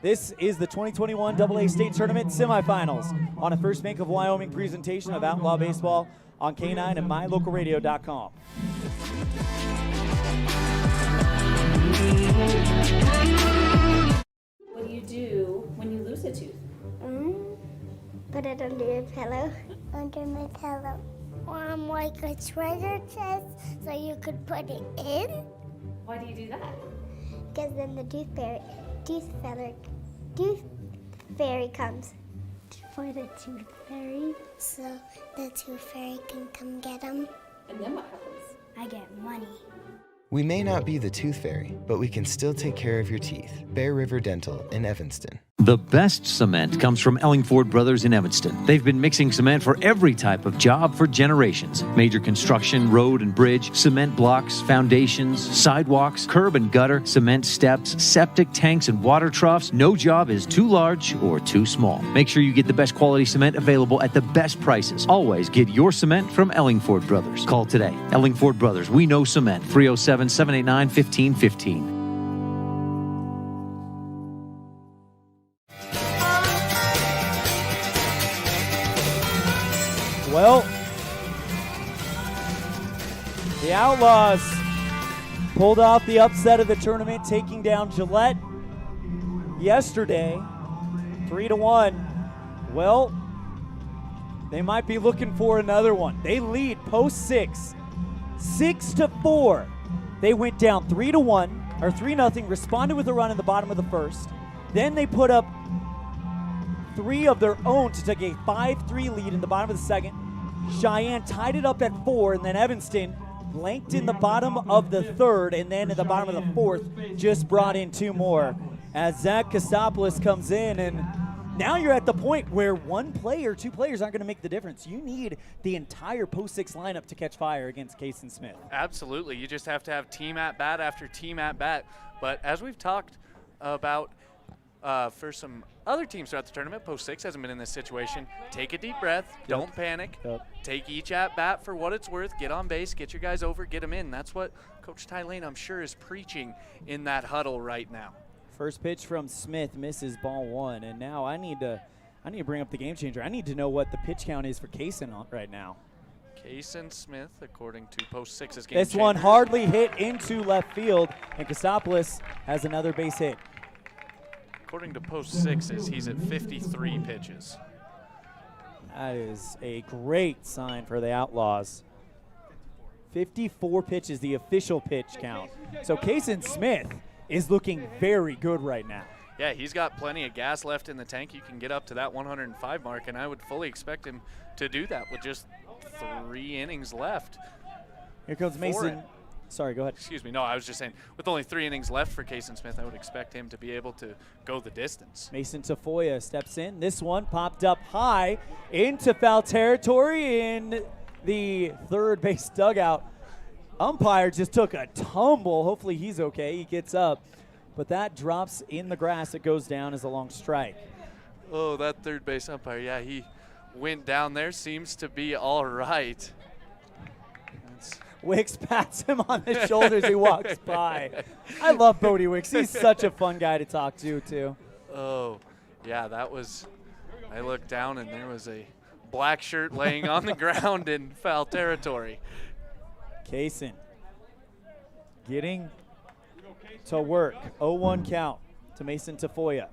This is the 2021 AA State Tournament semifinals on a First Bank of Wyoming presentation of Outlaw Baseball on K9 and MyLocalRadio.com. What do you do when you lose a tooth? Put it under your pillow. Under my pillow. Like a treasure chest so you could put it in. Why do you do that? Because then the tooth fairy comes. For the tooth fairy. So the tooth fairy can come get them. And then what happens? I get money. We may not be the tooth fairy, but we can still take care of your teeth. Bear River Dental in Evanston. The best cement comes from Ellingford Brothers in Evanston. They've been mixing cement for every type of job for generations. Major construction, road and bridge, cement blocks, foundations, sidewalks, curb and gutter, cement steps, septic tanks, and water troughs. No job is too large or too small. Make sure you get the best quality cement available at the best prices. Always get your cement from Ellingford Brothers. Call today. Ellingford Brothers, we know cement. 307-789-1515. Well, the Outlaws pulled off the upset of the tournament, taking down Gillette yesterday, 3-1. Well, they might be looking for another one. They lead post 6, 6-4. They went down 3-1 or 3-0, responded with a run in the bottom of the first. Then they put up three of their own to take a 5-3 lead in the bottom of the second. Cheyenne tied it up at 4, and then Evanston blanked in the bottom of the third, and then in the bottom of the fourth just brought in 2 more. As Zach Kostopoulos comes in, and now you're at the point where 1 player, 2 players aren't going to make the difference. You need the entire post 6 lineup to catch fire against Kason Smith. Absolutely. You just have to have team at bat after team at bat. But as we've talked about for some other teams throughout the tournament, post 6 hasn't been in this situation. Take a deep breath. Don't panic. Take each at bat for what it's worth. Get on base. Get your guys over. Get them in. That's what Coach Ty Lane, I'm sure, is preaching in that huddle right now. First pitch from Smith misses, ball 1, and now I need to bring up the game changer. I need to know what the pitch count is for Kason right now. Kason Smith, according to post 6's game This changer. one hardly hit into left field, and Kostopoulos has another base hit. According to post 6's, he's at 53 pitches. That is a great sign for the Outlaws. 54 pitches, the official pitch count. So Kason Smith is looking very good right now. Yeah, he's got plenty of gas left in the tank. You can get up to that 105 mark, and I would fully expect him to do that with just 3 innings left. Here comes Mason. Sorry, go ahead. Excuse me. No, I was just saying, with only 3 innings left for Kason Smith, I would expect him to be able to go the distance. Mason Tafoya steps in. This one popped up high into foul territory in the third base dugout. Umpire just took a tumble. Hopefully he's okay. He gets up. But that drops in the grass. It goes down as a long strike. Oh, that third base umpire. Yeah, he went down there. Seems to be all right. Wicks pats him on the shoulders. He walks by. I love Bodie Wicks. He's such a fun guy to talk to, too. Oh, yeah, that was – I looked down, and there was a black shirt laying on the ground in foul territory. Kason getting to work. 0-1 count to Mason Tafoya.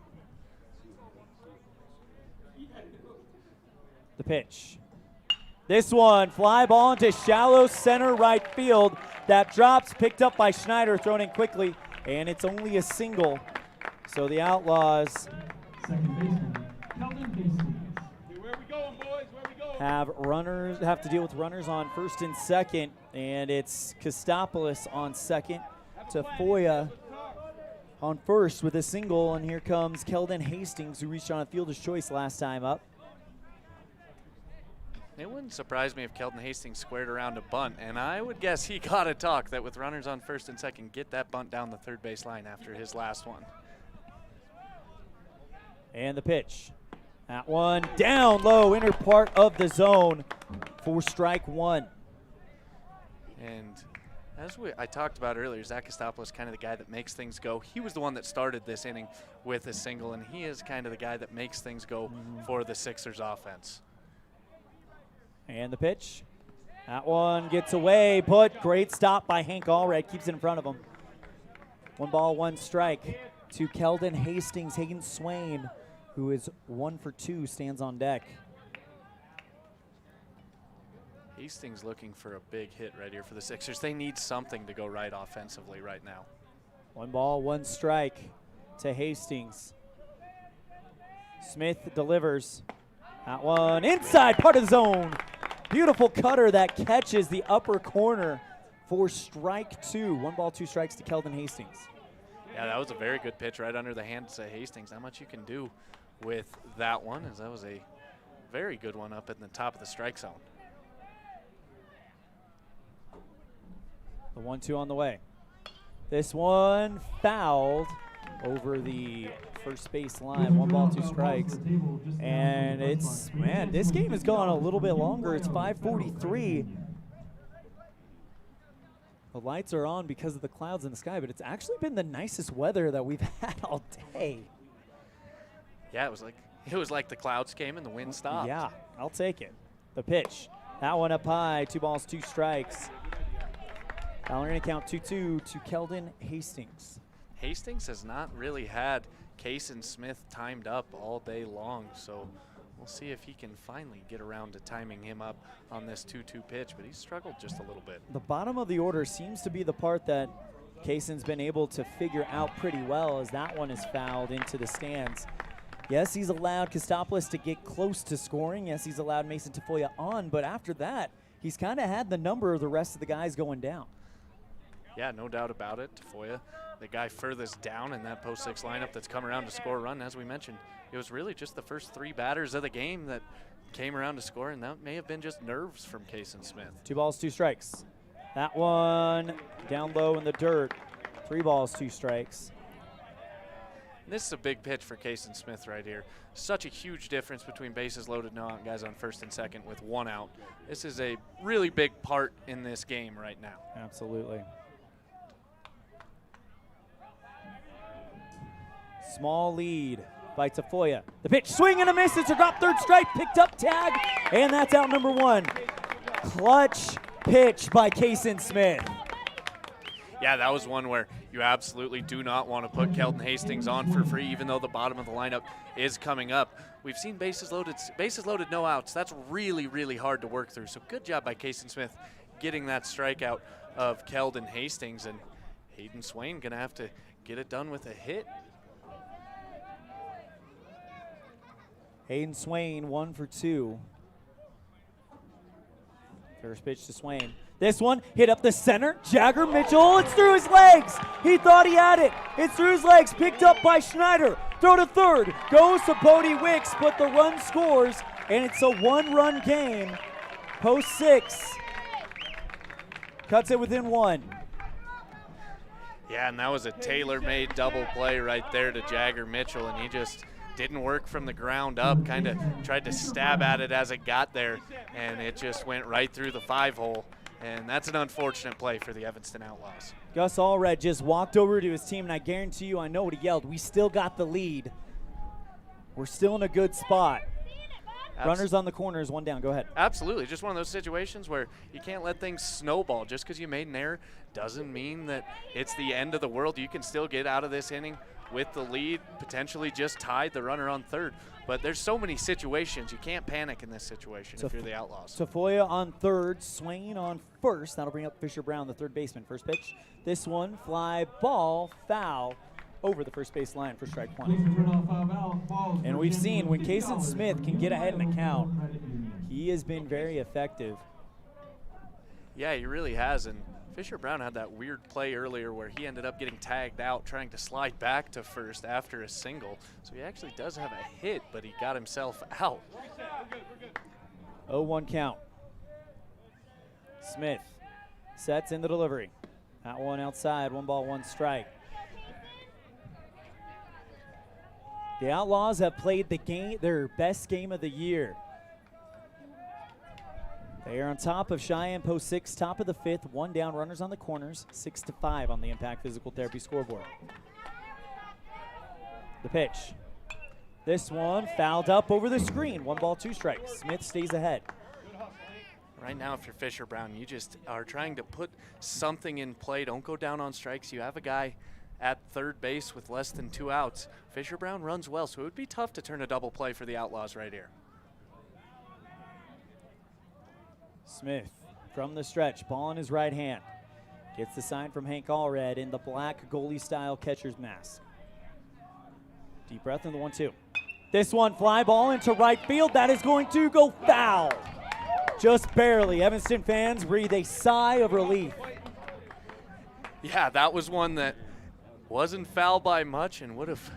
The pitch. This one, fly ball into shallow center right field. That drops, picked up by Schneider, thrown in quickly, and it's only a single. So the Outlaws have to deal with runners on first and second, and it's Kostopoulos on second, Tafoya on first with a single, and here comes Keldon Hastings, who reached on a fielder's choice last time up. It wouldn't surprise me if Keldon Hastings squared around a bunt, and I would guess he got a talk that with runners on first and second, get that bunt down the third base line after his last one. And the pitch. That one down low, inner part of the zone for strike 1. And as I talked about earlier, Zach Kostopoulos kind of the guy that makes things go. He was the one that started this inning with a single, and he is kind of the guy that makes things go for the Sixers offense. And the pitch. That one gets away, but great stop by Hank Allred, keeps it in front of him. 1 ball, 1 strike to Keldon Hastings. Hayden Swain, who is 1 for 2, stands on deck. Hastings looking for a big hit right here for the Sixers. They need something to go right offensively right now. 1 ball, 1 strike to Hastings. Smith delivers. That one inside part of the zone. Beautiful cutter that catches the upper corner for strike 2. 1 ball, 2 strikes to Keldon Hastings. Yeah, that was a very good pitch right under the hands of Hastings. Not much you can do with that one, as that was a very good one up at the top of the strike zone. The 1-2 on the way. This one fouled over the first base line. 1 ball, 2 strikes. And it's, man, this game has gone a little bit longer. It's 5:43. The lights are on because of the clouds in the sky, but it's actually been the nicest weather that we've had all day. Yeah, it was like the clouds came and the wind stopped. Yeah, I'll take it. The pitch. That one up high. 2 balls, 2 strikes. Now we're going to count 2-2 to Keldon Hastings. Hastings has not really had Kason Smith timed up all day long, so we'll see if he can finally get around to timing him up on this 2-2 pitch, but he's struggled just a little bit. The bottom of the order seems to be the part that Kason's been able to figure out pretty well, as that one is fouled into the stands. Yes, he's allowed Kostopoulos to get close to scoring. Yes, he's allowed Mason Tafoya on, but after that, he's kind of had the number of the rest of the guys going down. Yeah, no doubt about it. Tafoya, the guy furthest down in that post 6 lineup that's come around to score a run. As we mentioned, it was really just the first 3 batters of the game that came around to score, and that may have been just nerves from Kaysen Smith. 2 balls, 2 strikes. That one down low in the dirt. 3 balls, 2 strikes. This is a big pitch for Kaysen Smith right here. Such a huge difference between bases loaded, no out, guys on first and second with 1 out. This is a really big part in this game right now. Absolutely. Small lead by Tafoya. The pitch, swing and a miss. It's a drop, 3rd strike, picked up, tag, and that's out number 1. Clutch pitch by Kaysen Smith. Yeah, that was one where you absolutely do not want to put Kelton Hastings on for free, even though the bottom of the lineup is coming up. We've seen bases loaded, no outs. That's really, really hard to work through. So good job by Kaysen Smith getting that strikeout of Keldon Hastings, and Hayden Swain gonna have to get it done with a hit. Hayden Swain 1 for 2. First pitch to Swain. This one hit up the center. Jagger Mitchell, it's through his legs. He thought he had it. It's through his legs, picked up by Schneider. Throw to third, goes to Bodie Wicks, but the run scores, and it's a 1-run game. Post 6, cuts it within 1. Yeah, and that was a tailor-made double play right there to Jagger Mitchell, and he just didn't work from the ground up, kind of tried to stab at it as it got there, and it just went right through the 5-hole. And that's an unfortunate play for the Evanston Outlaws. Gus Allred just walked over to his team, and I guarantee you, I know what he yelled. We still got the lead. We're still in a good spot. Runners on the corners, 1 down. Go ahead. Absolutely. Just one of those situations where you can't let things snowball. Just because you made an error doesn't mean that it's the end of the world. You can still get out of this inning with the lead, potentially just tied the runner on third. But there's so many situations. You can't panic in this situation if you're the Outlaws. Tafoya on third, Swain on first. That'll bring up Fisher Brown, the third baseman. First pitch. This one, fly ball, foul over the first base line for strike 1. And we've seen when Kaysen Smith can get ahead in the count, he has been very effective. Yeah, he really has. And Fisher Brown had that weird play earlier where he ended up getting tagged out trying to slide back to first after a single. So he actually does have a hit, but he got himself out. 0-1 count. Smith sets in the delivery. That one outside, 1 ball, 1 strike. The Outlaws have played the game, their best game of the year. They are on top of Cheyenne post 6, top of the 5th, 1 down, runners on the corners, 6-5 on the Impact Physical Therapy scoreboard. The pitch. This one fouled up over the screen, 1 ball, 2 strikes. Smith stays ahead. Right now, if you're Fisher Brown, you just are trying to put something in play. Don't go down on strikes. You have a guy at third base with less than 2 outs. Fisher Brown runs well, so it would be tough to turn a double play for the Outlaws right here. Smith from the stretch, ball in his right hand. Gets the sign from Hank Allred in the black goalie-style catcher's mask. Deep breath in the 1-2. This one, fly ball into right field. That is going to go foul. Just barely. Evanston fans breathe a sigh of relief. Yeah, that was one that wasn't foul by much and would have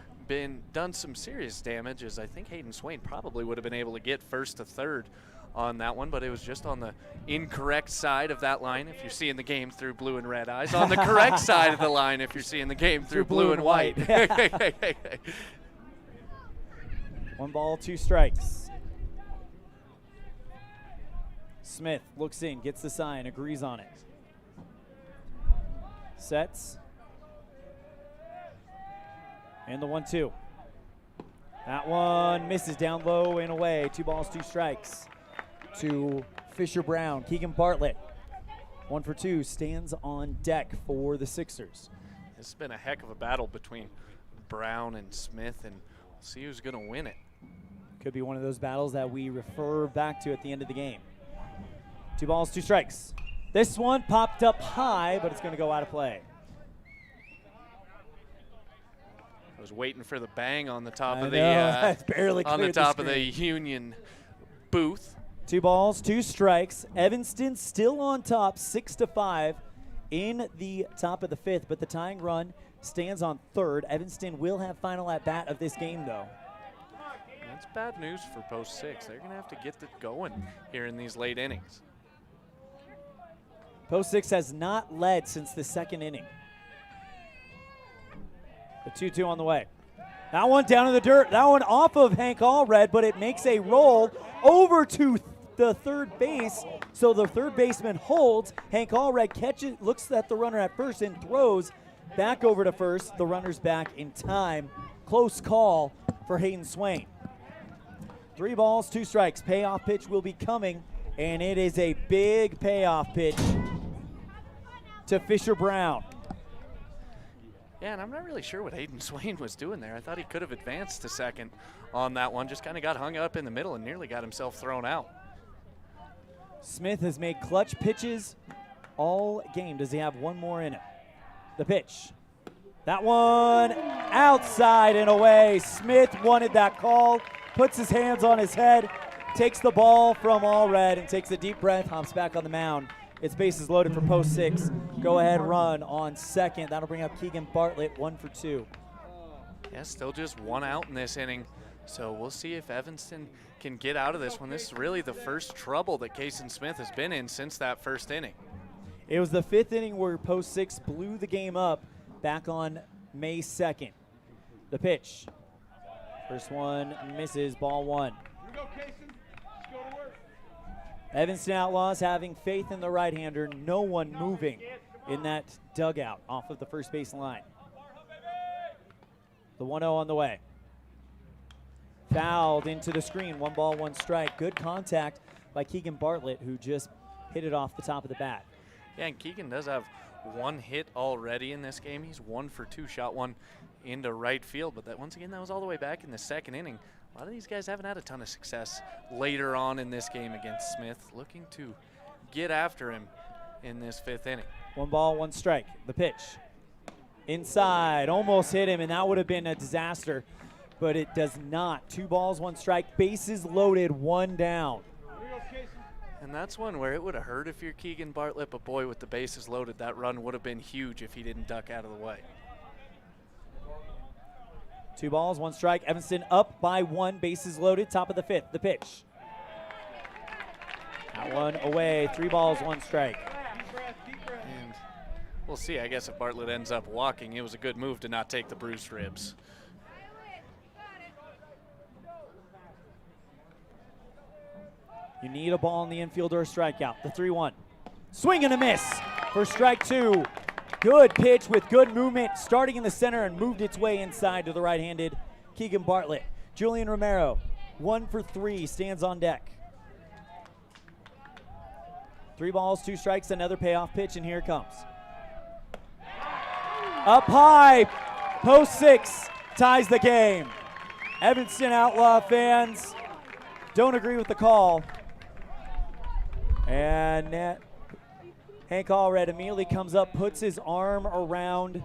done some serious damage, as I think Hayden Swain probably would have been able to get first to third on that one, but it was just on the incorrect side of that line if you're seeing the game through blue and red eyes. On the correct side of the line if you're seeing the game through blue and white. 1 ball, 2 strikes. Smith looks in, gets the sign, agrees on it. Sets. And the 1-2. That one misses down low and away. 2 balls, 2 strikes to Fisher Brown. Keegan Bartlett, 1 for 2, stands on deck for the Sixers. This has been a heck of a battle between Brown and Smith, and we'll see who's going to win it. Could be one of those battles that we refer back to at the end of the game. 2 balls, 2 strikes. This one popped up high, but it's going to go out of play. I was waiting for the bang on the top of That's barely on the cleared top the of the Union booth. 2 balls, 2 strikes. Evanston still on top, 6-5 in the top of the 5th, but the tying run stands on 3rd. Evanston will have final at bat of this game, though. That's bad news for post 6. They're going to have to get it going here in these late innings. Post 6 has not led since the 2nd inning. The 2-2 on the way. That one down in the dirt. That one off of Hank Allred, but it makes a roll over to the third base. So the third baseman holds. Hank Allred catches, looks at the runner at first and throws back over to first. The runner's back in time. Close call for Hayden Swain. 3 balls, 2 strikes. Payoff pitch will be coming, and it is a big payoff pitch to Fisher Brown. Yeah, and I'm not really sure what Hayden Swain was doing there. I thought he could have advanced to second on that one. Just kind of got hung up in the middle and nearly got himself thrown out. Smith has made clutch pitches all game. Does he have one more in him? The pitch. That one outside and away. Smith wanted that call, puts his hands on his head, takes the ball from Allred and takes a deep breath, hops back on the mound. It's bases loaded for post 6. Go ahead run on second. That'll bring up Keegan Bartlett, 1 for 2. Yeah, still just 1 out in this inning. So we'll see if Evanston can get out of this one. This is really the first trouble that Kason Smith has been in since that first inning. It was the 5th inning where post 6 blew the game up back on May 2nd. The pitch. First one misses, ball 1. Evanston Outlaws having faith in the right-hander. No one moving in that dugout off of the first base line. The 1-0 on the way. Fouled into the screen. 1 ball, 1 strike. Good contact by Keegan Bartlett, who just hit it off the top of the bat. Yeah, and Keegan does have 1 hit already in this game. He's 1 for 2, shot 1 into right field. But that, once again, that was all the way back in the 2nd inning. A lot of these guys haven't had a ton of success later on in this game against Smith. Looking to get after him in this 5th inning. 1 ball, 1 strike. The pitch. Inside, almost hit him, and that would have been a disaster, but it does not. 2 balls, 1 strike. Bases loaded, 1 down. And that's one where it would have hurt if you're Keegan Bartlett, but boy, with the bases loaded, that run would have been huge if he didn't duck out of the way. 2 balls, 1 strike. Evanston up by 1, bases loaded, top of the 5th. The pitch. That one away, 3 balls, 1 strike. And we'll see, I guess, if Bartlett ends up walking. It was a good move to not take the bruised ribs. You need a ball in the infield or a strikeout. The 3-1. Swing and a miss for strike 2. Good pitch with good movement, starting in the center and moved its way inside to the right-handed Keegan Bartlett. Julian Romero, 1 for 3, stands on deck. 3 balls, 2 strikes, another payoff pitch, and here it comes. Up high, post 6 ties the game. Evanston Outlaw fans don't agree with the call. And Hank Allred immediately comes up, puts his arm around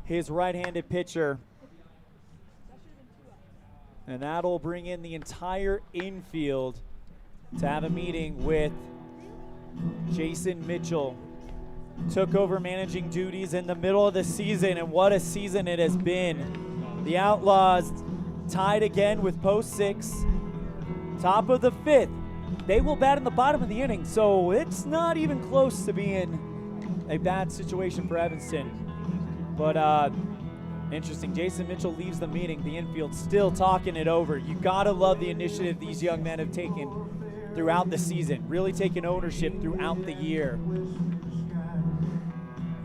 his right-handed pitcher. And that'll bring in the entire infield to have a meeting with Jason Mitchell. Took over managing duties in the middle of the season, and what a season it has been. The Outlaws tied again with post 6, top of the 5th. They will bat in the bottom of the inning, so it's not even close to being a bad situation for Evanston. But interesting, Jason Mitchell leaves the meeting. The infield still talking it over. You gotta love the initiative these young men have taken throughout the season, really taking ownership throughout the year.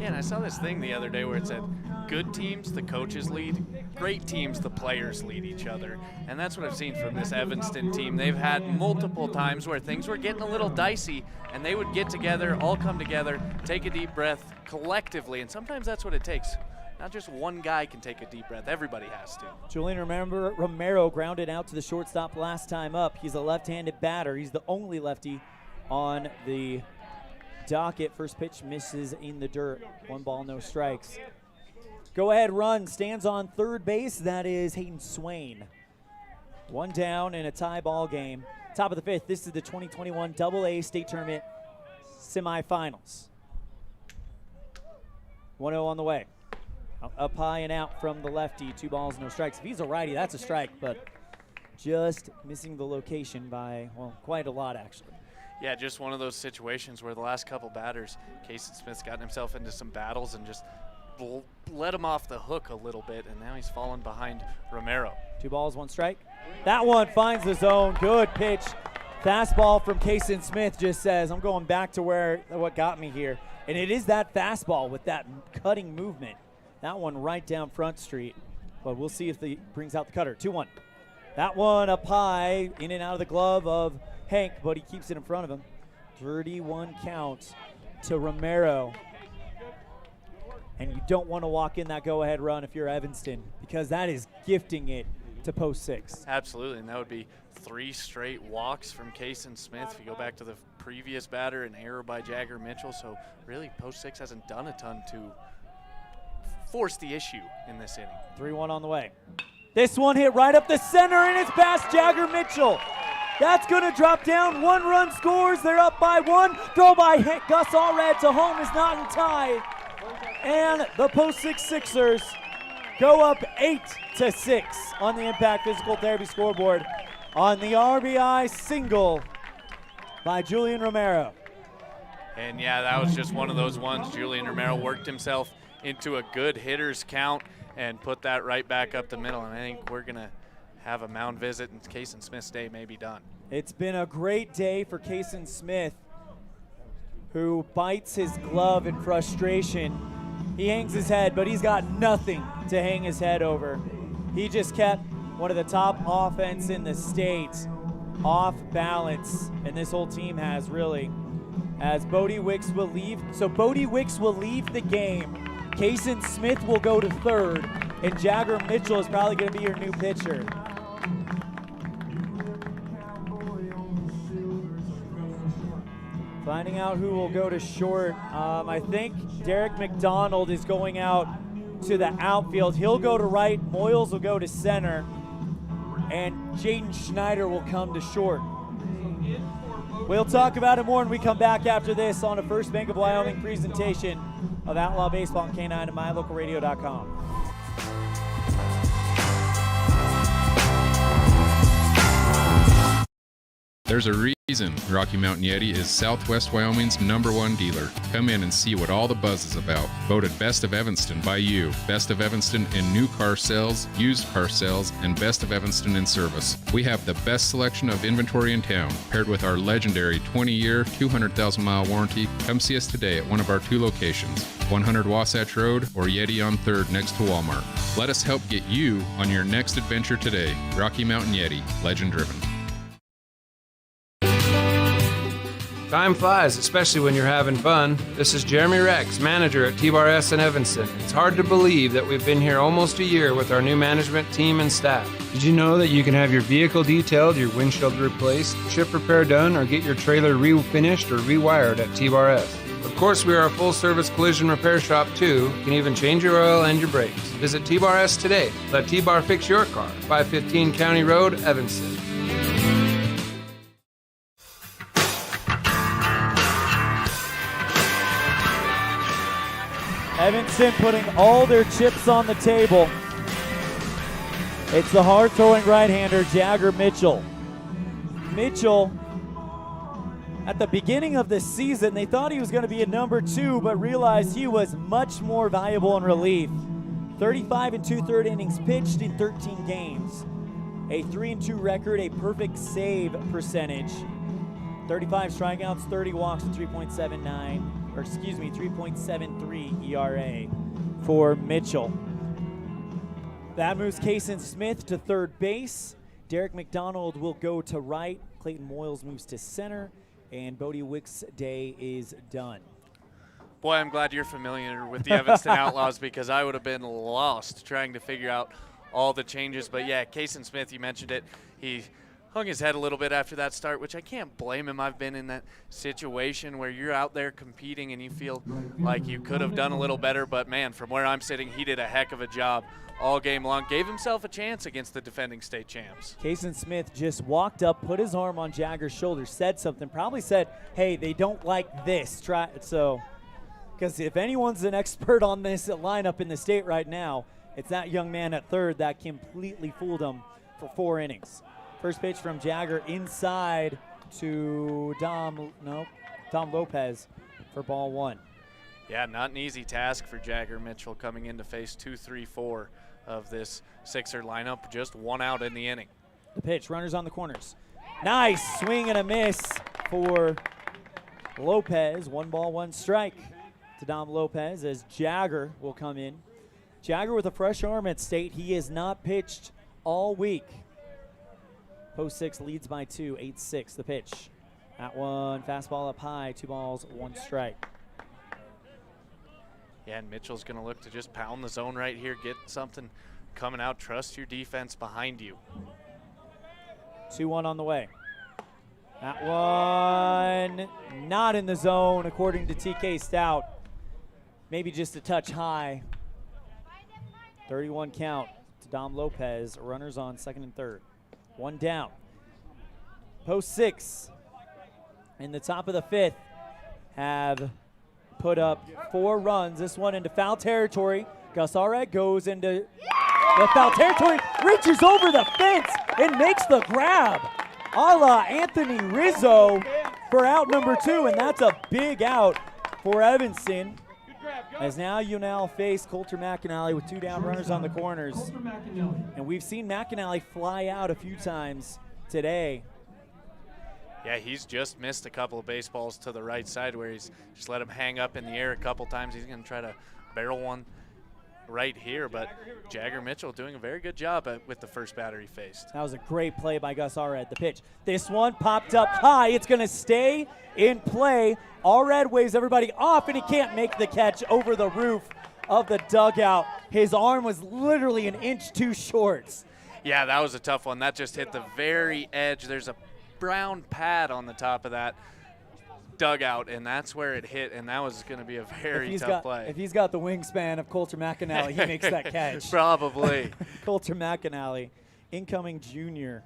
Yeah, and I saw this thing the other day where it said, good teams, the coaches lead. Great teams, the players lead each other. And that's what I've seen from this Evanston team. They've had multiple times where things were getting a little dicey, and they would get together, all come together, take a deep breath collectively. And sometimes that's what it takes. Not just one guy can take a deep breath. Everybody has to. Julian Romero grounded out to the shortstop last time up. He's a left-handed batter. He's the only lefty on the docket. First pitch misses in the dirt. 1 ball, no strikes. Go-ahead run stands on third base. That is Hayden Swain. 1 down in a tie ball game. Top of the 5th. This is the 2021 AA State Tournament Semifinals. 1-0 on the way. Up high and out from the lefty. 2 balls, no strikes. If he's a righty, that's a strike, but just missing the location by, well, quite a lot, actually. Yeah, just one of those situations where the last couple batters, Casey Smith's gotten himself into some battles and just let him off the hook a little bit, and now he's fallen behind Romero. 2 balls, 1 strike. That one finds the zone. Good pitch. Fastball from Casey Smith just says, I'm going back to what got me here. And it is that fastball with that cutting movement. That one right down Front Street. But we'll see if he brings out the cutter. 2-1. That one up high, in and out of the glove of Hank, but he keeps it in front of him. 31 count to Romero. And you don't want to walk in that go-ahead run if you're Evanston, because that is gifting it to post 6. Absolutely, and that would be 3 straight walks from Kason Smith. If you go back to the previous batter, an error by Jagger Mitchell. So really, post 6 hasn't done a ton to force the issue in this inning. 3-1 on the way. This one hit right up the center, and it's past Jagger Mitchell. That's going to drop down. 1 run scores. They're up by 1. Throw by Gus Allred to home is not in tie. And the post 6 Sixers go up 8-6 on the Impact Physical Therapy scoreboard on the RBI single by Julian Romero. And yeah, that was just one of those ones. Julian Romero worked himself into a good hitter's count and put that right back up the middle. And I think we're going to have a mound visit, and Kason Smith's day may be done. It's been a great day for Kason Smith, who bites his glove in frustration. He hangs his head, but he's got nothing to hang his head over. He just kept one of the top offense in the state off balance, and this whole team has really, as Bodie Wicks will leave. So Bodie Wicks will leave the game. Kason Smith will go to third, and Jagger Mitchell is probably going to be your new pitcher. Finding out who will go to short. I think Derek McDonald is going out to the outfield. He'll go to right, Moyles will go to center, and Jaden Schneider will come to short. We'll talk about it more when we come back after this on a First Bank of Wyoming presentation of Outlaw Baseball and K9 at mylocalradio.com. There's a reason Rocky Mountain Yeti is Southwest Wyoming's #1 dealer. Come in and see what all the buzz is about. Voted Best of Evanston by you. Best of Evanston in new car sales, used car sales, and Best of Evanston in service. We have the best selection of inventory in town, paired with our legendary 20-year, 200,000-mile warranty. Come see us today at one of our 2 locations, 100 Wasatch Road or Yeti on 3rd next to Walmart. Let us help get you on your next adventure today. Rocky Mountain Yeti, legend driven. Time flies, especially when you're having fun. This is Jeremy Rex, manager at T-Bar S in Evanston. It's hard to believe that we've been here almost a year with our new management team and staff. Did you know that you can have your vehicle detailed, your windshield replaced, chip repair done, or get your trailer refinished or rewired at T-Bar S? Of course, we are a full-service collision repair shop, too. You can even change your oil and your brakes. Visit T-Bar S today. Let T-Bar fix your car. 515 County Road, Evanston. Evanston putting all their chips on the table. It's the hard-throwing right-hander, Jagger Mitchell. Mitchell, at the beginning of the season, they thought he was going to be a #2, but realized he was much more valuable in relief. 35 2/3 innings pitched in 13 games. A 3-2 record, a perfect save percentage. 35 strikeouts, 30 walks, and 3.73 ERA for Mitchell. That moves Kason Smith to third base. Derek McDonald will go to right. Clayton Moyles moves to center. And Bodie Wicks' day is done. Boy, I'm glad you're familiar with the Evanston Outlaws, because I would have been lost trying to figure out all the changes. But yeah, Kason Smith, you mentioned it. He hung his head a little bit after that start, which I can't blame him. I've been in that situation where you're out there competing and you feel like you could have done a little better, but man, from where I'm sitting, he did a heck of a job all game long. Gave himself a chance against the defending state champs. Kason Smith just walked up, put his arm on Jagger's shoulder, said something, probably said, hey, they don't like this. Try so, because if anyone's an expert on this lineup in the state right now, it's that young man at third that completely fooled him for 4 innings. First pitch from Jagger inside to Dom Lopez for ball 1. Yeah, not an easy task for Jagger Mitchell coming in to face 2, 3, 4 of this Sixer lineup. Just 1 out in the inning. The pitch, runners on the corners. Nice swing and a miss for Lopez. 1 ball, 1 strike to Dom Lopez as Jagger will come in. Jagger with a fresh arm at state. He has not pitched all week. Post 6 leads by 2, 8-6 the pitch. That one, fastball up high, 2 balls, 1 strike. Yeah, and Mitchell's going to look to just pound the zone right here, get something coming out, trust your defense behind you. 2-1 on the way. That one not in the zone according to TK Stout. Maybe just a touch high. 31 count to Dom Lopez. Runners on second and third. 1 down. Post 6 in the top of the 5th have put up 4 runs. This one into foul territory. Gus Allred goes into the foul territory, reaches over the fence and makes the grab. A la Anthony Rizzo for out number 2, and that's a big out for Evanston. As now you now face Coulter McAnally with 2 down runners on the corners. And we've seen McAnally fly out a few times today. Yeah, he's just missed a couple of baseballs to the right side where he's just let him hang up in the air a couple times. He's going to try to barrel one right here, but Jagger Mitchell doing a very good job with the first batter he faced. That was a great play by Gus Allred. The pitch. This one popped up high. It's going to stay in play. Allred waves everybody off, and he can't make the catch over the roof of the dugout. His arm was literally an inch too short. Yeah, that was a tough one. That just hit the very edge. There's a brown pad on the top of that dugout, and that's where it hit, and that was going to be a very tough play. If he's got the wingspan of Coulter McAnally, he makes that catch. Probably. Coulter McAnally, incoming junior,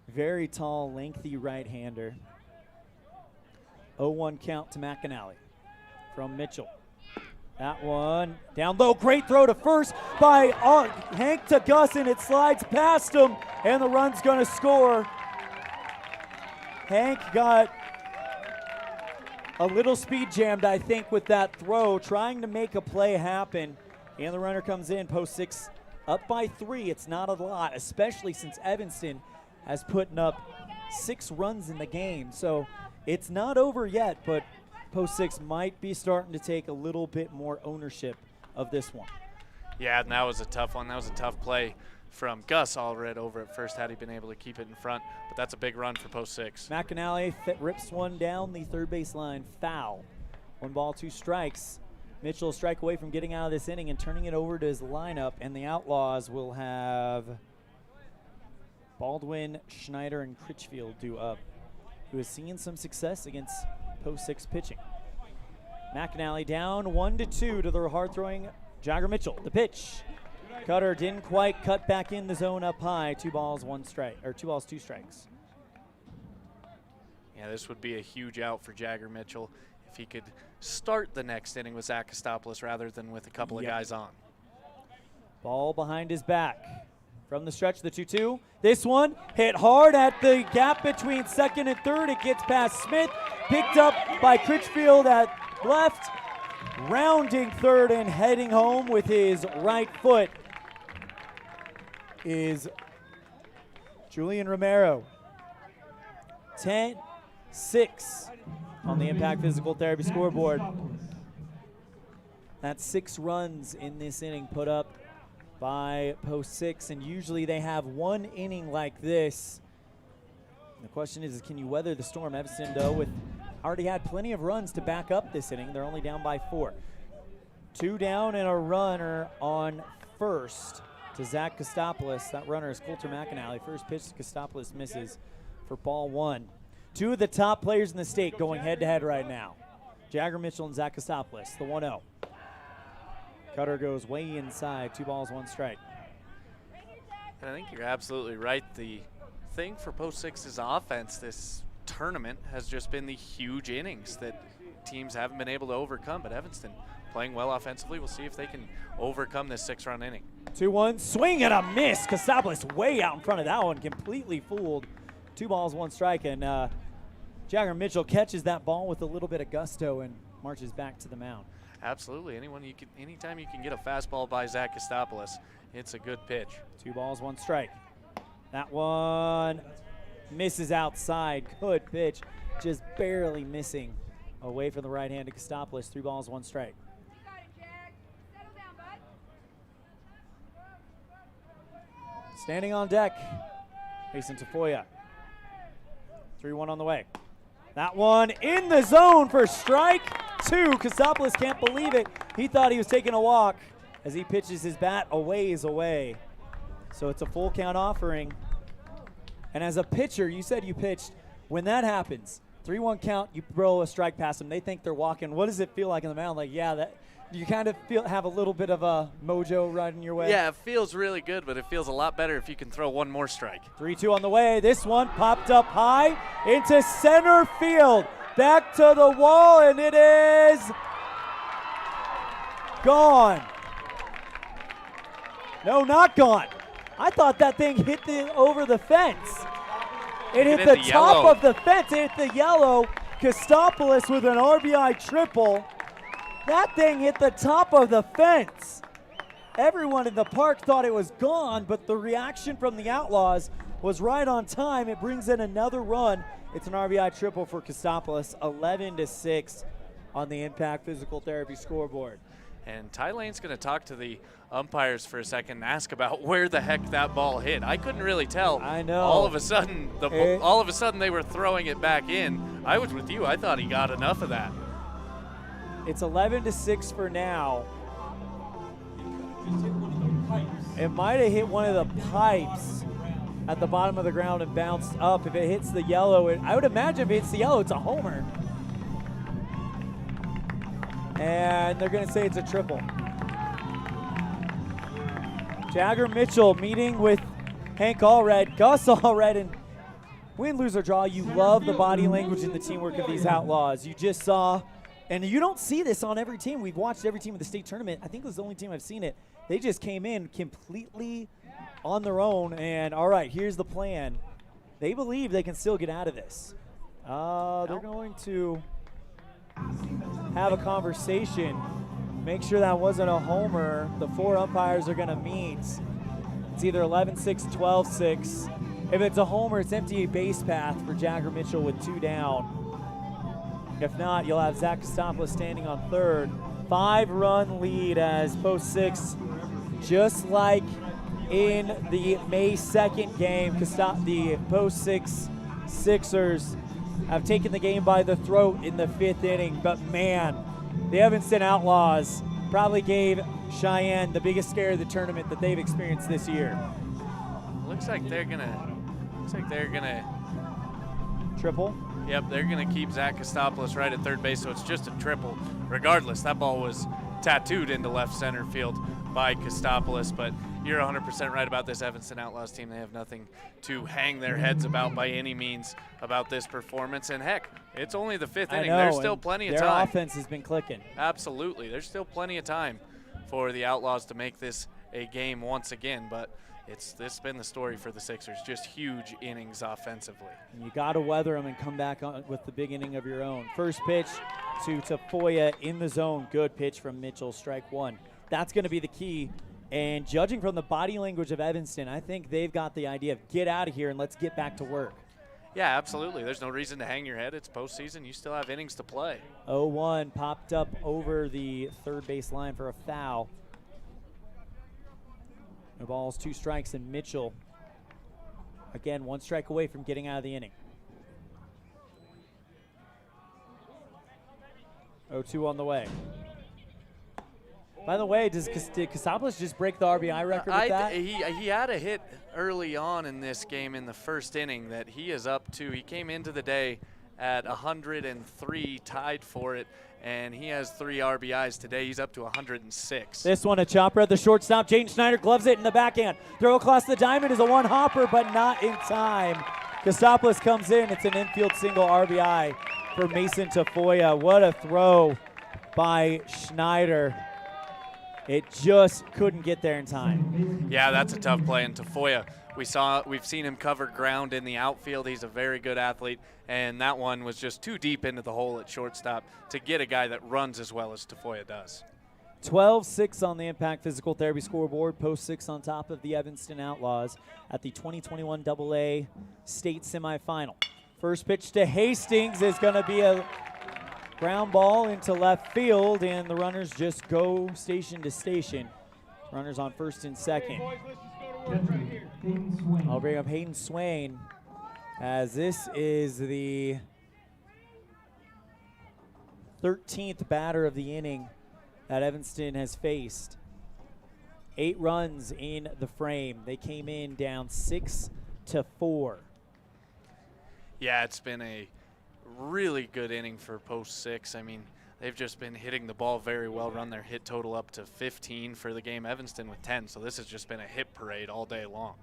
very tall, lengthy right-hander. 0-1 count to McAnally from Mitchell. That one down low, great throw to first by Hank to Gus, and it slides past him, and the run's going to score. Hank got a little speed jammed, I think, with that throw, trying to make a play happen. And the runner comes in, post 6, up by 3. It's not a lot, especially since Evanston has put up 6 runs in the game. So it's not over yet, but post 6 might be starting to take a little bit more ownership of this one. Yeah, and that was a tough one. That was a tough play from Gus Allred over at first had he been able to keep it in front, but that's a big run for post 6. McAnally rips one down the third base line, foul. 1 ball, 2 strikes. Mitchell will strike away from getting out of this inning and turning it over to his lineup, and the Outlaws will have Baldwin, Schneider, and Critchfield due up, who is seeing some success against post 6 pitching. McAnally down 1-2 to the hard-throwing Jagger Mitchell. The pitch. Cutter didn't quite cut back in the zone up high. 2 balls, 1 strike, or 2 balls, 2 strikes. Yeah, this would be a huge out for Jagger Mitchell if he could start the next inning with Zach Kostopoulos rather than with a couple of guys on. Ball behind his back. From the stretch, the 2-2. This one hit hard at the gap between second and third. It gets past Smith, picked up by Critchfield at left, rounding third and heading home with his right foot is Julian Romero. 10-6 on the Impact Physical Therapy scoreboard. That's 6 runs in this inning put up by post 6, and usually they have 1 inning like this. And the question is, can you weather the storm? Evanston, though, with already had plenty of runs to back up this inning. They're only down by 4. 2 down and a runner on first to to Zach Kostopoulos. That runner is Coulter McAnally. First pitch to Kostopoulos misses for ball 1. Two of the top players in the state going head-to-head right now. Jagger Mitchell and Zach Kostopoulos, the 1-0. Cutter goes way inside, 2 balls, 1 strike. And I think you're absolutely right. The thing for Post 6's offense this tournament has just been the huge innings that teams haven't been able to overcome. But Evanston playing well offensively. We'll see if they can overcome this 6-run inning. 2-1, swing and a miss. Kostopoulos way out in front of that one, completely fooled. 2 balls, 1 strike, and Jagger Mitchell catches that ball with a little bit of gusto and marches back to the mound. Absolutely. Anytime you can get a fastball by Zach Kostopoulos, it's a good pitch. 2 balls, 1 strike. That one misses outside. Good pitch, just barely missing away from the right-handed Kostopoulos. 3 balls, 1 strike. Standing on deck, Mason Tafoya. 3-1 on the way. That one in the zone for strike 2. Kostopoulos can't believe it. He thought he was taking a walk as he pitches his bat a ways away. So it's a full count offering. And as a pitcher, you said you pitched. When that happens, 3-1 count, you throw a strike past them. They think they're walking. What does it feel like in the mound? Like, yeah, that you kind of have a little bit of a mojo riding your way. Yeah, it feels really good, but it feels a lot better if you can throw one more strike. 3-2 on the way. This one popped up high into center field. Back to the wall, and it is gone. No, not gone. I thought that thing hit over the fence. It hit the top of the fence. It hit the yellow. Kostopoulos with an RBI triple. That thing hit the top of the fence. Everyone in the park thought it was gone, but the reaction from the Outlaws was right on time. It brings in another run. It's an RBI triple for Kostopoulos, 11-6 on the Impact Physical Therapy scoreboard. And Ty Lane's going to talk to the umpires for a second and ask about where the heck that ball hit. I couldn't really tell. I know. All of a sudden they were throwing it back in. I was with you. I thought he got enough of that. It's 11-6 for now. It might have hit one of the pipes at the bottom of the ground and bounced up. If it hits the yellow, I would imagine if it hits the yellow, it's a homer. And they're going to say it's a triple. Jagger Mitchell meeting with Hank Allred, Gus Allred, and win, lose, or draw, you love the body language and the teamwork of these Outlaws. You just saw, and you don't see this on every team. We've watched every team in the state tournament. I think it was the only team I've seen it. They just came in completely on their own, and all right, here's the plan. They believe they can still get out of this. They're going to have a conversation, make sure that wasn't a homer. The 4 umpires are going to meet. It's either 11-6, 12-6. If it's a homer, it's empty base path for Jagger Mitchell with 2 down. If not, you'll have Zach Kostopoulos standing on third. 5-run lead as Post 6, just like in the May 2nd game, the Post 6 Sixers have taken the game by the throat in the 5th inning. But man, the Evanston Outlaws probably gave Cheyenne the biggest scare of the tournament that they've experienced this year. Looks like they're gonna triple. Yep, they're gonna keep Zach Kostopoulos right at third base, so it's just a triple. Regardless, that ball was tattooed into left center field by Kostopoulos, but you're 100% right about this Evanston Outlaws team. They have nothing to hang their heads about by any means about this performance. And heck, it's only the 5th inning. There's still plenty of time. Their offense has been clicking. Absolutely. There's still plenty of time for the Outlaws to make this a game once again, but this has been the story for the Sixers. Just huge innings offensively. And you got to weather them and come back on with the big inning of your own. First pitch to Tafoya in the zone. Good pitch from Mitchell, strike 1. That's going to be the key. And judging from the body language of Evanston, I think they've got the idea of get out of here and let's get back to work. Yeah, absolutely. There's no reason to hang your head. It's postseason. You still have innings to play. 0-1 popped up over the third base line for a foul. No balls, 2 strikes, and Mitchell, again, 1 strike away from getting out of the inning. 0-2 on the way. By the way, did Casopoulos just break the RBI record with that? He had a hit early on in this game in the first inning that he is up to. He came into the day at 103, tied for it, and he has 3 RBIs today. He's up to 106. This one, a chopper at the shortstop. Jaden Schneider gloves it in the backhand. Throw across the diamond is a one-hopper, but not in time. Casopoulos comes in. It's an infield single RBI for Mason Tafoya. What a throw by Schneider. It just couldn't get there in time. Yeah, that's a tough play. And Tafoya, we've seen him cover ground in the outfield. He's a very good athlete, and that one was just too deep into the hole at shortstop to get a guy that runs as well as Tafoya does. 12-6 on the Impact Physical Therapy scoreboard. Post 6 on top of the Evanston Outlaws at the 2021 AA State Semifinal. First pitch to Hastings is going to be a ground ball into left field, and the runners just go station to station. Runners on first and second. I'll bring up Hayden Swain, as this is the 13th batter of the inning that Evanston has faced. 8 runs in the frame. They came in down 6-4. Yeah, it's been a really good inning for post 6. I mean, they've just been hitting the ball very well, run their hit total up to 15 for the game. Evanston with 10, so this has just been a hit parade all day long.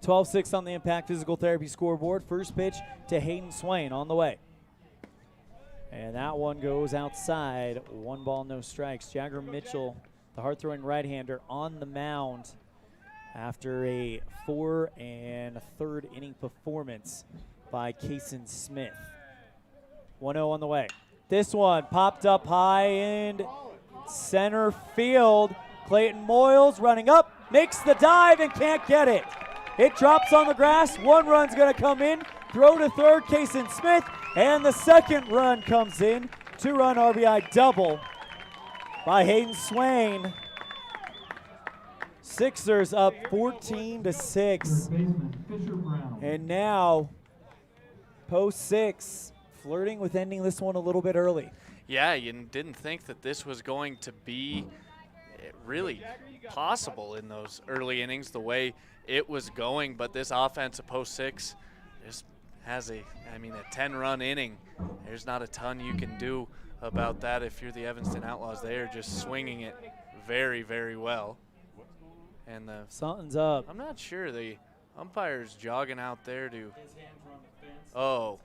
12-6 on the Impact Physical Therapy scoreboard. First pitch to Hayden Swain on the way. And that one goes outside. 1 ball, no strikes. Jagger Mitchell, the hard-throwing right-hander, on the mound after a 4 1/3 inning performance by Kason Smith. 1-0 on the way. This one popped up high in center field. Clayton Moyles running up, makes the dive and can't get it. It drops on the grass. 1 run's going to come in. Throw to third, Kason Smith, and the second run comes in. 2-run RBI double by Hayden Swain. Sixers up 14-6. And now, post 6, flirting with ending this one a little bit early. Yeah, you didn't think that this was going to be really possible in those early innings the way it was going, but this offense at post 6 just has a 10-run inning. There's not a ton you can do about that if you're the Evanston Outlaws. They are just swinging it very, very well. And something's up. I'm not sure. The umpire's jogging out there to. Oh,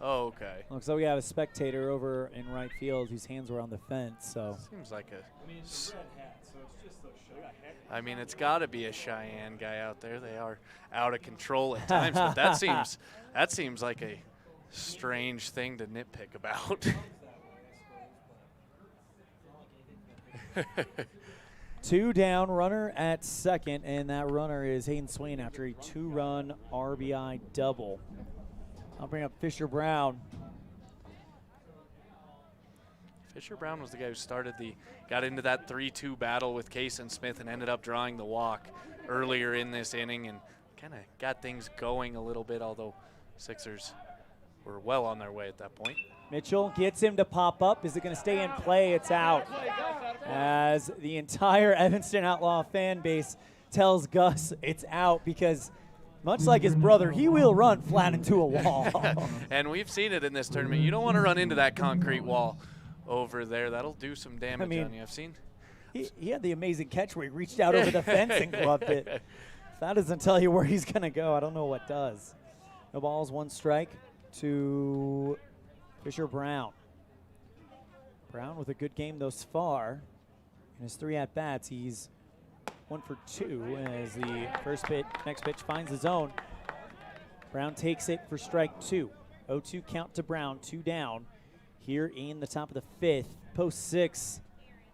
okay. Looks like we have a spectator over in right field whose hands were on the fence. So seems like I mean, it's got to be a Cheyenne guy out there. They are out of control at times, but that seems like a strange thing to nitpick about. 2 down, runner at second, and that runner is Hayden Swain after a 2-run RBI double. I'll bring up Fisher Brown. Fisher Brown was the guy who got into that 3-2 battle with Kason Smith and ended up drawing the walk earlier in this inning and kind of got things going a little bit, although Sixers were well on their way at that point. Mitchell gets him to pop up. Is it going to stay in play? It's out. As the entire Evanston Outlaw fan base tells Gus it's out because, much like his brother, he will run flat into a wall. And we've seen it in this tournament. You don't want to run into that concrete wall over there. That'll do some damage on you. I've seen. He had the amazing catch where he reached out over the fence and gloved it. If that doesn't tell you where he's going to go, I don't know what does. No balls, 1 strike to Fisher Brown. Brown with a good game thus far. In his 3 at-bats, he's 1 for 2 as the next pitch finds the zone. Brown takes it for strike 2. 0-2 count to Brown, 2 down. Here in the top of the 5th, post 6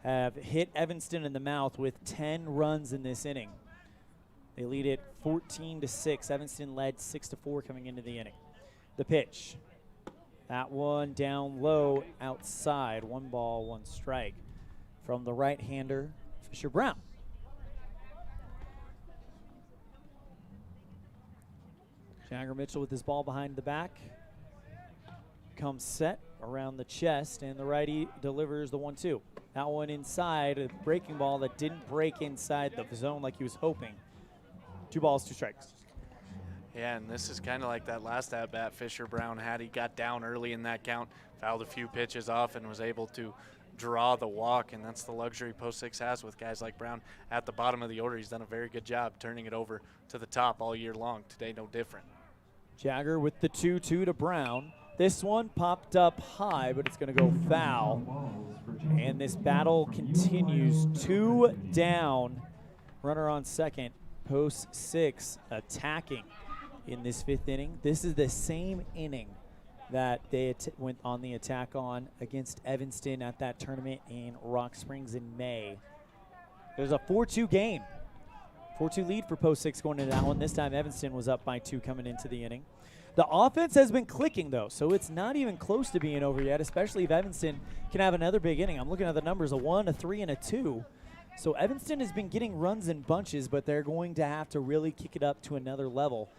have hit Evanston in the mouth with 10 runs in this inning. They lead it 14-6. Evanston led 6-4 coming into the inning. The pitch. That one down low outside. 1 ball, 1 strike from the right-hander, Fisher Brown. Jagger Mitchell with his ball behind the back. Comes set around the chest, and the righty delivers the 1-2. That one inside, a breaking ball that didn't break inside the zone like he was hoping. 2 balls, 2 strikes. Yeah, and this is kind of like that last at-bat Fisher Brown had. He got down early in that count, fouled a few pitches off, and was able to draw the walk, and that's the luxury Post 6 has with guys like Brown at the bottom of the order. He's done a very good job turning it over to the top all year long. Today, no different. Jagger with the 2-2 to Brown. This one popped up high, but it's going to go foul. And this battle continues. 2 down. Runner on second. Post 6 attacking in this 5th inning. This is the same inning that they went on the attack on against Evanston at that tournament in Rock Springs in May. There's a 4-2 game. 4-2 lead for Post 6 going into that one. This time Evanston was up by 2 coming into the inning. The offense has been clicking, though, so it's not even close to being over yet, especially if Evanston can have another big inning. I'm looking at the numbers, a 1, a 3, and a 2. So Evanston has been getting runs in bunches, but they're going to have to really kick it up to another level.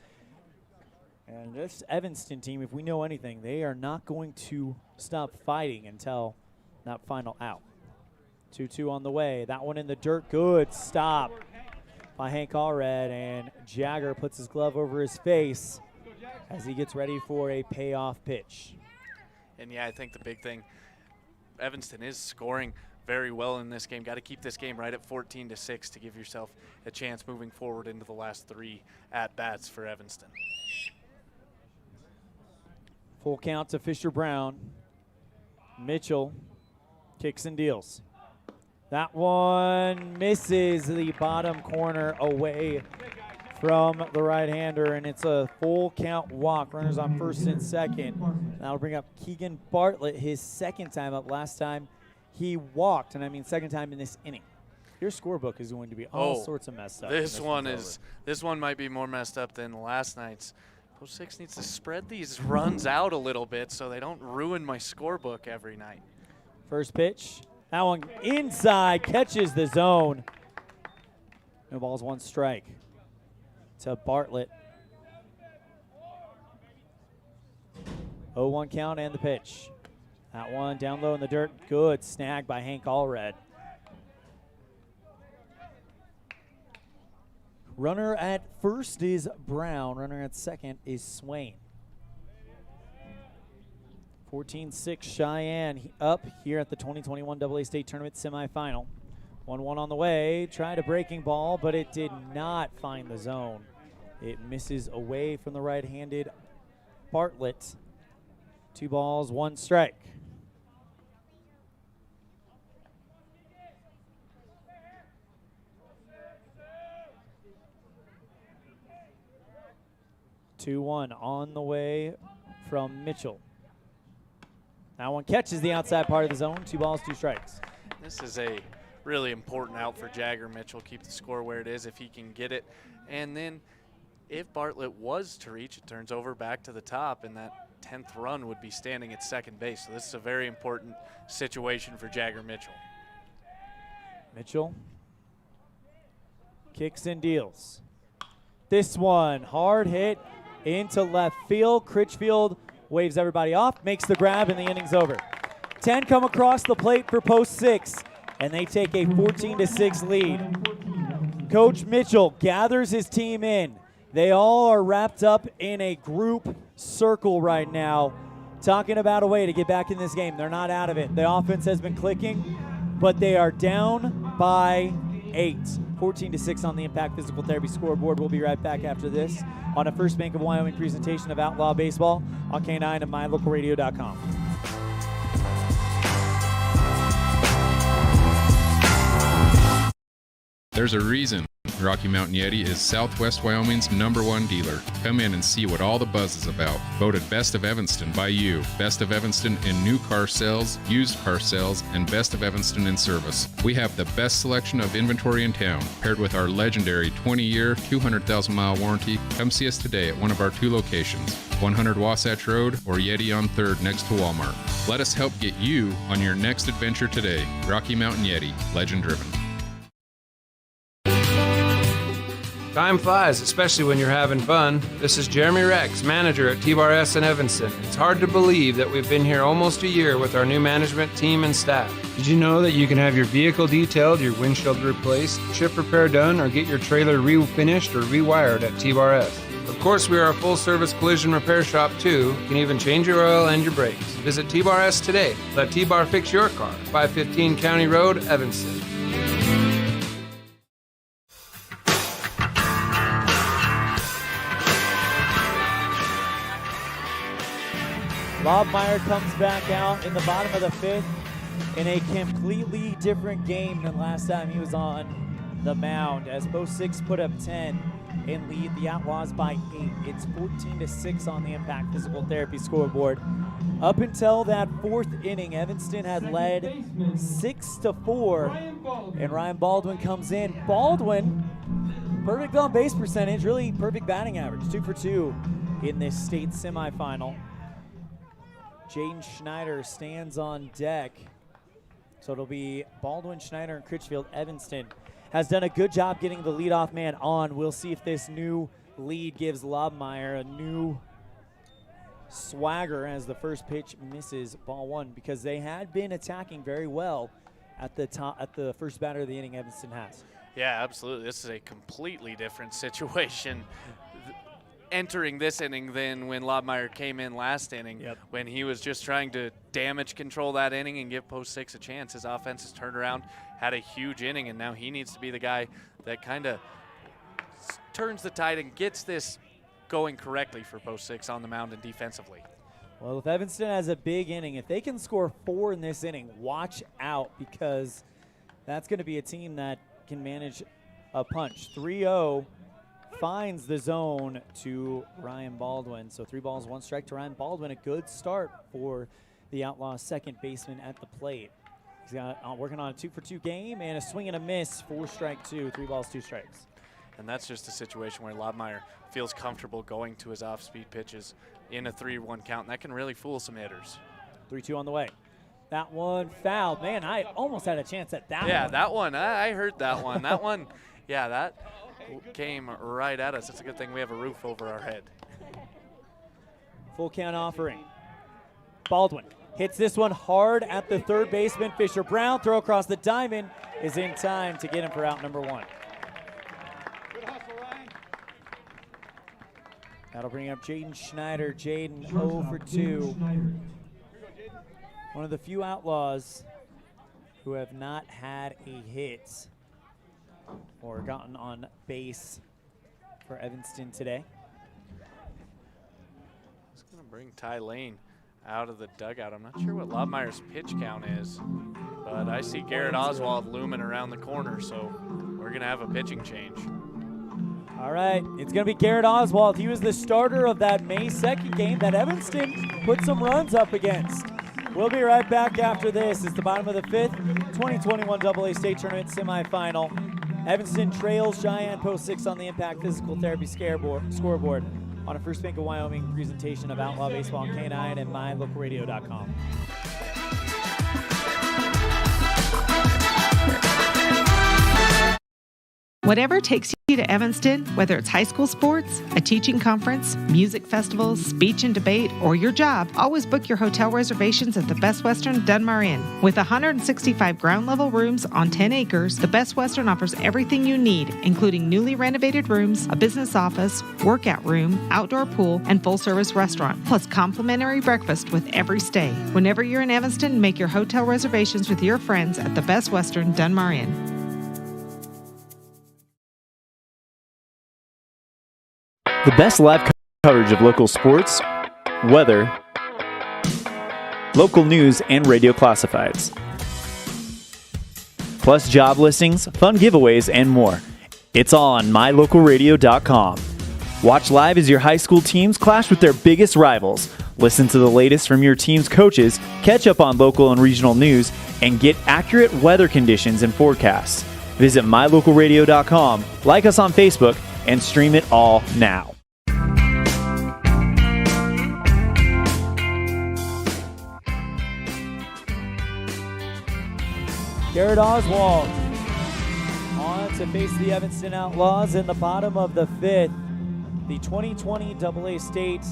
And this Evanston team, if we know anything, they are not going to stop fighting until that final out. 2-2 on the way. That one in the dirt. Good stop by Hank Allred, and Jagger puts his glove over his face as he gets ready for a payoff pitch. And yeah, I think the big thing, Evanston is scoring very well in this game. Got to keep this game right at 14-6 to give yourself a chance moving forward into the last 3 at-bats for Evanston. Full count to Fisher Brown. Mitchell kicks and deals. That one misses the bottom corner away from the right-hander, and it's a full count walk. Runners on first and second. That'll bring up Keegan Bartlett, his second time up. Last time he walked, and I mean second time in this inning. Your scorebook is going to be all sorts of messed up. This one might be more messed up than last night's. Post 6 needs to spread these runs out a little bit so they don't ruin my scorebook every night. First pitch. That one inside, catches the zone. No balls, 1 strike to Bartlett. 0-1 count and the pitch. That one down low in the dirt. Good snag by Hank Allred. Runner at first is Brown. Runner at second is Swain. 14-6 Cheyenne up here at the 2021 AA State Tournament semifinal. 1-1 on the way. Tried a breaking ball, but it did not find the zone. It misses away from the right-handed Bartlett. 2 balls, 1 strike. Two-1 on the way from Mitchell. That one catches the outside part of the zone. 2 balls, 2 strikes. This is a really important out for Jagger Mitchell. Keep the score where it is if he can get it. And then if Bartlett was to reach, it turns over back to the top, and that 10th run would be standing at second base. So this is a very important situation for Jagger Mitchell. Mitchell kicks and deals. This one, hard hit into left field. Critchfield waves everybody off, makes the grab, and the inning's over. 10 come across the plate for Post 6, and they take a 14-6 lead. Coach Mitchell gathers his team in. They all are wrapped up in a group circle right now, talking about a way to get back in this game. They're not out of it. The offense has been clicking, but they are down by 8. 14-6 on the Impact Physical Therapy scoreboard. We'll be right back after this on a First Bank of Wyoming presentation of Outlaw Baseball on K9 and MyLocalRadio.com. There's a reason Rocky Mountain Yeti is Southwest Wyoming's #1 dealer. Come in and see what all the buzz is about. Voted Best of Evanston by you. Best of Evanston in new car sales, used car sales, and Best of Evanston in service. We have the best selection of inventory in town, paired with our legendary 20-year, 200,000-mile warranty. Come see us today at one of our 2 locations, 100 Wasatch Road or Yeti on 3rd next to Walmart. Let us help get you on your next adventure today. Rocky Mountain Yeti, legend driven. Time flies, especially when you're having fun. This is Jeremy Rex, manager at T-Bar S in Evanston. It's hard to believe that we've been here almost a year with our new management team and staff. Did you know that you can have your vehicle detailed, your windshield replaced, chip repair done, or get your trailer refinished or rewired at T-Bar S? Of course, we are a full-service collision repair shop, too. You can even change your oil and your brakes. Visit T-Bar S today. Let T-Bar fix your car. 515 County Road, Evanston. Lobmeyer comes back out in the bottom of the 5th in a completely different game than last time he was on the mound, as Post 6 put up 10 and lead the Outlaws by 8. It's 14-6 on the Impact Physical Therapy scoreboard. Up until that 4th inning, Evanston had led 6-4, and Ryan Baldwin comes in. Baldwin, perfect on base percentage, really perfect batting average, 2 for 2 in this state semifinal. Jaden Schneider stands on deck. So it'll be Baldwin, Schneider, and Critchfield. Evanston has done a good job getting the leadoff man on. We'll see if this new lead gives Lobmeyer a new swagger as the first pitch misses, ball 1, because they had been attacking very well at the first batter of the inning. Evanston has. Yeah, absolutely. This is a completely different situation entering this inning than when Lobmeyer came in last inning, when he was just trying to damage control that inning and give Post 6 a chance. His offense has turned around, had a huge inning, and now he needs to be the guy that kind of turns the tide and gets this going correctly for Post 6 on the mound and defensively. Well, if Evanston has a big inning, if they can score 4 in this inning, watch out, because that's going to be a team that can manage a punch. 3-0 finds the zone to Ryan Baldwin. So 3 balls, 1 strike to Ryan Baldwin. A good start for the Outlaws' second baseman at the plate. He's got working on a 2-for-2 game and a swing and a miss for strike 2. 3 balls, 2 strikes. And that's just a situation where Lobmeyer feels comfortable going to his off-speed pitches in a 3-1 count. And that can really fool some hitters. 3-2 on the way. That one fouled. Man, I almost had a chance at that one. Yeah, that one. I heard that one. That one, yeah, that came right at us. It's a good thing we have a roof over our head. Full count offering. Baldwin hits this one hard at the third baseman. Fisher Brown, throw across the diamond, is in time to get him for out number 1. That'll bring up Jaden Schneider. Jaden 0 for 2. One of the few Outlaws who have not had a hit or gotten on base for Evanston today. It's going to bring Ty Lane out of the dugout. I'm not sure what Lobmeyer's pitch count is, but I see Garrett Oswald looming around the corner, so we're going to have a pitching change. All right, it's going to be Garrett Oswald. He was the starter of that May 2nd game that Evanston put some runs up against. We'll be right back after this. It's the bottom of the 5th, 2021 AA State Tournament semifinal. Evanston trails Cheyenne Post 6 on the Impact Physical Therapy scoreboard on a First Bank of Wyoming presentation of Outlaw Baseball on K9 and MyLocalRadio.com. Whatever takes you to Evanston, whether it's high school sports, a teaching conference, music festivals, speech and debate, or your job, always book your hotel reservations at the Best Western Dunmar Inn. With 165 ground-level rooms on 10 acres, the Best Western offers everything you need, including newly renovated rooms, a business office, workout room, outdoor pool, and full-service restaurant, plus complimentary breakfast with every stay. Whenever you're in Evanston, make your hotel reservations with your friends at the Best Western Dunmar Inn. The best live coverage of local sports, weather, local news, and radio classifieds. Plus job listings, fun giveaways, and more. It's all on mylocalradio.com. Watch live as your high school teams clash with their biggest rivals. Listen to the latest from your team's coaches, catch up on local and regional news, and get accurate weather conditions and forecasts. Visit mylocalradio.com, like us on Facebook, and stream it all now. Garrett Oswald On to face the Evanston Outlaws in the bottom of the 5th. The 2020 AA State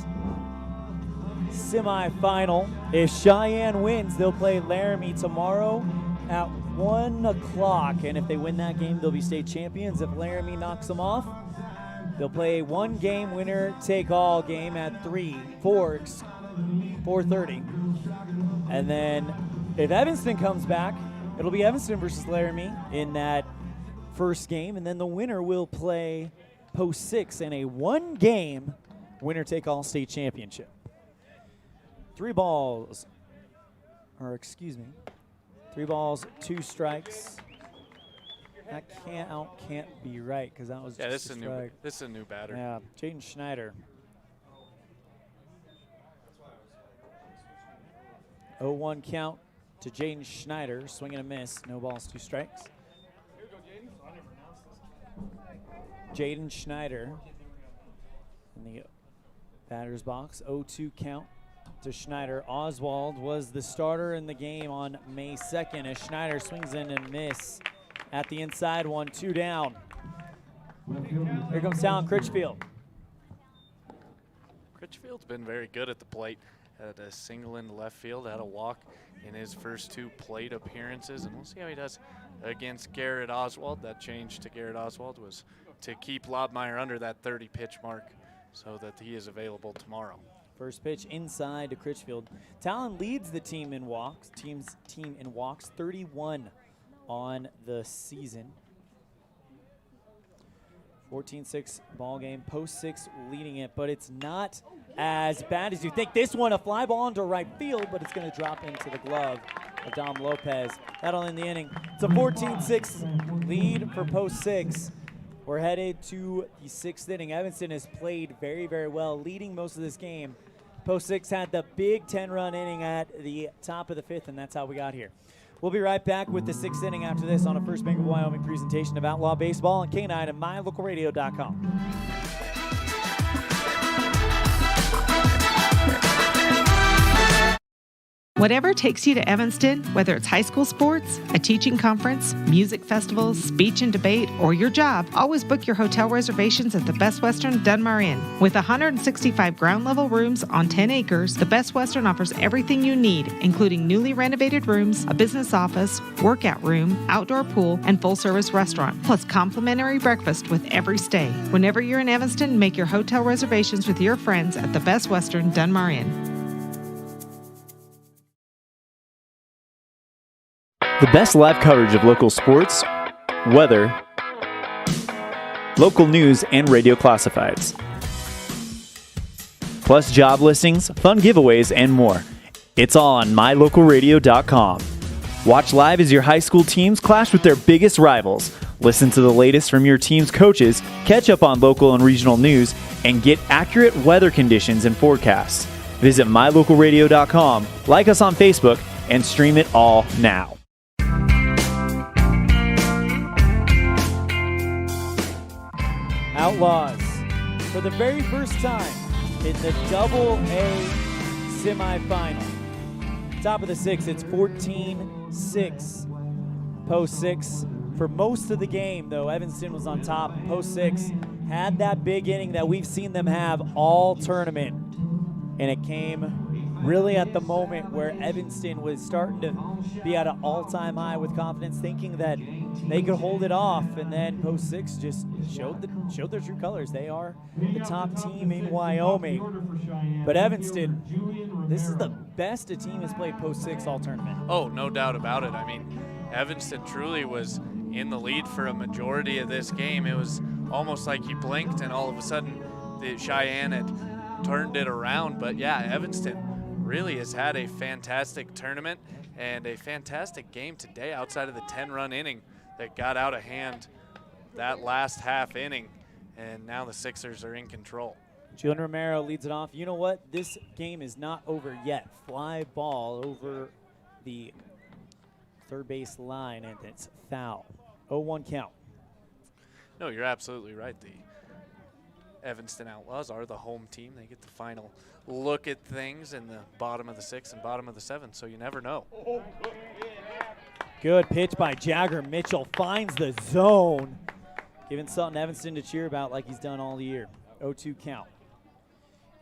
Semifinal. If Cheyenne wins, they'll play Laramie tomorrow at 1 o'clock. And if they win that game, they'll be state champions. If Laramie knocks them off, they'll play a one-game winner-take-all game at 4:30. And then if Evanston comes back, it'll be Evanston versus Laramie in that first game. And then the winner will play Post 6 in a one-game winner-take-all state championship. 3 balls, 2 strikes. That can't be right because that was just this a is strike. this is a new batter. Yeah, Jaden Schneider. 0-1 count to Jaden Schneider, swing and a miss, no balls, 2 strikes. Jaden Schneider in the batter's box, 0-2 count to Schneider. Oswald was the starter in the game on May 2nd as Schneider swings in and miss at the inside, 1-2 down. Here comes Talon Critchfield. Critchfield's been very good at the plate. Had a single in left field, had a walk in his first 2 plate appearances, and we'll see how he does against Garrett Oswald. That change to Garrett Oswald was to keep Lobmeyer under that 30 pitch mark so that he is available tomorrow. First pitch inside to Critchfield. Talon leads the team in walks, team in walks, 31 on the season. 14-6 ball game, Post 6 leading it, but it's not as bad as you think. This one, a fly ball into right field, but it's going to drop into the glove of Dom Lopez. That'll end the inning. It's a 14-6 lead for Post 6. We're headed to the 6th inning. Evanston has played very, very well, leading most of this game. Post 6 had the big 10-run inning at the top of the 5th, and that's how we got here. We'll be right back with the 6th inning after this on a First Bank of Wyoming presentation of Outlaw Baseball on K9 and MyLocalRadio.com. Whatever takes you to Evanston, whether it's high school sports, a teaching conference, music festivals, speech and debate, or your job, always book your hotel reservations at the Best Western Dunmar Inn. With 165 ground-level rooms on 10 acres, the Best Western offers everything you need, including newly renovated rooms, a business office, workout room, outdoor pool, and full-service restaurant, plus complimentary breakfast with every stay. Whenever you're in Evanston, make your hotel reservations with your friends at the Best Western Dunmar Inn. The best live coverage of local sports, weather, local news, and radio classifieds. Plus job listings, fun giveaways, and more. It's all on mylocalradio.com. Watch live as your high school teams clash with their biggest rivals. Listen to the latest from your team's coaches, catch up on local and regional news, and get accurate weather conditions and forecasts. Visit mylocalradio.com, like us on Facebook, and stream it all now. Outlaws, for the very first time in the AA semifinal. Top of the 6th, it's 14-6. Post 6. For most of the game, though, Evanston was on top. Post 6 had that big inning that we've seen them have all tournament. And it came really at the moment where Evanston was starting to be at an all-time high with confidence, thinking that they could hold it off, and then Post 6 just showed their true colors. They are the top team in Wyoming. But Evanston, this is the best a team has played Post 6 all tournament. Oh, no doubt about it. I mean, Evanston truly was in the lead for a majority of this game. It was almost like you blinked and all of a sudden the Cheyenne had turned it around. But yeah, Evanston really has had a fantastic tournament and a fantastic game today outside of the 10-run inning that got out of hand that last half inning, and now the Sixers are in control. Julian Romero leads it off. You know what? This game is not over yet. Fly ball over the third base line, and it's foul. 0-1 count. No, you're absolutely right. The Evanston Outlaws are the home team. They get the final look at things in the bottom of the 6th and bottom of the 7th, so you never know. Good pitch by Jagger Mitchell. Finds the zone. Giving Sutton Evanston to cheer about like he's done all year. 0-2 count.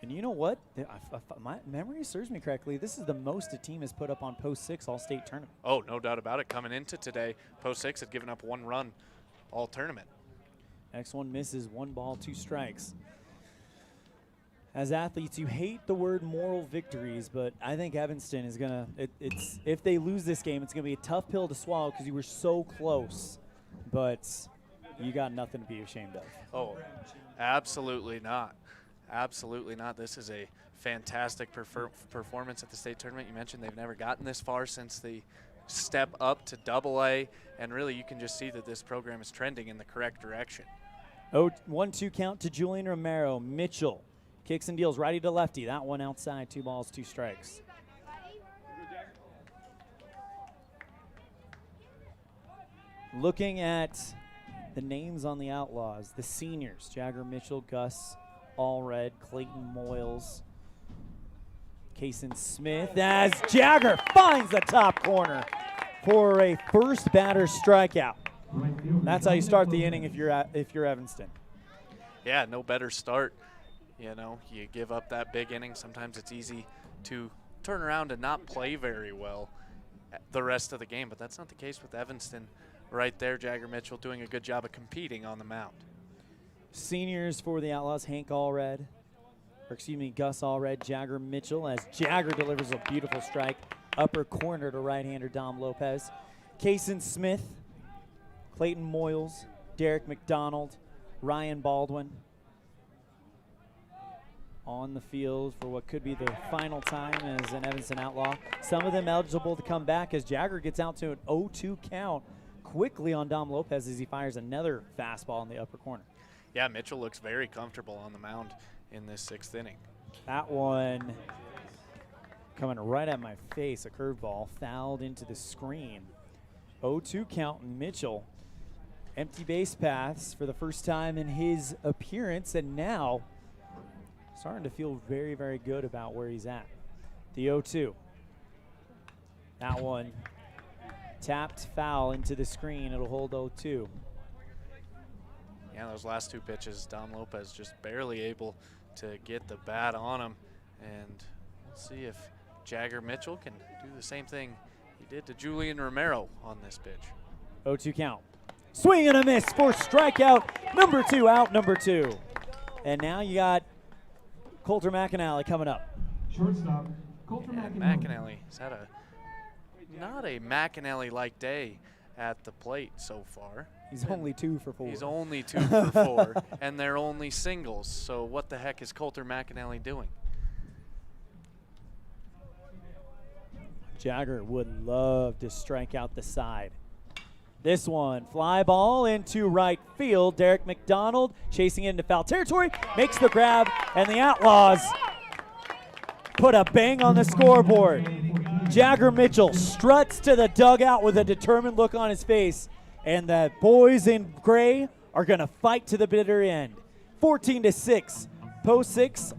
And you know what? If my memory serves me correctly, this is the most a team has put up on Post 6 all-state tournament. Oh, no doubt about it. Coming into today, Post 6 had given up 1 run all tournament. Next one misses. 1 ball, 2 strikes. As athletes, you hate the word moral victories, but I think Evanston is going to, if they lose this game, it's going to be a tough pill to swallow because you were so close, but you got nothing to be ashamed of. Oh, absolutely not. Absolutely not. This is a fantastic performance at the state tournament. You mentioned they've never gotten this far since the step up to AA, and really you can just see that this program is trending in the correct direction. 1-2 count to Julian Romero. Mitchell kicks and deals righty to lefty. That one outside, 2 balls, 2 strikes. Looking at the names on the Outlaws, the seniors, Jagger Mitchell, Gus Allred, Clayton Moyles, Kason Smith, as Jagger finds the top corner for a first batter strikeout. That's how you start the inning if you're Evanston. Yeah, no better start. You know, you give up that big inning. Sometimes it's easy to turn around and not play very well the rest of the game, but that's not the case with Evanston right there. Jagger Mitchell doing a good job of competing on the mound. Seniors for the Outlaws, Gus Allred, Jagger Mitchell, as Jagger delivers a beautiful strike, upper corner to right-hander Dom Lopez. Kason Smith, Clayton Moyles, Derek McDonald, Ryan Baldwin on the field for what could be the final time as an Evanston Outlaw. Some of them eligible to come back as Jagger gets out to an 0-2 count quickly on Dom Lopez as he fires another fastball in the upper corner. Yeah, Mitchell looks very comfortable on the mound in this 6th inning. That one coming right at my face, a curveball fouled into the screen. 0-2 count. Mitchell, empty base paths for the first time in his appearance, and now starting to feel very, very good about where he's at. The 0-2. That one tapped foul into the screen. It'll hold 0-2. Yeah, those last 2 pitches, Dom Lopez just barely able to get the bat on him. And we'll see if Jagger Mitchell can do the same thing he did to Julian Romero on this pitch. 0-2 count. Swing and a miss for strikeout. Number 2 out, number 2. And now you got Coulter McAnally coming up. Shortstop, Coulter McAnally has had not a McAnally-like day at the plate so far. He's only 2 for 4. He's only 2 for 4, and they're only singles. So what the heck is Coulter McAnally doing? Jagger would love to strike out the side. This one, fly ball into right field. Derek McDonald chasing it into foul territory, makes the grab, and the Outlaws put a bang on the scoreboard. Jagger Mitchell struts to the dugout with a determined look on his face, and the boys in gray are going to fight to the bitter end. 14-6, Post 6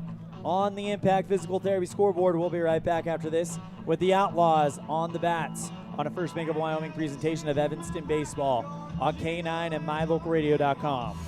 on the Impact Physical Therapy scoreboard. We'll be right back after this with the Outlaws on the bats on a First Bank of Wyoming presentation of Evanston Baseball on K9 and MyLocalRadio.com.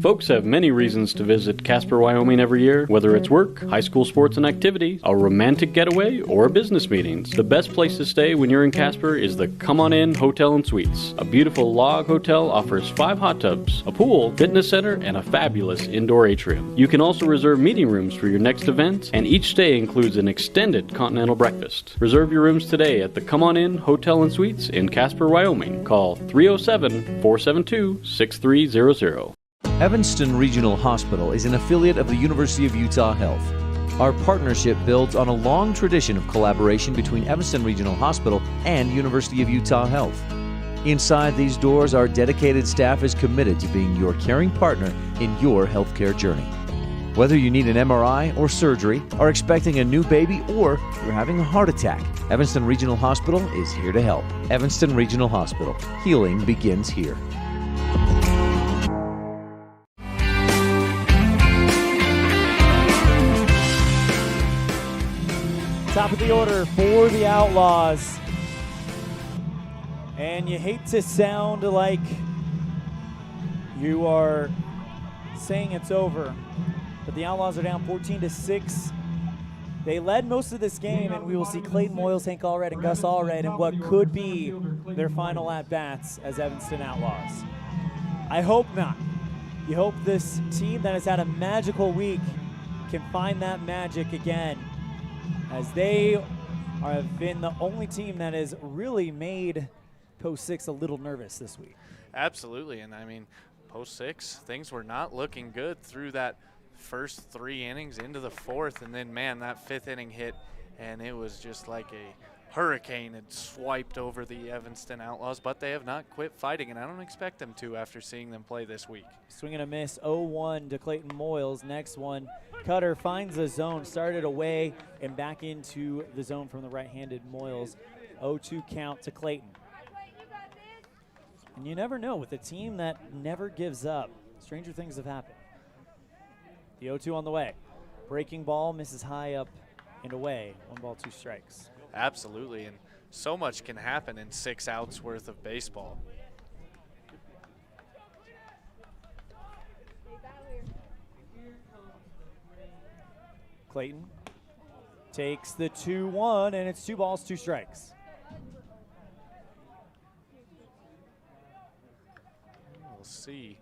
Folks have many reasons to visit Casper, Wyoming every year, whether it's work, high school sports and activities, a romantic getaway, or business meetings. The best place to stay when you're in Casper is the Come On In Hotel and Suites. A beautiful log hotel offers 5 hot tubs, a pool, fitness center, and a fabulous indoor atrium. You can also reserve meeting rooms for your next event, and each stay includes an extended continental breakfast. Reserve your rooms today at the Come On In Hotel and Suites in Casper, Wyoming. Call 307-472-6300. Evanston Regional Hospital is an affiliate of the University of Utah Health. Our partnership builds on a long tradition of collaboration between Evanston Regional Hospital and University of Utah Health. Inside these doors, our dedicated staff is committed to being your caring partner in your healthcare journey. Whether you need an MRI or surgery, are expecting a new baby, or you're having a heart attack, Evanston Regional Hospital is here to help. Evanston Regional Hospital. Healing begins here. Top of the order for the Outlaws. And you hate to sound like you are saying it's over, but the Outlaws are down 14-6. They led most of this game, and we will see Clayton Moyles, Hank Allred, and Gus Allred in what could be their final at-bats as Evanston Outlaws. I hope not. You hope this team that has had a magical week can find that magic again, as they have been the only team that has really made Post 6 a little nervous this week. Absolutely, and I mean, Post 6, things were not looking good through that first 3 innings into the 4th, and then, man, that 5th inning hit, and it was just like a hurricane had swiped over the Evanston Outlaws, but they have not quit fighting, and I don't expect them to after seeing them play this week. Swing and a miss, 0-1 to Clayton Moyles. Next one, Cutter finds the zone, started away and back into the zone from the right-handed Moyles. 0-2 count to Clayton. And you never know, with a team that never gives up, stranger things have happened. The 0-2 on the way. Breaking ball misses high up and away. 1 ball, 2 strikes. Absolutely, and so much can happen in 6 outs worth of baseball. Clayton takes the 2-1, and it's 2 balls, 2 strikes. We'll see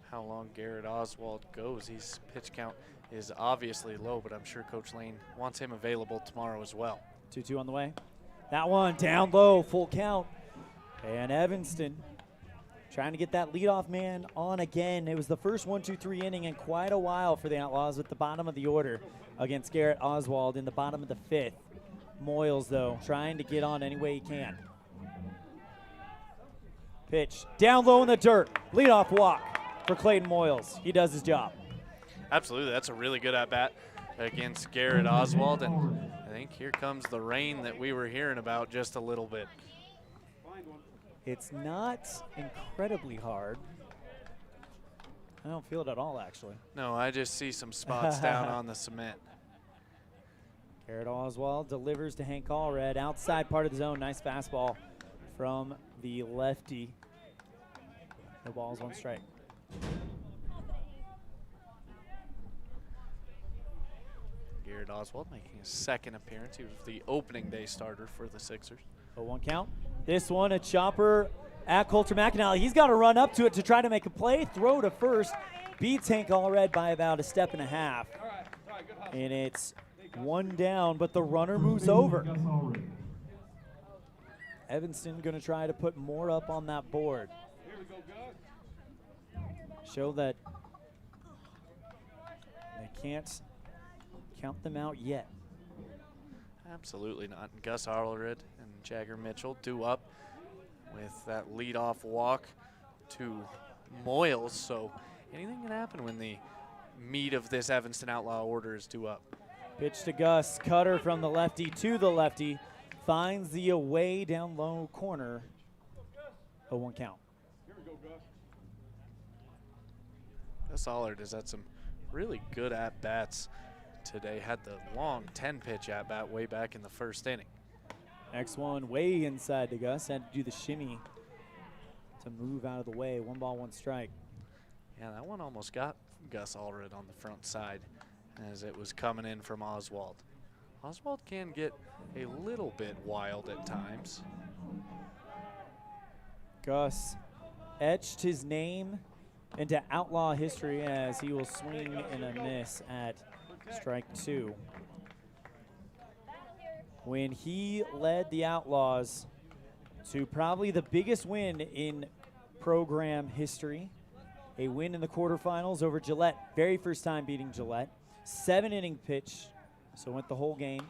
how long Garrett Oswald goes. His pitch count is obviously low, but I'm sure Coach Lane wants him available tomorrow as well. 2-2 on the way. That one down low, full count. And Evanston trying to get that leadoff man on again. It was the first 1-2-3 inning in quite a while for the Outlaws at the bottom of the order against Garrett Oswald in the bottom of the 5th. Moyles, though, trying to get on any way he can. Pitch down low in the dirt. Leadoff walk for Clayton Moyles. He does his job. Absolutely, that's a really good at-bat against Garrett Oswald, and I think here comes the rain that we were hearing about just a little bit. It's not incredibly hard. I don't feel it at all, actually. No, I just see some spots down on the cement. Garrett Oswald delivers to Hank Allred, outside part of the zone. Nice fastball from the lefty. No balls, 1 strike. Garrett Oswald making his 2nd appearance. He was the opening day starter for the Sixers. 0-1 count. This one, a chopper at Coulter McAnally. He's got to run up to it to try to make a play. Throw to first. Beats Hank Allred by about 1.5 steps. And it's 1 down, but the runner moves over. Evanston going to try to put more up on that board. Show that they can't count them out yet. Absolutely not. Gus Allred and Jagger Mitchell due up with that leadoff walk to Moyles. So anything can happen when the meat of this Evanston Outlaw order is due up. Pitch to Gus. Cutter from the lefty to the lefty. Finds the away down low corner. 0-1 count. Gus Allred has had some really good at-bats today. Had the long 10-pitch at-bat way back in the 1st inning. Next one way inside to Gus. Had to do the shimmy to move out of the way. 1 ball, 1 strike. Yeah, that one almost got Gus Allred on the front side as it was coming in from Oswald. Oswald can get a little bit wild at times. Gus etched his name into outlaw history as he will swing and a miss at strike 2. When he led the Outlaws to probably the biggest win in program history, a win in the quarterfinals over Gillette, very first time beating Gillette. 7-inning pitch, so went the whole game.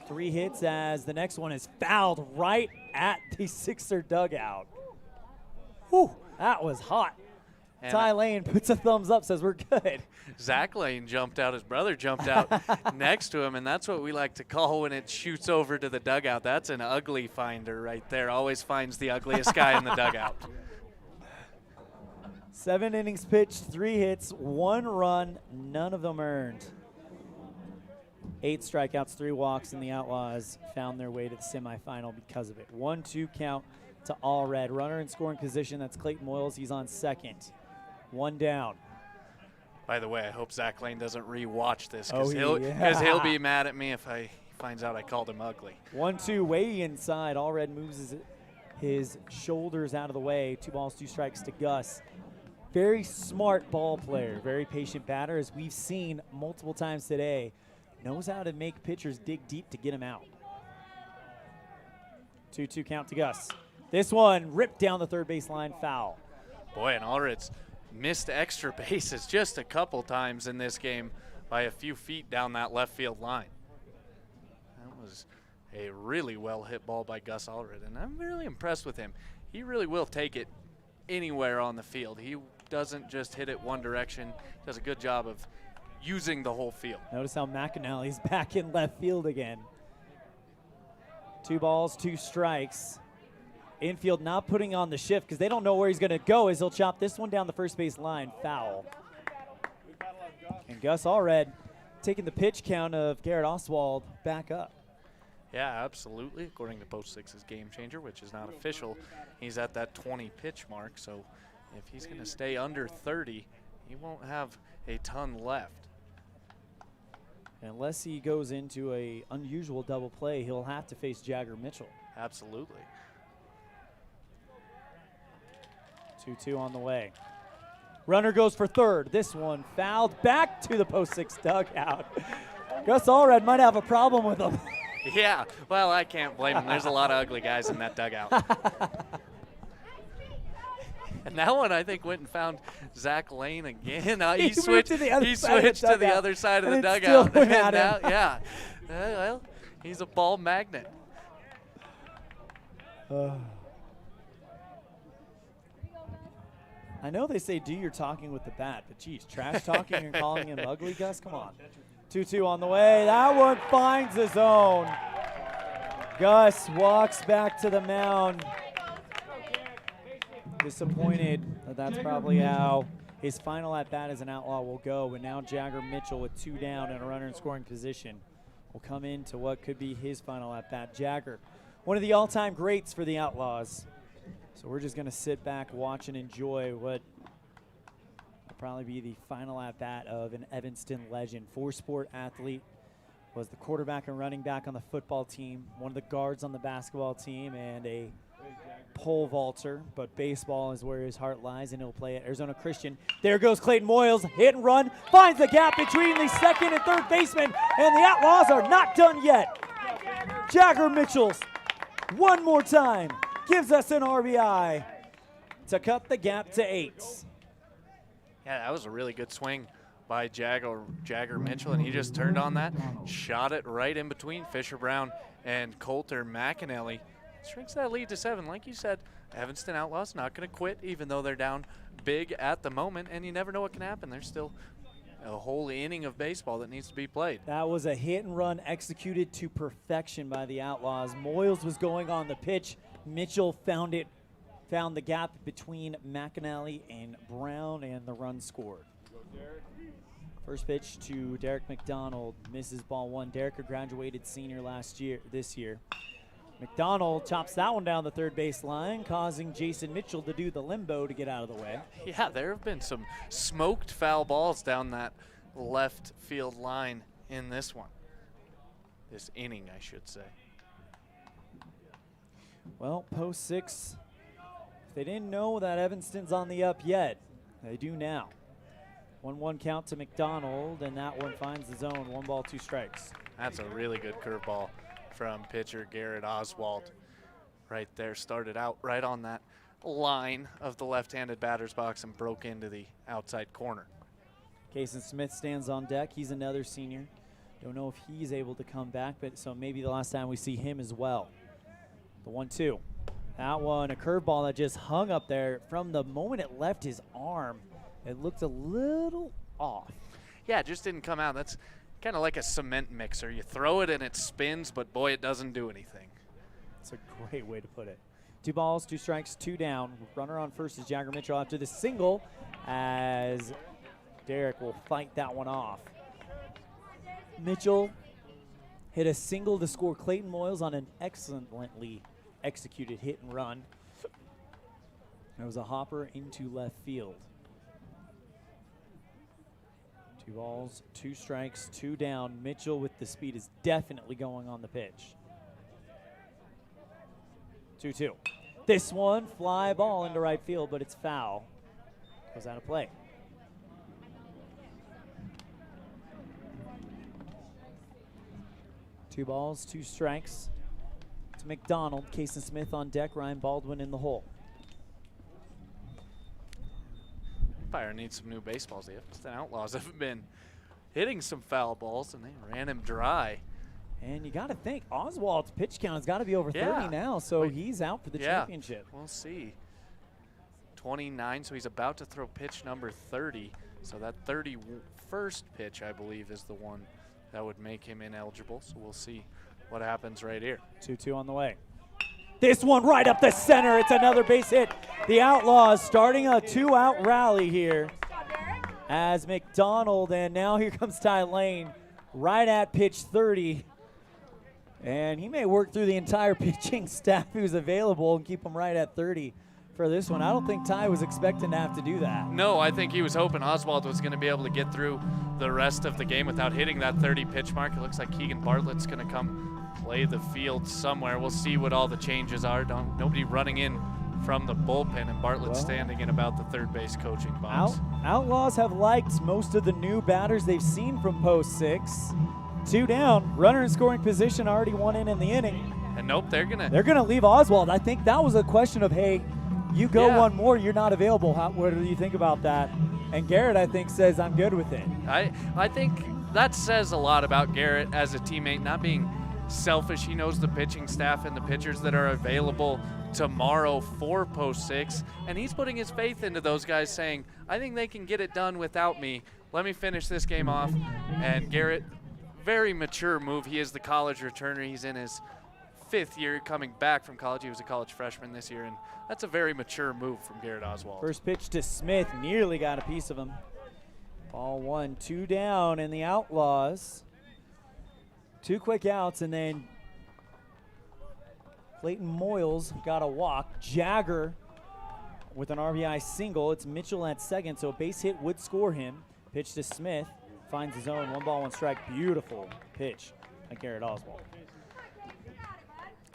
3 hits as the next one is fouled right at the Sixer dugout. Whew, that was hot. And Ty Lane puts a thumbs up, says we're good. Zach Lane jumped out. His brother jumped out next to him, and that's what we like to call when it shoots over to the dugout. That's an ugly finder right there. Always finds the ugliest guy in the dugout. 7 innings pitched, 3 hits, 1 run, none of them earned. 8 strikeouts, 3 walks, and the Outlaws found their way to the semifinal because of it. 1-2 count to all red. Runner in scoring position, that's Clayton Moyles. He's on second. 1 down. By the way, I hope Zach Lane doesn't re-watch this Oh, because he'll be mad at me if he finds out I called him ugly. 1-2, way inside. All red moves his shoulders out of the way. 2 balls, 2 strikes to Gus. Very smart ball player, very patient batter, as we've seen multiple times today. Knows how to make pitchers dig deep to get him out. 2-2 count to Gus. This one ripped down the third base line, foul. Boy, and Allred's missed extra bases just a couple times in this game by a few feet down that left field line. That was a really well hit ball by Gus Allred, and I'm really impressed with him. He really will take it anywhere on the field. He doesn't just hit it one direction. He does a good job of using the whole field. Notice how McAnally's back in left field again. 2 balls, 2 strikes. Infield not putting on the shift because they don't know where he's going to go, as he'll chop this one down the first base line, foul. And Gus Allred taking the pitch count of Garrett Oswald back up. Yeah, absolutely. According to Post 6's Game Changer, which is not official, he's at that 20 pitch mark. So if he's going to stay under 30, he won't have a ton left. Unless he goes into a unusual double play, he'll have to face Jagger Mitchell. Absolutely. 2-2 on the way. Runner goes for third. This one fouled back to the Post 6 dugout. Gus Allred might have a problem with him. Yeah, well, I can't blame him. There's a lot of ugly guys in that dugout. And that one, I think, went and found Zach Lane again. He switched to the other side of the dugout. Yeah. Well, he's a ball magnet. I know they say do your talking with the bat, but geez, trash talking and calling him ugly, Gus? Come on. 2-2 on the way. That one finds his own. Gus walks back to the mound. Disappointed that that's probably how his final at-bat as an Outlaw will go. But now Jagger Mitchell with 2 down and a runner in scoring position will come into what could be his final at-bat. Jagger, one of the all-time greats for the Outlaws. So we're just going to sit back, watch, and enjoy what will probably be the final at-bat of an Evanston legend. 4-sport athlete, was the quarterback and running back on the football team, one of the guards on the basketball team, and a pole vaulter, but baseball is where his heart lies, and he'll play at Arizona Christian. There goes Clayton Moyles, hit and run, finds the gap between the second and third baseman, and the Outlaws are not done yet. Jagger Mitchell's one more time gives us an RBI to cut the gap to 8. Yeah, that was a really good swing by Jagger Mitchell, and he just turned on that, shot it right in between Fisher Brown and Coulter McAnally. Shrinks that lead to 7. Like you said, Evanston Outlaws not going to quit, even though they're down big at the moment, and you never know what can happen. There's still a whole inning of baseball that needs to be played. That was a hit and run executed to perfection by the Outlaws. Moyles was going on the pitch. Mitchell found the gap between McAnally and Brown, and the run scored. First pitch to Derek McDonald, misses ball 1. Derek, a graduated senior this year. McDonald chops that one down the third base line, causing Jason Mitchell to do the limbo to get out of the way. Yeah, there have been some smoked foul balls down that left field line in this one. This inning, I should say. Well, Post 6, if they didn't know that Evanston's on the up yet, they do now. 1-1 count to McDonald, and that one finds the zone. 1 ball, 2 strikes. That's a really good curveball from pitcher Garrett Oswald. Right there, started out right on that line of the left-handed batter's box and broke into the outside corner. Kason Smith stands on deck. He's another senior. Don't know if he's able to come back, but so maybe the last time we see him as well. The 1-2. That one, a curveball that just hung up there. From the moment it left his arm, it looked a little off. Yeah, it just didn't come out. That's kind of like a cement mixer. You throw it and it spins, but boy, it doesn't do anything. That's a great way to put it. 2 balls, 2 strikes, 2 down. Runner on first is Jagger Mitchell after the single, as Derek will fight that one off. Mitchell hit a single to score Clayton Moyles on an excellently executed hit and run. It was a hopper into left field. 2 balls, 2 strikes, 2 down. Mitchell with the speed is definitely going on the pitch. 2-2. This one, fly ball into right field, but it's foul. Goes out of play. Two balls, 2 strikes. To McDonald, Kason Smith on deck, Ryan Baldwin in the hole. Fire needs some new baseballs. The Outlaws have been hitting some foul balls, and they ran him dry. And you got to think, Oswald's pitch count has got to be over 30 now, so he's out for the championship. We'll see. 29, so he's about to throw pitch number 30. So that 31st pitch, I believe, is the one that would make him ineligible. So we'll see what happens right here. 2-2 on the way. This one right up the center. It's another base hit. The Outlaws starting a 2-out rally here as McDonald, and now here comes Ty Lane right at pitch 30. And he may work through the entire pitching staff who's available and keep them right at 30 for this one. I don't think Ty was expecting to have to do that. No, I think he was hoping Oswald was going to be able to get through the rest of the game without hitting that 30 pitch mark. It looks like Keegan Bartlett's going to come play the field somewhere. We'll see what all the changes are. Nobody running in from the bullpen, and Bartlett standing in about the third base coaching box. Outlaws have liked most of the new batters they've seen from post 6. 2 down, runner in scoring position, already 1 in the inning. And nope, they're gonna leave Oswald. I think that was a question of, hey, you go one more, you're not available. What do you think about that? And Garrett, I think, says I'm good with it. I think that says a lot about Garrett as a teammate, not being selfish. He knows the pitching staff and the pitchers that are available tomorrow for post 6, and he's putting his faith into those guys, saying, I think they can get it done without me. Let me finish this game off. And Garrett, very mature move. He is the college returner. He's in his 5th year coming back from college. He was a college freshman this year, and that's a very mature move from Garrett Oswald. First pitch to Smith, nearly got a piece of him. Ball 1, 2 down, and the Outlaws. 2 quick outs, and then Clayton Moyles got a walk. Jagger with an RBI single. It's Mitchell at second, so a base hit would score him. Pitch to Smith, finds his own. 1 ball, 1 strike. Beautiful pitch by Garrett Oswald.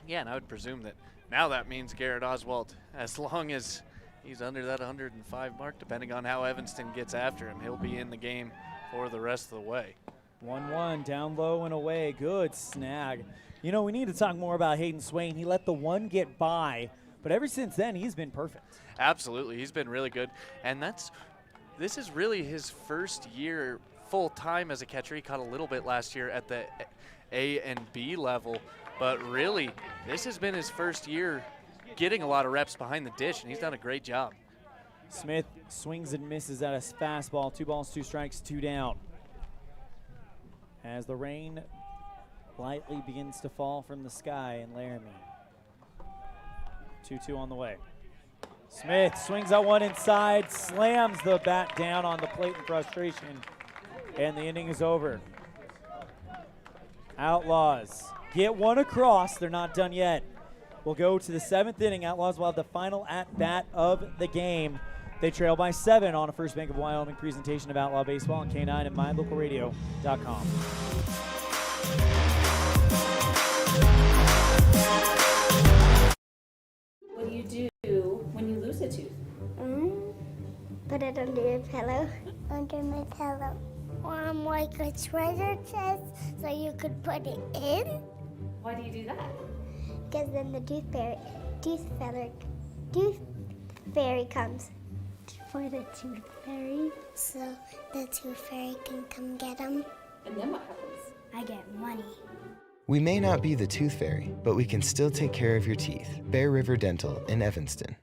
Yeah, and I would presume that now that means Garrett Oswald, as long as he's under that 105 mark, depending on how Evanston gets after him, he'll be in the game for the rest of the way. 1-1, down low and away. Good snag. You know, we need to talk more about Hayden Swain. He let the one get by, but ever since then, he's been perfect. Absolutely. He's been really good. And this is really his first year full time as a catcher. He caught a little bit last year at the A and B level, but really, this has been his first year getting a lot of reps behind the dish, and he's done a great job. Smith swings and misses at a fastball. 2 balls, 2 strikes, 2 down. As the rain lightly begins to fall from the sky in Laramie. 2-2 on the way. Smith swings out one inside, slams the bat down on the plate in frustration, and the inning is over. Outlaws get one across. They're not done yet. We'll go to the 7th inning. Outlaws will have the final at-bat of the game. They trail by 7 on a First Bank of Wyoming presentation of Outlaw Baseball on K9 and MyLocalRadio.com. What do you do when you lose a tooth? Put it under your pillow. Under my pillow. Like a treasure chest so you could put it in. Why do you do that? Because then the tooth fairy comes for the tooth fairy, so the tooth fairy can come get them. And then what happens? I get money. We may not be the tooth fairy, but we can still take care of your teeth. Bear River Dental in Evanston.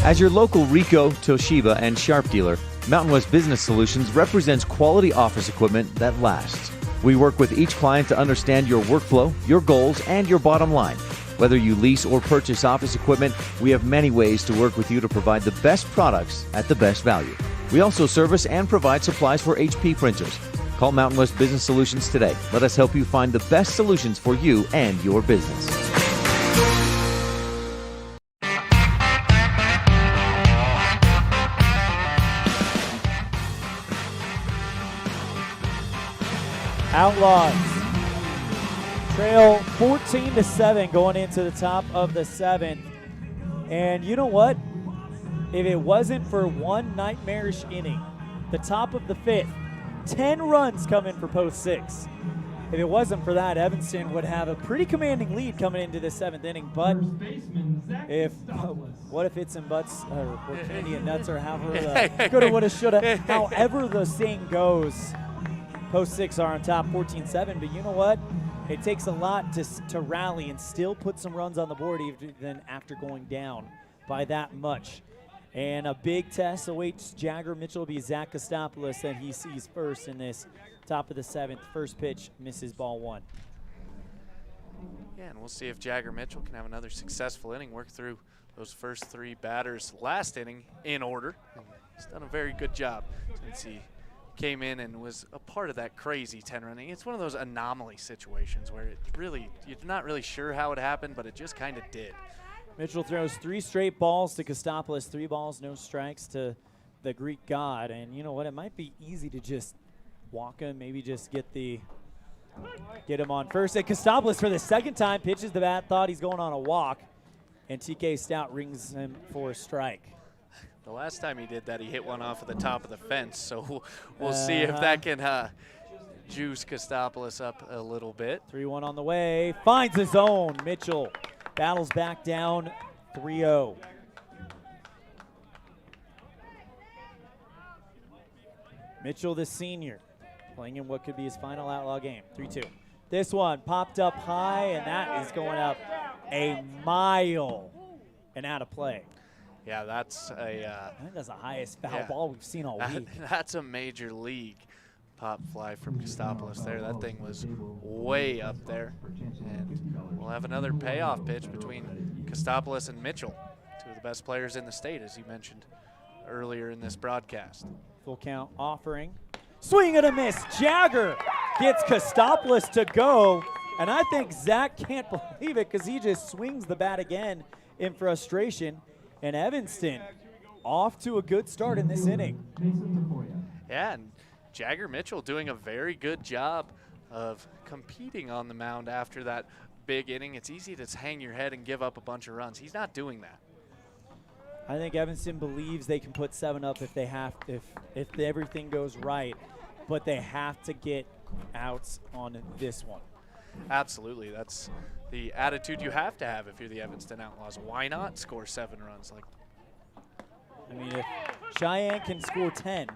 As your local Ricoh, Toshiba, and Sharp dealer, Mountain West Business Solutions represents quality office equipment that lasts. We work with each client to understand your workflow, your goals, and your bottom line. Whether you lease or purchase office equipment, we have many ways to work with you to provide the best products at the best value. We also service and provide supplies for HP printers. Call Mountain West Business Solutions today. Let us help you find the best solutions for you and your business. Outlaws trail 14-7 going into the top of the 7th. And you know what? If it wasn't for one nightmarish inning, the top of the 5th, 10 runs coming for post 6. If it wasn't for that, Evanston would have a pretty commanding lead coming into the 7th inning. But what if it's in butts or candy and nuts or however coulda, woulda, shoulda. However the saying goes, post 6 are on top 14-7. But you know what? It takes a lot to rally and still put some runs on the board even after going down by that much. And a big test awaits Jagger Mitchell. Will be Zach Kostopoulos that he sees first in this top of the 7th. First pitch misses, ball 1. Yeah, and we'll see if Jagger Mitchell can have another successful inning, work through those first 3 batters last inning in order. And he's done a very good job since he came in and was a part of that crazy 10-run inning. It's one of those anomaly situations where it really, you're not really sure how it happened, but it just kind of did. Mitchell throws 3 straight balls to Kostopoulos, 3 balls, no strikes to the Greek god. And you know what? It might be easy to just walk him, maybe just get him on first. And Kostopoulos for the second time pitches the bat, thought he's going on a walk, and TK Stout rings him for a strike. The last time he did that, he hit one off of the top of the fence, so we'll see if that can juice Kostopoulos up a little bit. 3-1 on the way, finds his own. Mitchell battles back down 3-0. Mitchell, the senior, playing in what could be his final outlaw game. 3-2. This one popped up high, and that is going up a mile and out of play. Yeah, that's I think that's the highest foul ball we've seen all week. That's a major league pop fly from Kostopoulos there. That thing was way up there. And we'll have another payoff pitch between Kostopoulos and Mitchell, 2 of the best players in the state, as you mentioned earlier in this broadcast. Full count offering. Swing and a miss. Jagger gets Kostopoulos to go. And I think Zach can't believe it because he just swings the bat again in frustration. And Evanston off to a good start in this inning. Yeah, and Jagger Mitchell doing a very good job of competing on the mound after that big inning. It's easy to hang your head and give up a bunch of runs. He's not doing that. I think Evanston believes they can put 7 up if they have, if everything goes right, but they have to get outs on this one. Absolutely, that's the attitude you have to have if you're the Evanston Outlaws. Why not score 7 runs? I mean, if Cheyenne can score 10,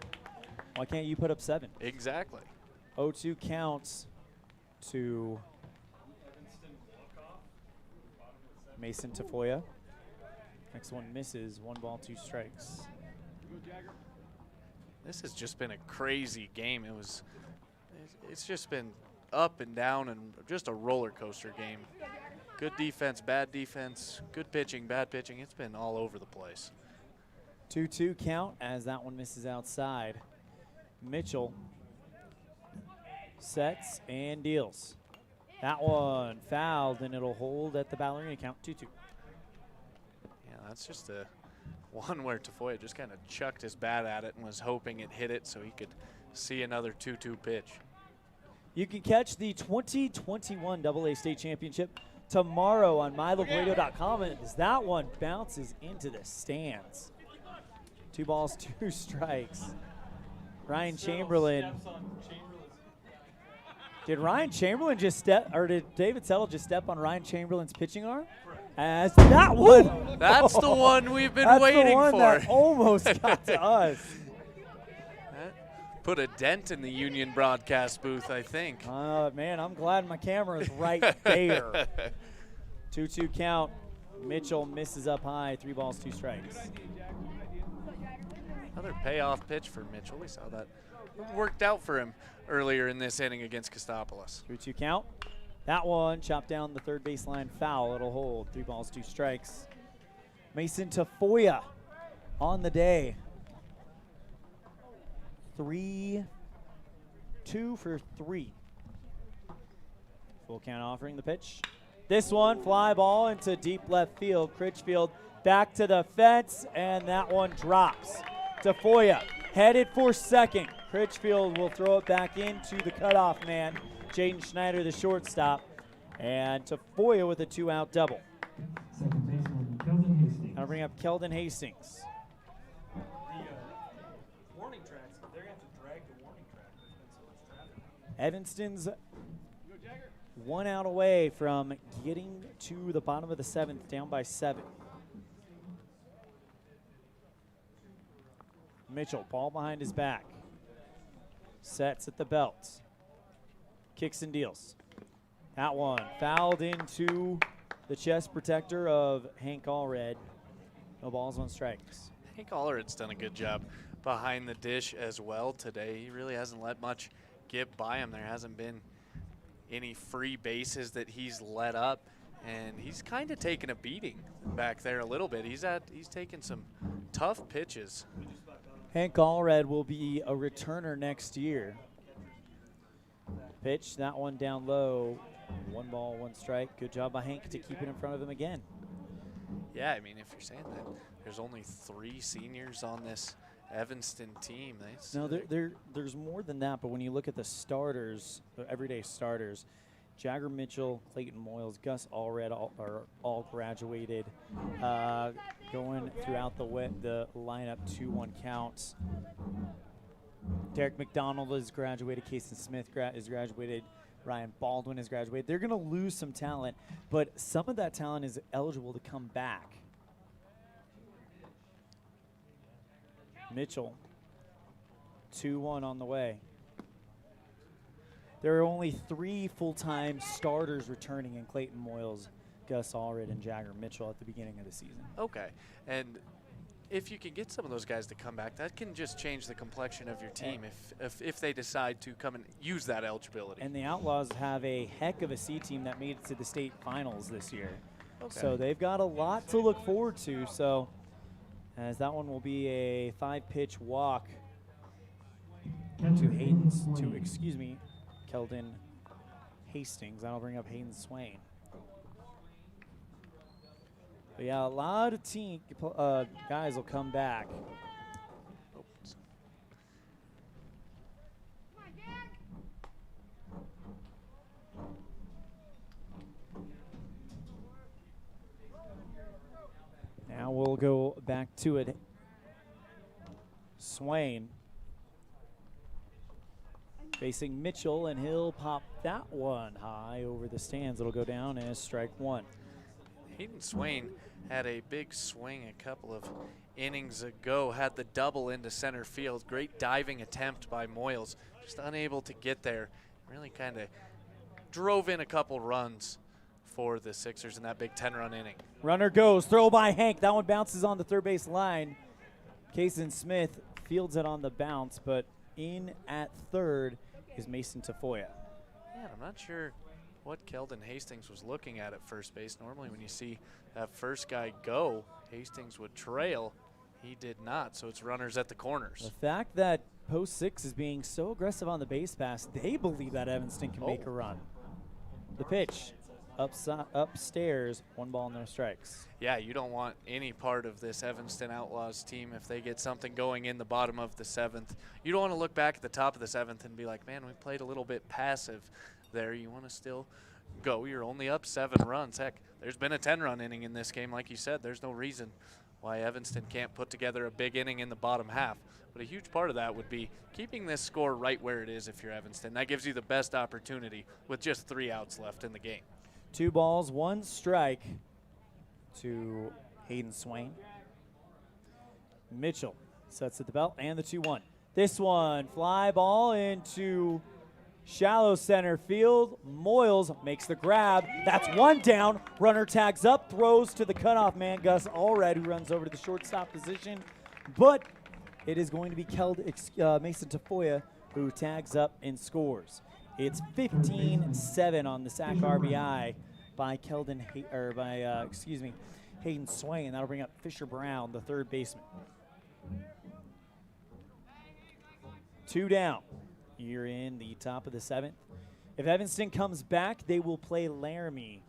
why can't you put up 7? Exactly. 0-2 counts to Mason Tafoya. Next one misses, 1 ball, 2 strikes. This has just been a crazy game. It's just been up and down and just a roller coaster game. Good defense, bad defense, good pitching, bad pitching. It's been all over the place. 2-2 count as that one misses outside. Mitchell sets and deals. That one fouled, and it'll hold at the ballerina count, 2-2. Yeah, that's just a one where Tafoya just kind of chucked his bat at it and was hoping it hit it so he could see another 2-2 pitch. You can catch the 2021 AA State Championship tomorrow on mylocalradio.com as that one bounces into the stands. 2 balls, 2 strikes. Ryan Chamberlain. Did Ryan Chamberlain just step, or did David Settle just step on Ryan Chamberlain's pitching arm? As that one. That's the one we've been That's waiting the one for. That almost got to us. Put a dent in the Union broadcast booth, I think. Man, I'm glad my camera is right there. 2-2 count. Mitchell misses up high, 3 balls, 2 strikes. Another payoff pitch for Mitchell. We saw that worked out for him earlier in this inning against Kostopoulos. 3-2 count. That one chopped down the third baseline foul. It'll hold. 3 balls, 2 strikes. Mason Tafoya on the day. 3-2 2 for 3. Full count offering the pitch. This one, fly ball into deep left field. Critchfield back to the fence, and that one drops. Tafoya headed for second. Critchfield will throw it back into the cutoff man, Jaden Schneider, the shortstop, and Tafoya with a 2-out double. Second baseman, Keldon Hastings. I'll bring up Keldon Hastings. Warning tracks, they're going to have to drag the warning track. There's been so much traffic. Evanston's 1 out away from getting to the bottom of the 7th, down by 7. Mitchell, ball behind his back. Sets at the belt. Kicks and deals. That one fouled into the chest protector of Hank Allred. No balls, 1 strikes. Hank Allred's done a good job behind the dish as well today. He really hasn't let much get by him. There hasn't been any free bases that he's let up, and he's kind of taken a beating back there a little bit. He's taken some tough pitches. Hank Allred will be a returner next year. Pitch, that one down low. 1 ball, 1 strike. Good job by Hank to keep it in front of him again. Yeah, I mean, if you're saying that there's only 3 seniors on this Evanston team. No, there's more than that, but when you look at the starters, the everyday starters, Jagger Mitchell, Clayton Moyles, Gus Allred are all graduated. Going throughout the lineup, 2-1 counts. Derek McDonald is graduated. Kason Smith is graduated. Ryan Baldwin is graduated. They're going to lose some talent, but some of that talent is eligible to come back. Mitchell, 2-1 on the way. There are only 3 full-time starters returning in Clayton Moyles, Gus Allred, and Jagger Mitchell at the beginning of the season. Okay, and if you can get some of those guys to come back, that can just change the complexion of your team if they decide to come and use that eligibility. And the Outlaws have a heck of a C team that made it to the state finals this year. Okay. So they've got a lot to look forward to. So as that one will be a 5-pitch walk to Keldon Hastings. That'll bring up Hayden Swain. But yeah, a lot of guys will come back. Now we'll go back to it. Swain facing Mitchell, and he'll pop that one high over the stands. It'll go down as strike 1. Hayden Swain had a big swing a couple of innings ago, had the double into center field. Great diving attempt by Moyles, just unable to get there. Really kind of drove in a couple runs for the Sixers in that big 10-run inning. Runner goes, throw by Hank. That one bounces on the third base line. Kason Smith fields it on the bounce, but in at third is Mason Tafoya. Yeah, I'm not sure what Keldon Hastings was looking at first base. Normally when you see that first guy go, Hastings would trail. He did not, so it's runners at the corners. The fact that post 6 is being so aggressive on the base pass, they believe that Evanston can make a run. The pitch, upstairs, 1 ball, no strikes. Yeah, you don't want any part of this Evanston Outlaws team if they get something going in the bottom of the 7th. You don't want to look back at the top of the 7th and be like, man, we played a little bit passive there. You want to still go. You're only up 7 runs. Heck, there's been a 10-run inning in this game. Like you said, there's no reason why Evanston can't put together a big inning in the bottom half. But a huge part of that would be keeping this score right where it is if you're Evanston. That gives you the best opportunity with just 3 outs left in the game. 2 balls, 1 strike to Hayden Swain. Mitchell sets at the belt and the 2-1. This one, fly ball into shallow center field. Moyles makes the grab. That's 1 down. Runner tags up, throws to the cutoff man, Gus Allred, who runs over to the shortstop position. But it is going to be Mason Tafoya who tags up and scores. It's 15-7 on the sac RBI by Hayden Swain. That'll bring up Fisher Brown, the third baseman. 2 down. here in the top of the 7th. If Evanston comes back, they will play Laramie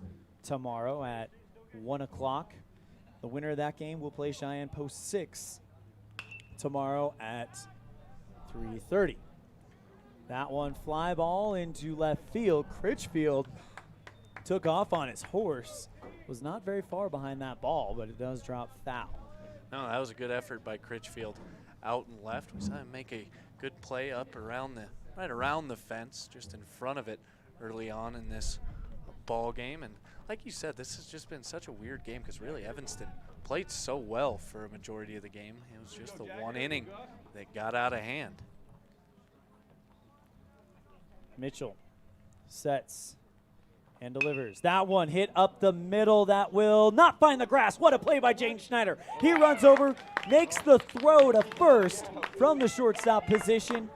tomorrow at 1 o'clock. The winner of that game will play Cheyenne Post 6 tomorrow at 3:30. That one fly ball into left field. Critchfield took off on his horse. Was not very far behind that ball, but it does drop foul. No, that was a good effort by Critchfield out and left. We saw him make a good play up around right around the fence, just in front of it early on in this ball game. And like you said, this has just been such a weird game because really Evanston played so well for a majority of the game. It was just the one inning that got out of hand. Mitchell sets and delivers. That one hit up the middle. That will not find the grass. What a play by Jaden Schneider. He runs over, makes the throw to first from the shortstop position.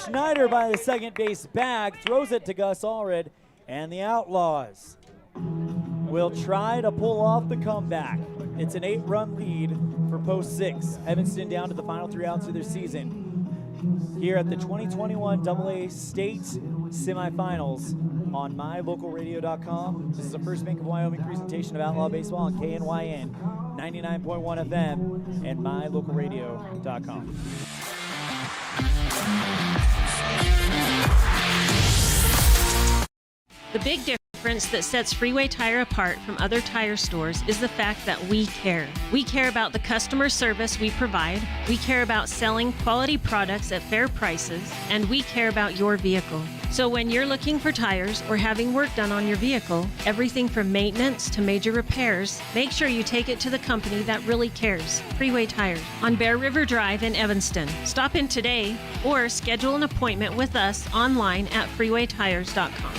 Schneider by the second base bag, throws it to Gus Allred, and the Outlaws will try to pull off the comeback. It's an 8-run lead for Post 6. Evanston down to the final 3 outs of their season here at the 2021 AA State Semifinals on mylocalradio.com. This is a First Bank of Wyoming presentation of Outlaw Baseball on KNYN 99.1 FM and mylocalradio.com. The big difference that sets Freeway Tire apart from other tire stores is the fact that we care. We care about the customer service we provide, we care about selling quality products at fair prices, and we care about your vehicle. So when you're looking for tires or having work done on your vehicle, everything from maintenance to major repairs, make sure you take it to the company that really cares. Freeway Tires on Bear River Drive in Evanston. Stop in today or schedule an appointment with us online at freewaytires.com.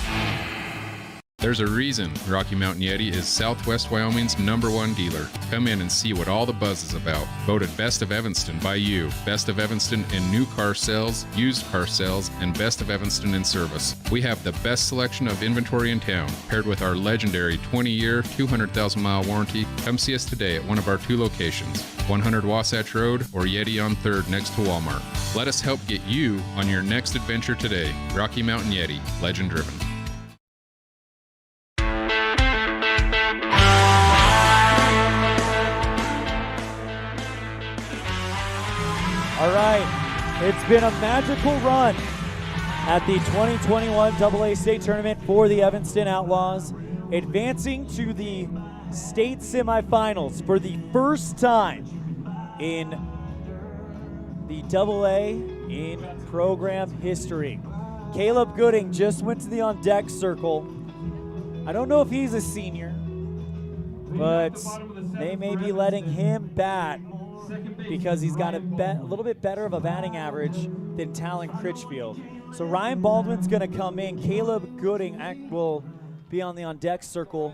There's a reason Rocky Mountain Yeti is Southwest Wyoming's #1 dealer. Come in and see what all the buzz is about. Voted Best of Evanston by you. Best of Evanston in new car sales, used car sales, and Best of Evanston in service. We have the best selection of inventory in town, paired with our legendary 20-year, 200,000-mile warranty. Come see us today at one of our 2 locations, 100 Wasatch Road or Yeti on 3rd next to Walmart. Let us help get you on your next adventure today. Rocky Mountain Yeti, legend driven. All right, it's been a magical run at the 2021 AA State Tournament for the Evanston Outlaws, advancing to the state semifinals for the first time in the AA in program history. Caleb Gooding just went to the on-deck circle. I don't know if he's a senior, but they may be letting him bat because he's got a little bit better of a batting average than Talon Critchfield. So Ryan Baldwin's going to come in. Caleb Gooding will be on the on-deck circle.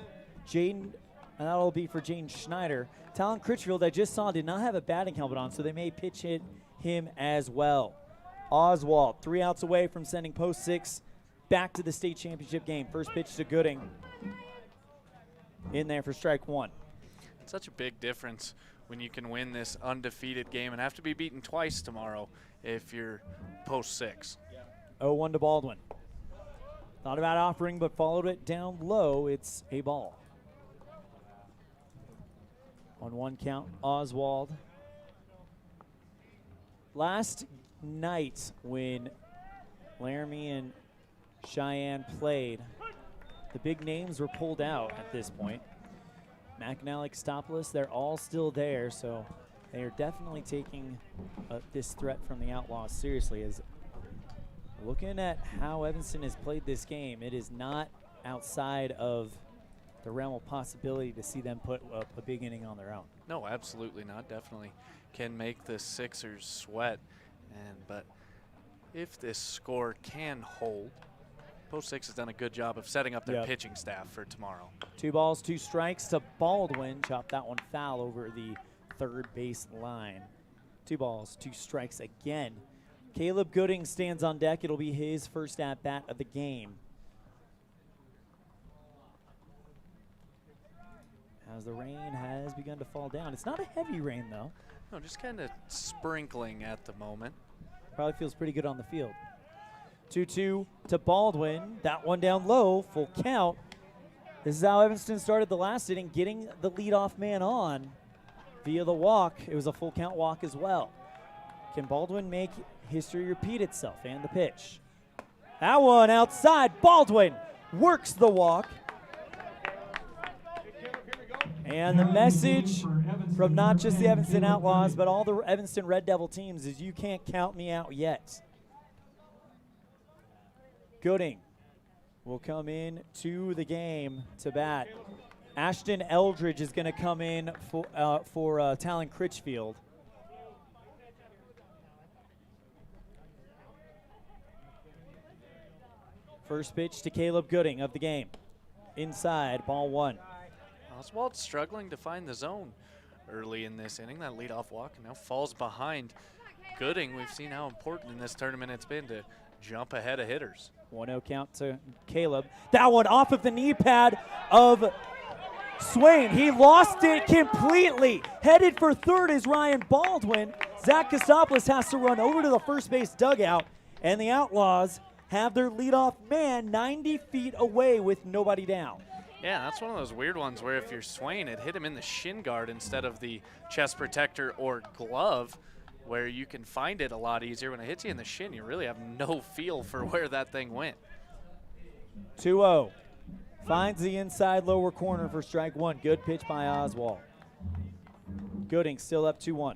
And that'll be for Jaden Schneider. Talon Critchfield, I just saw, did not have a batting helmet on, so they may pitch hit him as well. Oswald, 3 outs away from sending Post 6 back to the state championship game. First pitch to Gooding. In there for strike 1. Such a big difference when you can win this undefeated game and have to be beaten twice tomorrow if you're Post 6. 0-1 to Baldwin. Thought about offering, but followed it down low. It's a ball. On 1 count, Oswald. Last night when Laramie and Cheyenne played, the big names were pulled out at this point. McNally, Stopoulos, they're all still there, so they are definitely taking this threat from the Outlaws seriously. As looking at how Evanston has played this game, it is not outside of the realm of possibility to see them put up a big inning on their own. No, absolutely not. Definitely can make the Sixers sweat. But if this score can hold, Post 6 has done a good job of setting up their pitching staff for tomorrow. 2 balls, 2 strikes to Baldwin. Chopped that one foul over the third base line. 2 balls, 2 strikes again. Caleb Gooding stands on deck. It'll be his first at-bat of the game. As the rain has begun to fall down. It's not a heavy rain, though. No, just kind of sprinkling at the moment. Probably feels pretty good on the field. 2-2 to Baldwin. That one down low, full count. This is how Evanston started the last inning, getting the leadoff man on via the walk. It was a full count walk as well. Can Baldwin make history repeat itself? And the pitch. That one outside. Baldwin works the walk. And the message from not just the Evanston Outlaws, but all the Evanston Red Devil teams is you can't count me out yet. Gooding will come in to the game to bat. Ashton Eldridge is going to come in for Talon Critchfield. First pitch to Caleb Gooding of the game. Inside, ball one. Oswald's struggling to find the zone early in this inning. That leadoff walk and now falls behind Gooding. We've seen how important in this tournament it's been to jump ahead of hitters. 1-0 count to Caleb. That one off of the knee pad of Swain. He lost it completely. Headed for third is Ryan Baldwin. Zach Kostopoulos has to run over to the first base dugout, and the Outlaws have their leadoff man 90 feet away with nobody down. Yeah, that's one of those weird ones where if you're Swain, it hit him in the shin guard instead of the chest protector or glove, where you can find it a lot easier. When it hits you in the shin, you really have no feel for where that thing went. 2-0. Finds the inside lower corner for strike one. Good pitch by Oswald. Gooding still up 2-1.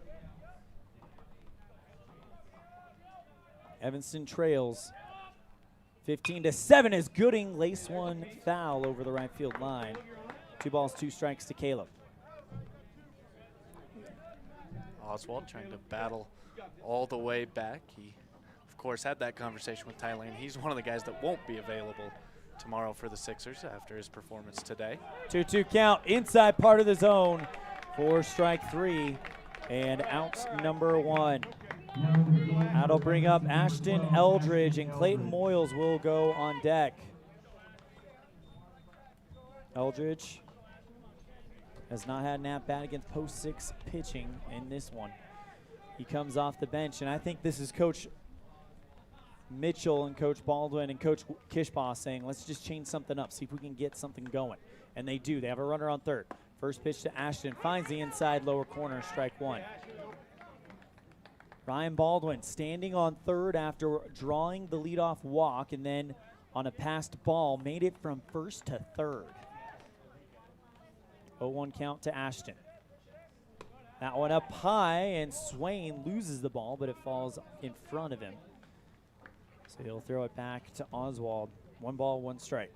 Evanston trails 15-7 as Gooding lace one foul over the right field line. 2 balls, 2 strikes to Caleb. Oswald trying to battle all the way back. He, of course, had that conversation with Thailand. He's one of the guys that won't be available tomorrow for the Sixers after his performance today. 2-2 count, inside part of the zone for strike 3 and out number 1. That'll bring up Ashton Eldridge, and Clayton Moyles will go on deck. Eldridge has not had an at-bat against post 6 pitching in this one. He comes off the bench, and I think this is Coach Mitchell and Coach Baldwin and Coach Kishbaugh saying, let's just change something up, see if we can get something going. And they do. They have a runner on third. First pitch to Ashton, finds the inside lower corner, strike 1. Ryan Baldwin standing on third after drawing the leadoff walk, and then on a passed ball, made it from first to third. 0-1 count to Ashton. That one up high, and Swain loses the ball, but it falls in front of him. So he'll throw it back to Oswald. 1 ball, 1 strike.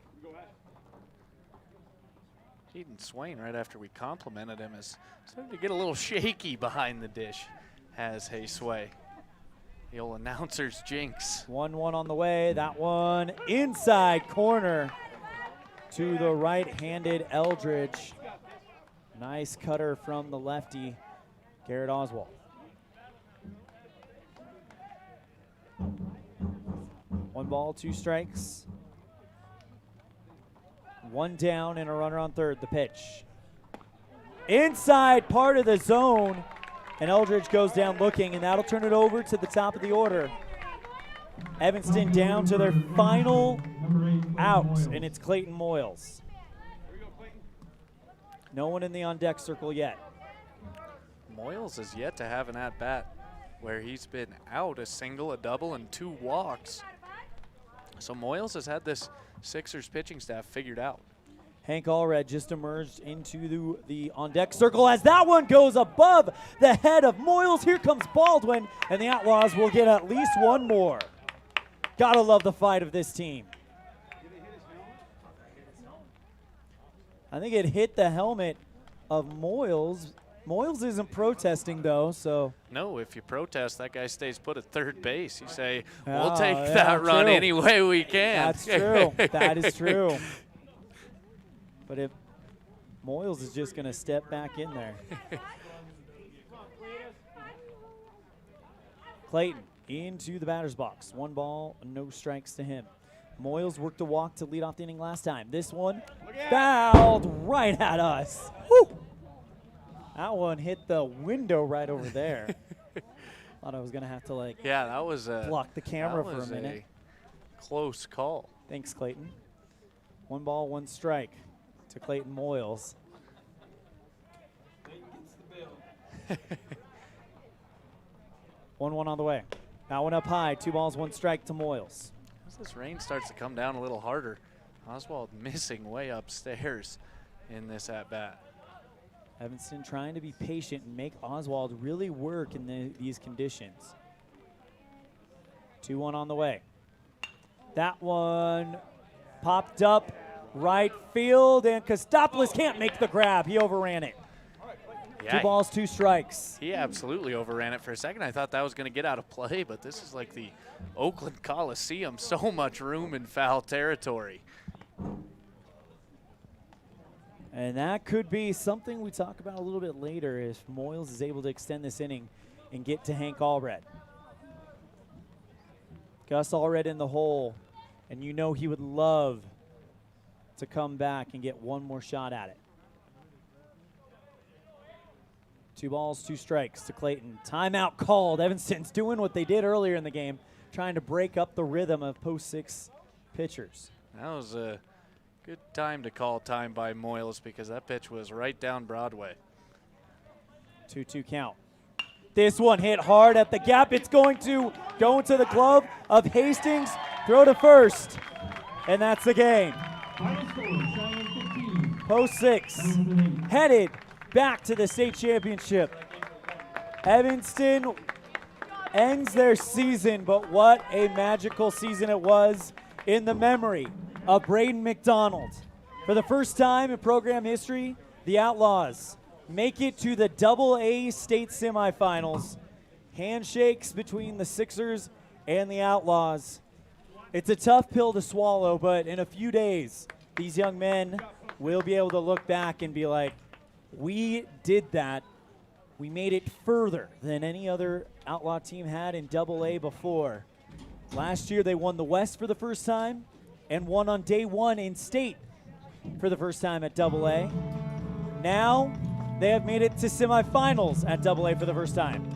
Keaton Swain, right after we complimented him, is starting to get a little shaky behind the dish. Has Haysway. The old announcer's jinx. 1-1 on the way. That one inside corner to the right-handed Eldridge. Nice cutter from the lefty, Garrett Oswald. 1 ball, 2 strikes. 1 down and a runner on third. The pitch. Inside part of the zone. And Eldridge goes down looking, and that'll turn it over to the top of the order. Evanston down to their final out, and it's Clayton Moyles. No one in the on-deck circle yet. Moyles is yet to have an at-bat where he's been out a single, a double, and 2 walks. So Moyles has had this Sixers pitching staff figured out. Hank Allred just emerged into the on-deck circle as that one goes above the head of Moyles. Here comes Baldwin, and the Outlaws will get at least 1 more. Gotta love the fight of this team. I think it hit the helmet of Moyles. Moyles isn't protesting, though, so. No, if you protest, that guy stays put at third base. You say, we'll take that run any way we can. That's true. That is true. But if Moyles is just going to step back in there. Clayton into the batter's box. 1 ball, no strikes to him. Moyles worked a walk to lead off the inning last time. This one fouled right at us. Woo! That one hit the window right over there. Thought I was going to have to, like, yeah, that was block the camera for a minute. close call. Thanks, Clayton. 1 ball, 1 strike to Clayton Moyles. 1-1 on the way. That one up high. 2 balls, 1 strike to Moyles. As this rain starts to come down a little harder, Oswald missing way upstairs in this at-bat. Evanston trying to be patient and make Oswald really work in these conditions. 2-1 on the way. That one popped up right field, and Kostopoulos can't make the grab. He overran it. Yeah, 2 balls, 2 strikes. He absolutely overran it for a second. I thought that was going to get out of play, but this is like the Oakland Coliseum. So much room in foul territory. And that could be something we talk about a little bit later if Moyles is able to extend this inning and get to Hank Allred. Gus Allred in the hole, and you know he would love to come back and get one more shot at it. 2 balls, 2 strikes to Clayton. Timeout called. Evanston's doing what they did earlier in the game, trying to break up the rhythm of post-6 pitchers. That was a good time to call time by Moyles because that pitch was right down Broadway. 2-2 count. This one hit hard at the gap. It's going to go into the glove of Hastings. Throw to first. And that's the game. Post 6. Headed back to the state championship. Evanston ends their season, but what a magical season it was in the memory of Braden McDonald. For the first time in program history, the Outlaws make it to the AA state semifinals. Handshakes between the Sixers and the Outlaws. It's a tough pill to swallow, but in a few days, these young men will be able to look back and be like, we did that. We made it further than any other Outlaw team had in AA before. Last year, they won the West for the first time and won on day 1 in state for the first time at AA. Now, they have made it to semifinals at AA for the first time.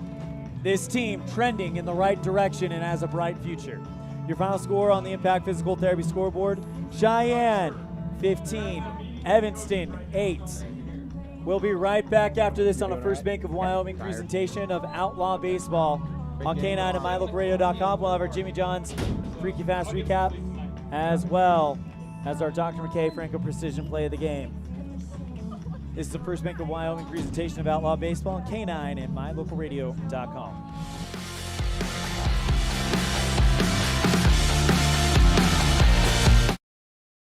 This team trending in the right direction and has a bright future. Your final score on the Impact Physical Therapy scoreboard, Cheyenne 15, Evanston 8. We'll be right back after this on a First Bank of Wyoming presentation of Outlaw Baseball on K9 and MyLocalRadio.com. We'll have our Jimmy John's Freaky Fast recap, as well as our Dr. McKay Franco Precision Play of the Game. This is the First Bank of Wyoming presentation of Outlaw Baseball on K9 and MyLocalRadio.com.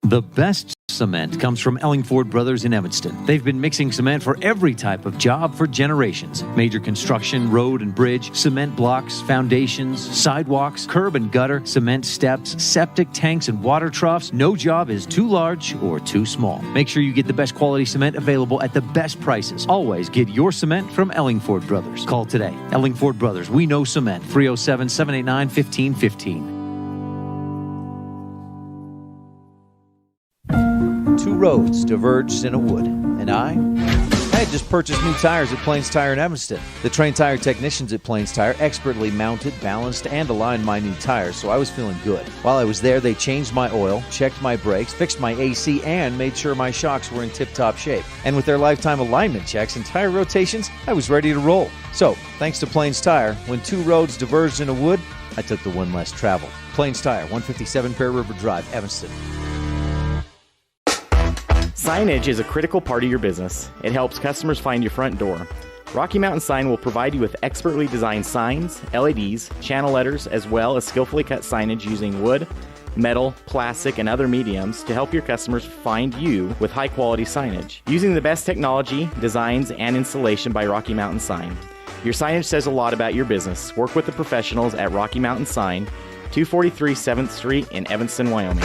The best cement comes from Ellingford Brothers in Evanston. They've been mixing cement for every type of job for generations. Major construction, road and bridge, cement blocks, foundations, sidewalks, curb and gutter, cement steps, septic tanks, and water troughs. No job is too large or too small. Make sure you get the best quality cement available at the best prices. Always get your cement from Ellingford Brothers. Call today. Ellingford Brothers, we know cement. 307-789-1515. 2 roads diverged in a wood, and I had just purchased new tires at Plains Tire in Evanston. The trained tire technicians at Plains Tire expertly mounted, balanced, and aligned my new tires, so I was feeling good. While I was there, they changed my oil, checked my brakes, fixed my AC, and made sure my shocks were in tip-top shape. And with their lifetime alignment checks and tire rotations, I was ready to roll. So, thanks to Plains Tire, when 2 roads diverged in a wood, I took the one less traveled. Plains Tire, 157 Pear River Drive, Evanston. Signage is a critical part of your business. It helps customers find your front door. Rocky Mountain Sign will provide you with expertly designed signs, LEDs, channel letters, as well as skillfully cut signage using wood, metal, plastic, and other mediums to help your customers find you with high-quality signage. Using the best technology, designs, and installation by Rocky Mountain Sign. Your signage says a lot about your business. Work with the professionals at Rocky Mountain Sign, 243 7th Street in Evanston, Wyoming.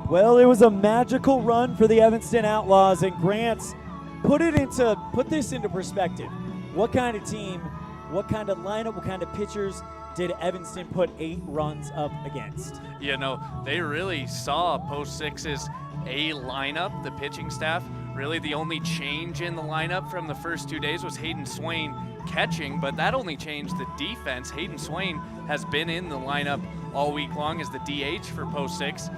Well, it was a magical run for the Evanston Outlaws, and Grants put this into perspective. What kind of team, what kind of lineup, what kind of pitchers did Evanston put 8 runs up against? You know, they really saw Post 6's A lineup, the pitching staff. Really the only change in the lineup from the first 2 days was Hayden Swain catching, but that only changed the defense. Hayden Swain has been in the lineup all week long as the DH for Post 6.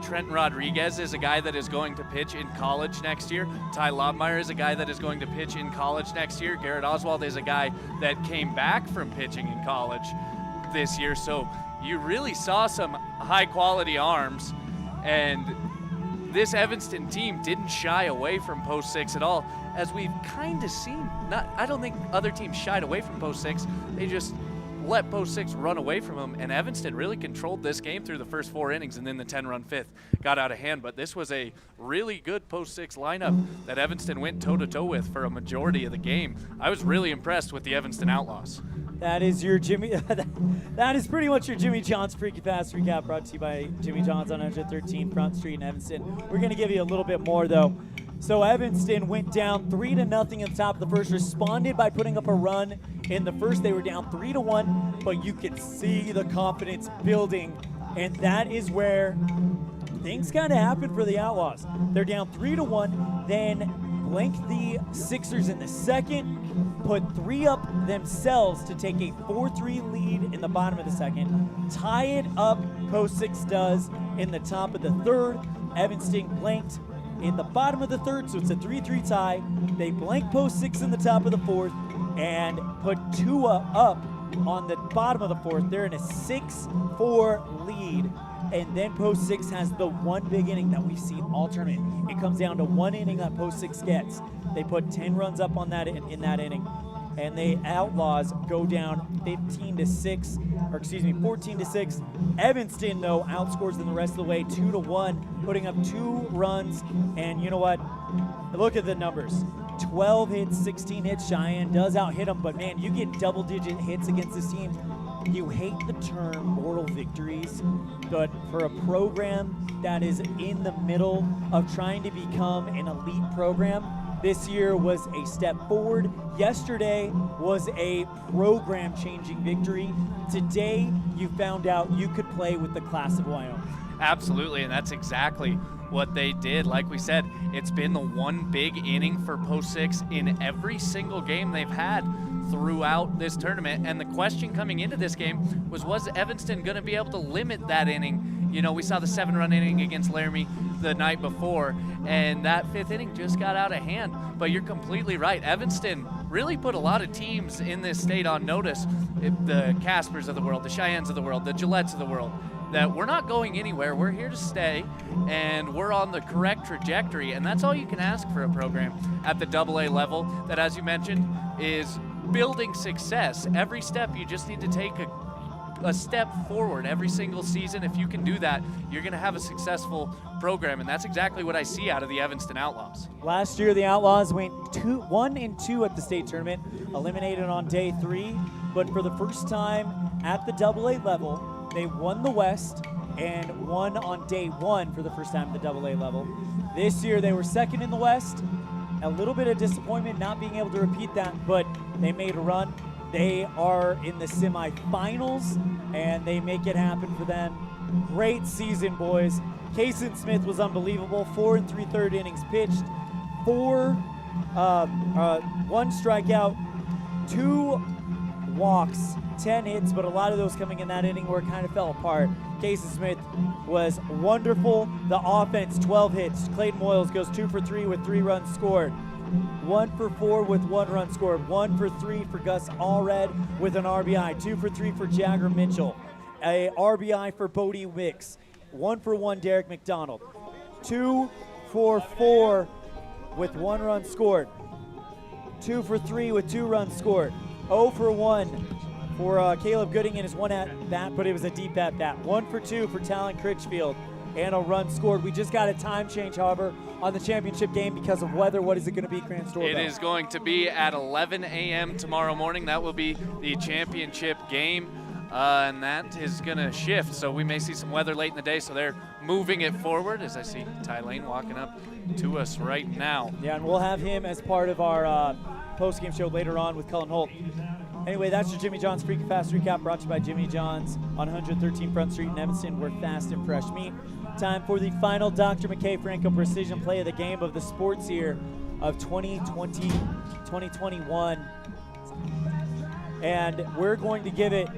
Trenton Rodriguez is a guy that is going to pitch in college next year. Ty Lobmeyer is a guy that is going to pitch in college next year. Garrett Oswald is a guy that came back from pitching in college this year. So you really saw some high quality arms, and this Evanston team didn't shy away from Post 6 at all, as we've kind of seen. I don't think other teams shied away from Post 6. They just let Post 6 run away from them, and Evanston really controlled this game through the first 4 innings, and then the 10-run fifth got out of hand. But this was a really good Post 6 lineup that Evanston went toe-to-toe with for a majority of the game. I was really impressed with the Evanston Outlaws. That is your Jimmy. That is pretty much your Jimmy John's Freaky Pass recap, brought to you by Jimmy John's on 113 Front Street in Evanston. We're going to give you a little bit more, though. So Evanston went down 3-0 at the top of the first, responded by putting up a run in the first. They were down 3-1, but you could see the confidence building, and that is where things kind of happened for the Outlaws. They're down 3-1, then blanked the Sixers in the second, put 3 up themselves to take a 4-3 lead in the bottom of the second, tie it up, Post 6 does, in the top of the third. Evanston blanked in the bottom of the third, so it's a 3-3 tie. They blank Post 6 in the top of the fourth and put 2 up on the bottom of the fourth. They're in a 6-4 lead, and then Post 6 has the one big inning that we've seen all tournament. It comes down to 1 inning that Post 6 gets. They put 10 runs up on that in that inning, and the Outlaws go down 14-6. Evanston, though, outscores them the rest of the way 2-1, putting up 2 runs. And you know what? Look at the numbers. 12 hits, 16 hits. Cheyenne does out-hit them, but man, you get double-digit hits against this team. You hate the term moral victories, but for a program that is in the middle of trying to become an elite program, this year was a step forward. Yesterday was a program-changing victory. Today, you found out you could play with the class of Wyoming. Absolutely, and that's exactly what they did. Like we said, it's been the one big inning for Post 6 in every single game they've had throughout this tournament. And the question coming into this game was Evanston going to be able to limit that inning? You know, we saw the 7-run inning against Laramie the night before, and that 5th inning just got out of hand. But you're completely right. Evanston really put a lot of teams in this state on notice, the Caspers of the world, the Cheyennes of the world, the Gillettes of the world, that we're not going anywhere. We're here to stay, and we're on the correct trajectory. And that's all you can ask for a program at the AA level that, as you mentioned, is building success. Every step, you just need to take a step forward every single season. If you can do that, you're going to have a successful program, and that's exactly what I see out of the Evanston Outlaws. Last year, the Outlaws went 1-2 at the state tournament, eliminated on day 3, but for the first time at the AA level, they won the West and won on day 1 for the first time at the AA level. This year, they were second in the West. A little bit of disappointment not being able to repeat that, but they made a run. They are in the semifinals, and they make it happen for them. Great season, boys. Kason Smith was unbelievable. 4 3/3 innings pitched, 1 strikeout, 2 walks, 10 hits, but a lot of those coming in that inning where it kind of fell apart. Kason Smith was wonderful. The offense, 12 hits. Clayton Moyles goes 2 for 3 with 3 runs scored. 1 for 4 with 1 run scored. 1 for 3 for Gus Allred with an RBI. 2 for 3 for Jagger Mitchell. A RBI for Bodie Wicks. 1 for 1 Derek McDonald. 2 for 4 with 1 run scored. 2 for 3 with 2 runs scored. 0 for 1 for Caleb Gooding in his 1 at bat, but it was a deep at bat. 1 for 2 for Talon Critchfield and a run scored. We just got a time change, however, on the championship game because of weather. What is it going to be, Grant Storbo? It is going to be at 11 a.m. tomorrow morning. That will be the championship game, and that is going to shift. So we may see some weather late in the day, so they're moving it forward, as I see Ty Lane walking up to us right now. Yeah, and we'll have him as part of our post-game show later on with Cullen Holt. Anyway, that's your Jimmy John's Freaky Fast Recap, brought to you by Jimmy John's on 113 Front Street in Evanston, where fast and fresh meat. Time for the final Dr. McKay Franco Precision Play of the game of the sports year of 2020-2021. And we're going to give it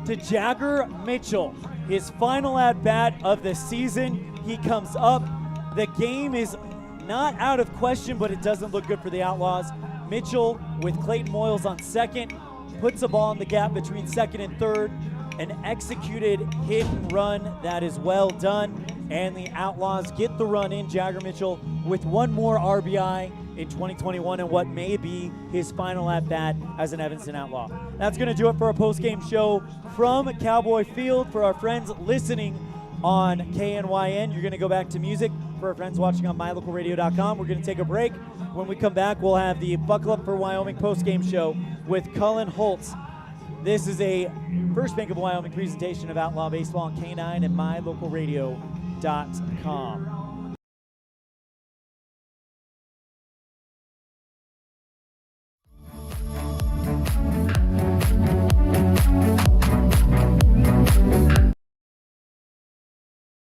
to Jagger Mitchell, his final at-bat of the season. He comes up. The game is not out of question, but it doesn't look good for the Outlaws. Mitchell, with Clayton Moyles on second, puts a ball in the gap between second and third. An executed hit and run that is well done. And the Outlaws get the run in. Jagger Mitchell with one more RBI in 2021 and what may be his final at-bat as an Evanston Outlaw. That's going to do it for our post-game show from Cowboy Field. For our friends listening on KNYN, you're going to go back to music. For our friends watching on mylocalradio.com, we're going to take a break. When we come back, we'll have the Buckle Up for Wyoming post-game show with Cullen Holtz. This is a First Bank of Wyoming presentation of Outlaw Baseball on K9 and mylocalradio.com.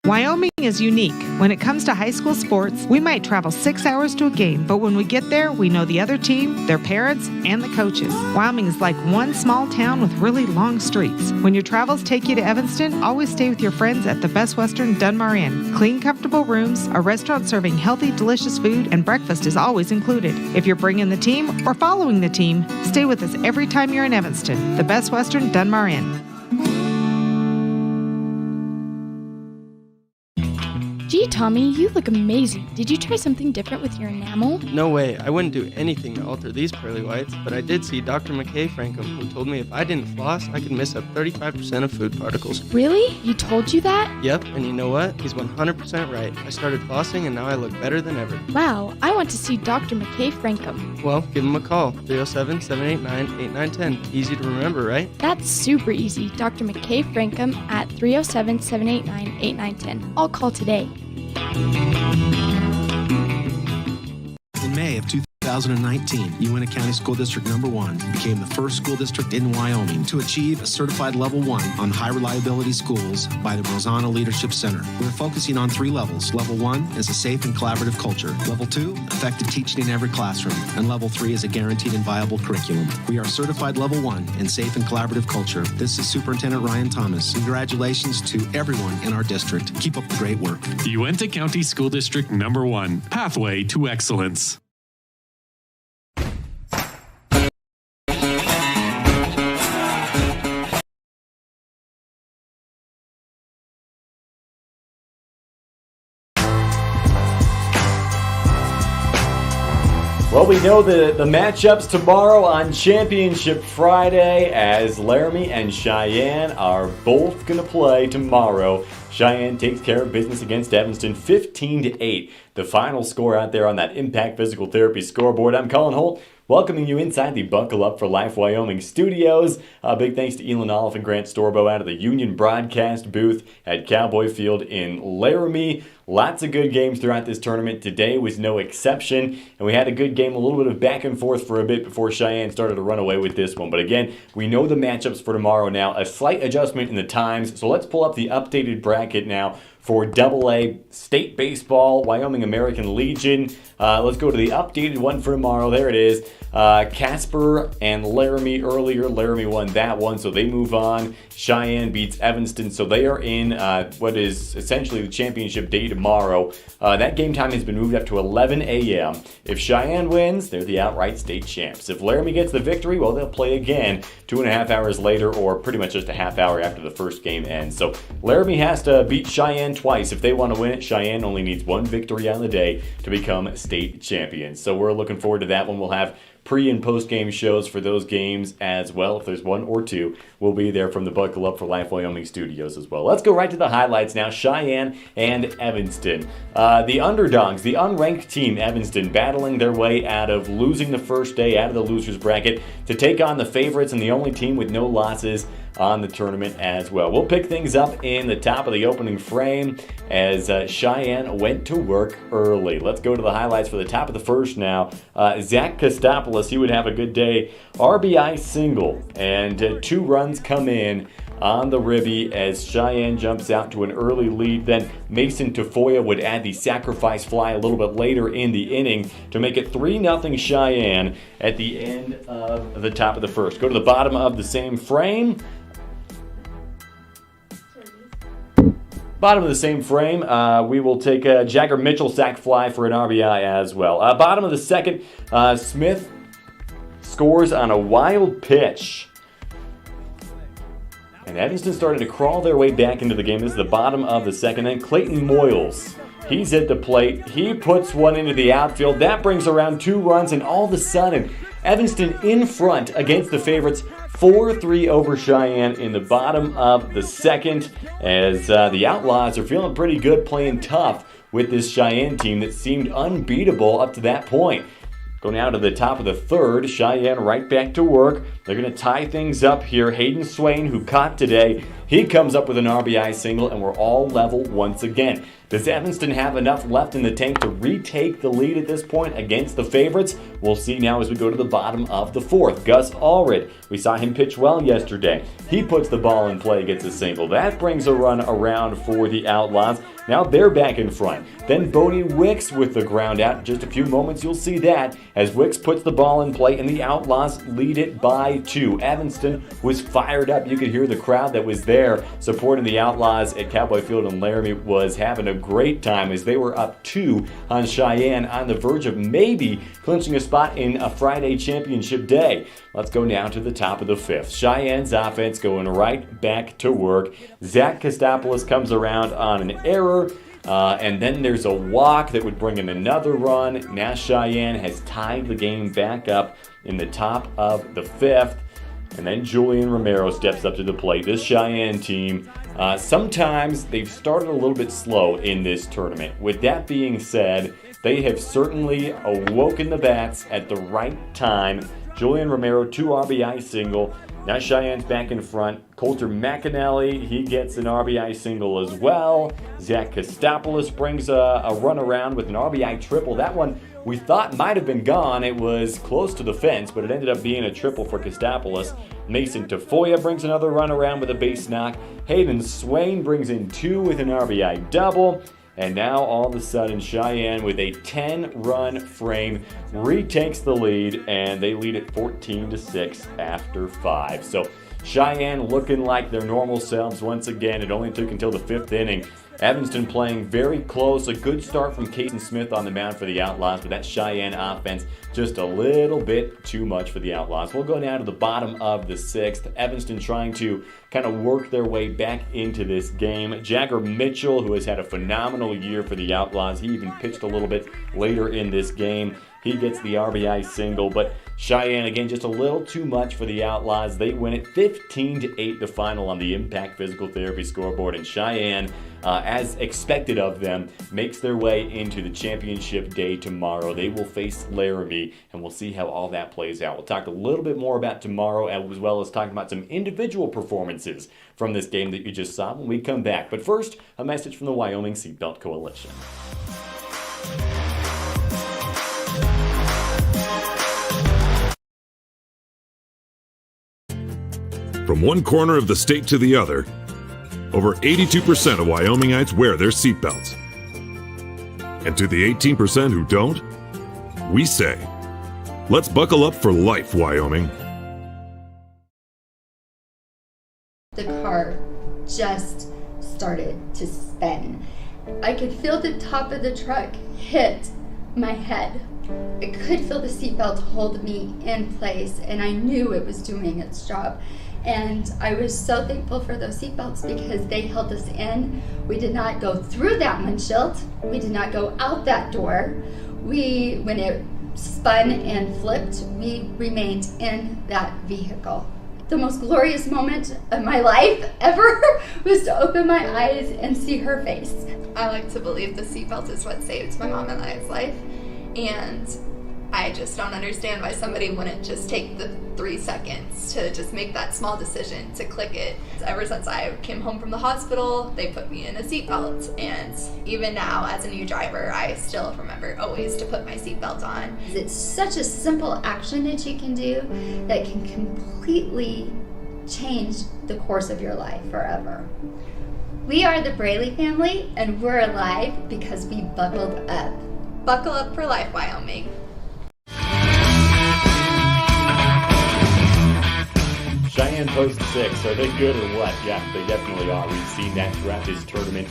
Wyoming is unique. When it comes to high school sports, we might travel 6 hours to a game, but when we get there, we know the other team, their parents, and the coaches. Wyoming is like one small town with really long streets. When your travels take you to Evanston, always stay with your friends at the Best Western Dunmar Inn. Clean, comfortable rooms, a restaurant serving healthy, delicious food, and breakfast is always included. If you're bringing the team or following the team, stay with us every time you're in Evanston. The Best Western Dunmar Inn. Gee, Tommy, you look amazing. Did you try something different with your enamel? No way. I wouldn't do anything to alter these pearly whites, but I did see Dr. McKay Frankham, who told me if I didn't floss, I could miss up 35% of food particles. Really? He told you that? Yep, and you know what? He's 100% right. I started flossing, and now I look better than ever. Wow, I want to see Dr. McKay Frankham. Well, give him a call. 307-789-8910. Easy to remember, right? That's super easy. Dr. McKay Frankham at 307-789-8910. I'll call today. In May of 2019, Uintah County School District Number 1 became the first school district in Wyoming to achieve a certified level 1 on high reliability schools by the Rosanna Leadership Center. We're focusing on 3 levels. Level 1 is a safe and collaborative culture. Level 2, effective teaching in every classroom. And Level 3 is a guaranteed and viable curriculum. We are certified Level 1 in safe and collaborative culture. This is Superintendent Ryan Thomas. Congratulations to everyone in our district. Keep up the great work. Uintah County School District Number 1, Pathway to Excellence. Well, we know the matchups tomorrow on Championship Friday, as Laramie and Cheyenne are both going to play tomorrow. Cheyenne takes care of business against Evanston 15-8. The final score out there on that Impact Physical Therapy scoreboard. I'm Colin Holt, welcoming you inside the Buckle Up for Life Wyoming studios. Big thanks to Elan, OLLIFF, and Grant Storebo out of the Union broadcast booth at Cowboy Field in Laramie. Lots of good games throughout this tournament. Today was no exception, and we had a good game, a little bit of back and forth for a bit before Cheyenne started to run away with this one. But again, we know the matchups for tomorrow now. A slight adjustment in the times, so let's pull up the updated bracket now for AA State Baseball, Wyoming American Legion. Let's go to the updated one for tomorrow. There it is. Casper and Laramie earlier. Laramie won that one, so they move on. Cheyenne beats Evanston, so they are in what is essentially the championship day tomorrow. That game time has been moved up to 11 a.m. If Cheyenne wins, they're the outright state champs. If Laramie gets the victory, well, they'll play again 2.5 hours later, or pretty much just a half hour after the first game ends. So Laramie has to beat Cheyenne twice if they want to win it. Cheyenne only needs one victory on the day to become state champions. So we're looking forward to that one. We'll have pre- and post-game shows for those games as well. If there's one or two, we'll be there from the Buckle Up for Life Wyoming studios as well. Let's go right to the highlights now. Cheyenne and Evanston. The underdogs, the unranked team, Evanston, battling their way out of losing the first day, out of the loser's bracket, to take on the favorites and the only team with no losses, on the tournament as well. We'll pick things up in the top of the opening frame as Cheyenne went to work early. Let's go to the highlights for the top of the first now. Zach Kostopoulos, he would have a good day. RBI single, and 2 runs come in on the ribby as Cheyenne jumps out to an early lead. Then Mason Tafoya would add the sacrifice fly a little bit later in the inning to make it 3-0 Cheyenne at the end of the top of the first. Go to the bottom of the same frame. Bottom of the same frame, we will take a Jagger Mitchell sac fly for an RBI as well. Bottom of the second, Smith scores on a wild pitch. And Evanston started to crawl their way back into the game. This is the bottom of the second. Then Clayton Moyles, he's at the plate. He puts one into the outfield. That brings around 2 runs, and all of a sudden, Evanston in front against the favorites, 4-3 over Cheyenne in the bottom of the second, as the Outlaws are feeling pretty good, playing tough with this Cheyenne team that seemed unbeatable up to that point. Going out to the top of the third, Cheyenne right back to work. They're going to tie things up here. Hayden Swain, who caught today, he comes up with an RBI single, and we're all level once again. Does Evanston have enough left in the tank to retake the lead at this point against the favorites? We'll see now as we go to the bottom of the fourth. Gus Allred, we saw him pitch well yesterday. He puts the ball in play, gets a single. That brings a run around for the Outlaws. Now they're back in front. Then Bodie Wicks with the ground out. In just a few moments you'll see that as Wicks puts the ball in play and the Outlaws lead it by 2. Evanston was fired up. You could hear the crowd that was there supporting the Outlaws at Cowboy Field in Laramie was having a great time as they were up 2 on Cheyenne, on the verge of maybe clinching a spot in a Friday championship day. Let's go now to the top of the fifth. Cheyenne's offense going right back to work. Zach Kostopoulos comes around on an error, and then there's a walk that would bring in another run. Now Cheyenne has tied the game back up in the top of the fifth. And then Julian Romero steps up to the plate. This Cheyenne team, sometimes they've started a little bit slow in this tournament. With that being said, they have certainly awoken the bats at the right time. Julian Romero, 2 RBI single. Now Cheyenne's back in front. Coulter McAnally, he gets an RBI single as well. Zach Kostopoulos brings a run around with an RBI triple. That one we thought might have been gone. It was close to the fence, but it ended up being a triple for Kostopoulos. Mason Tafoya brings another run around with a base knock. Hayden Swain brings in 2 with an RBI double. And now all of a sudden Cheyenne with a 10-run frame retakes the lead, and they lead it 14-6 after 5. So Cheyenne looking like their normal selves once again. It only took until the 5th inning. Evanston playing very close. A good start from Caden Smith on the mound for the Outlaws, but that Cheyenne offense just a little bit too much for the Outlaws. We'll go now to the bottom of the 6th. Evanston trying to kind of work their way back into this game. Jagger Mitchell, who has had a phenomenal year for the Outlaws. He even pitched a little bit later in this game. He gets the RBI single, but Cheyenne, again, just a little too much for the Outlaws. They win it 15-8, the final on the Impact Physical Therapy scoreboard. And Cheyenne, as expected of them, makes their way into the championship day tomorrow. They will face Laramie, and we'll see how all that plays out. We'll talk a little bit more about tomorrow, as well as talking about some individual performances from this game that you just saw when we come back. But first, a message from the Wyoming Seatbelt Coalition. From one corner of the state to the other, over 82% of Wyomingites wear their seatbelts. And to the 18% who don't, we say, let's buckle up for life, Wyoming. The car just started to spin. I could feel the top of the truck hit my head. I could feel the seatbelt hold me in place, and I knew it was doing its job. And I was so thankful for those seatbelts because they held us in. We did not go through that windshield. We did not go out that door. When it spun and flipped, we remained in that vehicle. The most glorious moment of my life ever was to open my eyes and see her face. I like to believe the seatbelt is what saved my mom and I's life. And I just don't understand why somebody wouldn't just take the 3 seconds to just make that small decision to click it. Ever since I came home from the hospital, they put me in a seatbelt, and even now as a new driver, I still remember always to put my seatbelt on. It's such a simple action that you can do that can completely change the course of your life forever. We are the Braley family, and we're alive because we buckled up. Buckle up for life, Wyoming. Cheyenne Post 6, are they good or what? Yeah, they definitely are. We've seen that throughout this tournament.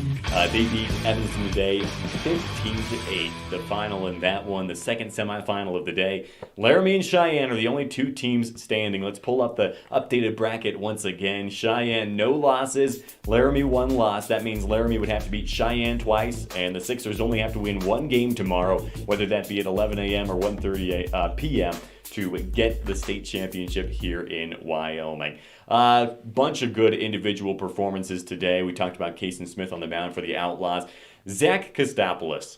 They beat Evanston today 15-8. The final in that one, the second semifinal of the day. Laramie and Cheyenne are the only two teams standing. Let's pull up the updated bracket once again. Cheyenne, no losses. Laramie, 1 loss. That means Laramie would have to beat Cheyenne twice, and the Sixers only have to win 1 game tomorrow, whether that be at 11 a.m. or 1:30 p.m. to get the state championship here in Wyoming. Bunch of good individual performances today. We talked about Kason Smith on the mound for the Outlaws. Zach Kostopoulos,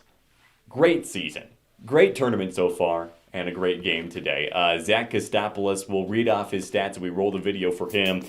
great season. Great tournament so far, and a great game today. Zach Kostopoulos, will read off his stats, and we roll the video for him.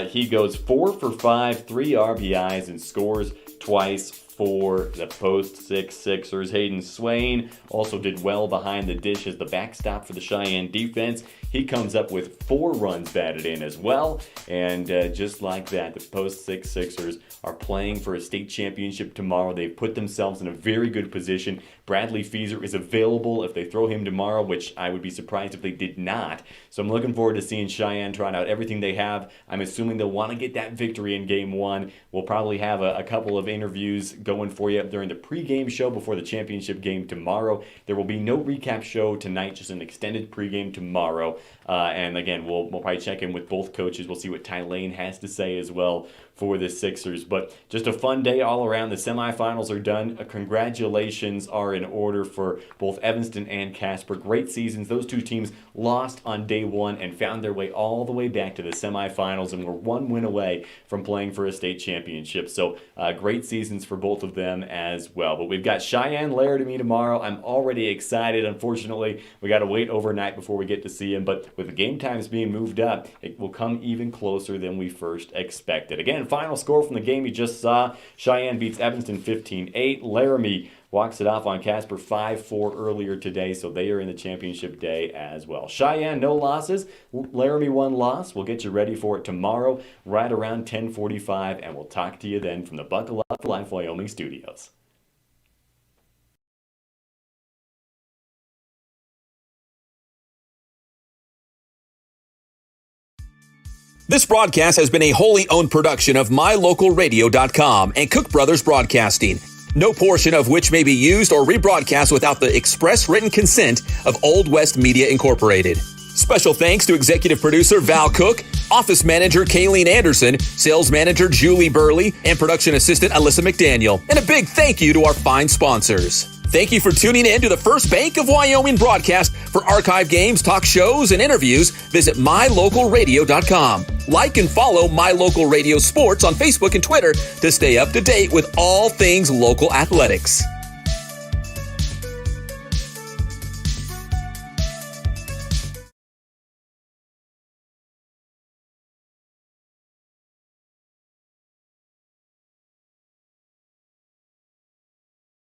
He goes 4 for 5, 3 RBIs, and scores twice for the Post 6 Sixers. Hayden Swain also did well behind the dish as the backstop for the Cheyenne defense. He comes up with 4 runs batted in as well. And just like that, the Post 6 Sixers are playing for a state championship tomorrow. They've put themselves in a very good position. Bradley Feaser is available if they throw him tomorrow, which I would be surprised if they did not. So I'm looking forward to seeing Cheyenne trying out everything they have. I'm assuming they'll want to get that victory in Game 1. We'll probably have a couple of interviews going for you during the pregame show before the championship game tomorrow. There will be no recap show tonight, just an extended pregame tomorrow. And again, we'll probably check in with both coaches. We'll see what Ty Lane has to say as well for the Sixers. But just a fun day all around. The semifinals are done. Congratulations are in order for both Evanston and Casper. Great seasons. Those two teams lost on day 1 and found their way all the way back to the semifinals and were 1 win away from playing for a state championship. So great seasons for both of them as well. But we've got Cheyenne Laramie tomorrow. I'm already excited. Unfortunately, we got to wait overnight before we get to see him. But with the game times being moved up, it will come even closer than we first expected. Again, final score from the game you just saw. Cheyenne beats Evanston 15-8. Laramie walks it off on Casper 5-4 earlier today, so they are in the championship day as well. Cheyenne, no losses. Laramie, 1 loss. We'll get you ready for it tomorrow right around 10:45, and we'll talk to you then from the Buckle Up for Life Wyoming studios. This broadcast has been a wholly owned production of MyLocalRadio.com and Cook Brothers Broadcasting, no portion of which may be used or rebroadcast without the express written consent of Old West Media Incorporated. Special thanks to executive producer Val Cook, office manager Kayleen Anderson, sales manager Julie Burley, and production assistant Alyssa McDaniel. And a big thank you to our fine sponsors. Thank you for tuning in to the First Bank of Wyoming broadcast. For archive games, talk shows, and interviews, visit MyLocalRadio.com. Like and follow My Local Radio Sports on Facebook and Twitter to stay up to date with all things local athletics.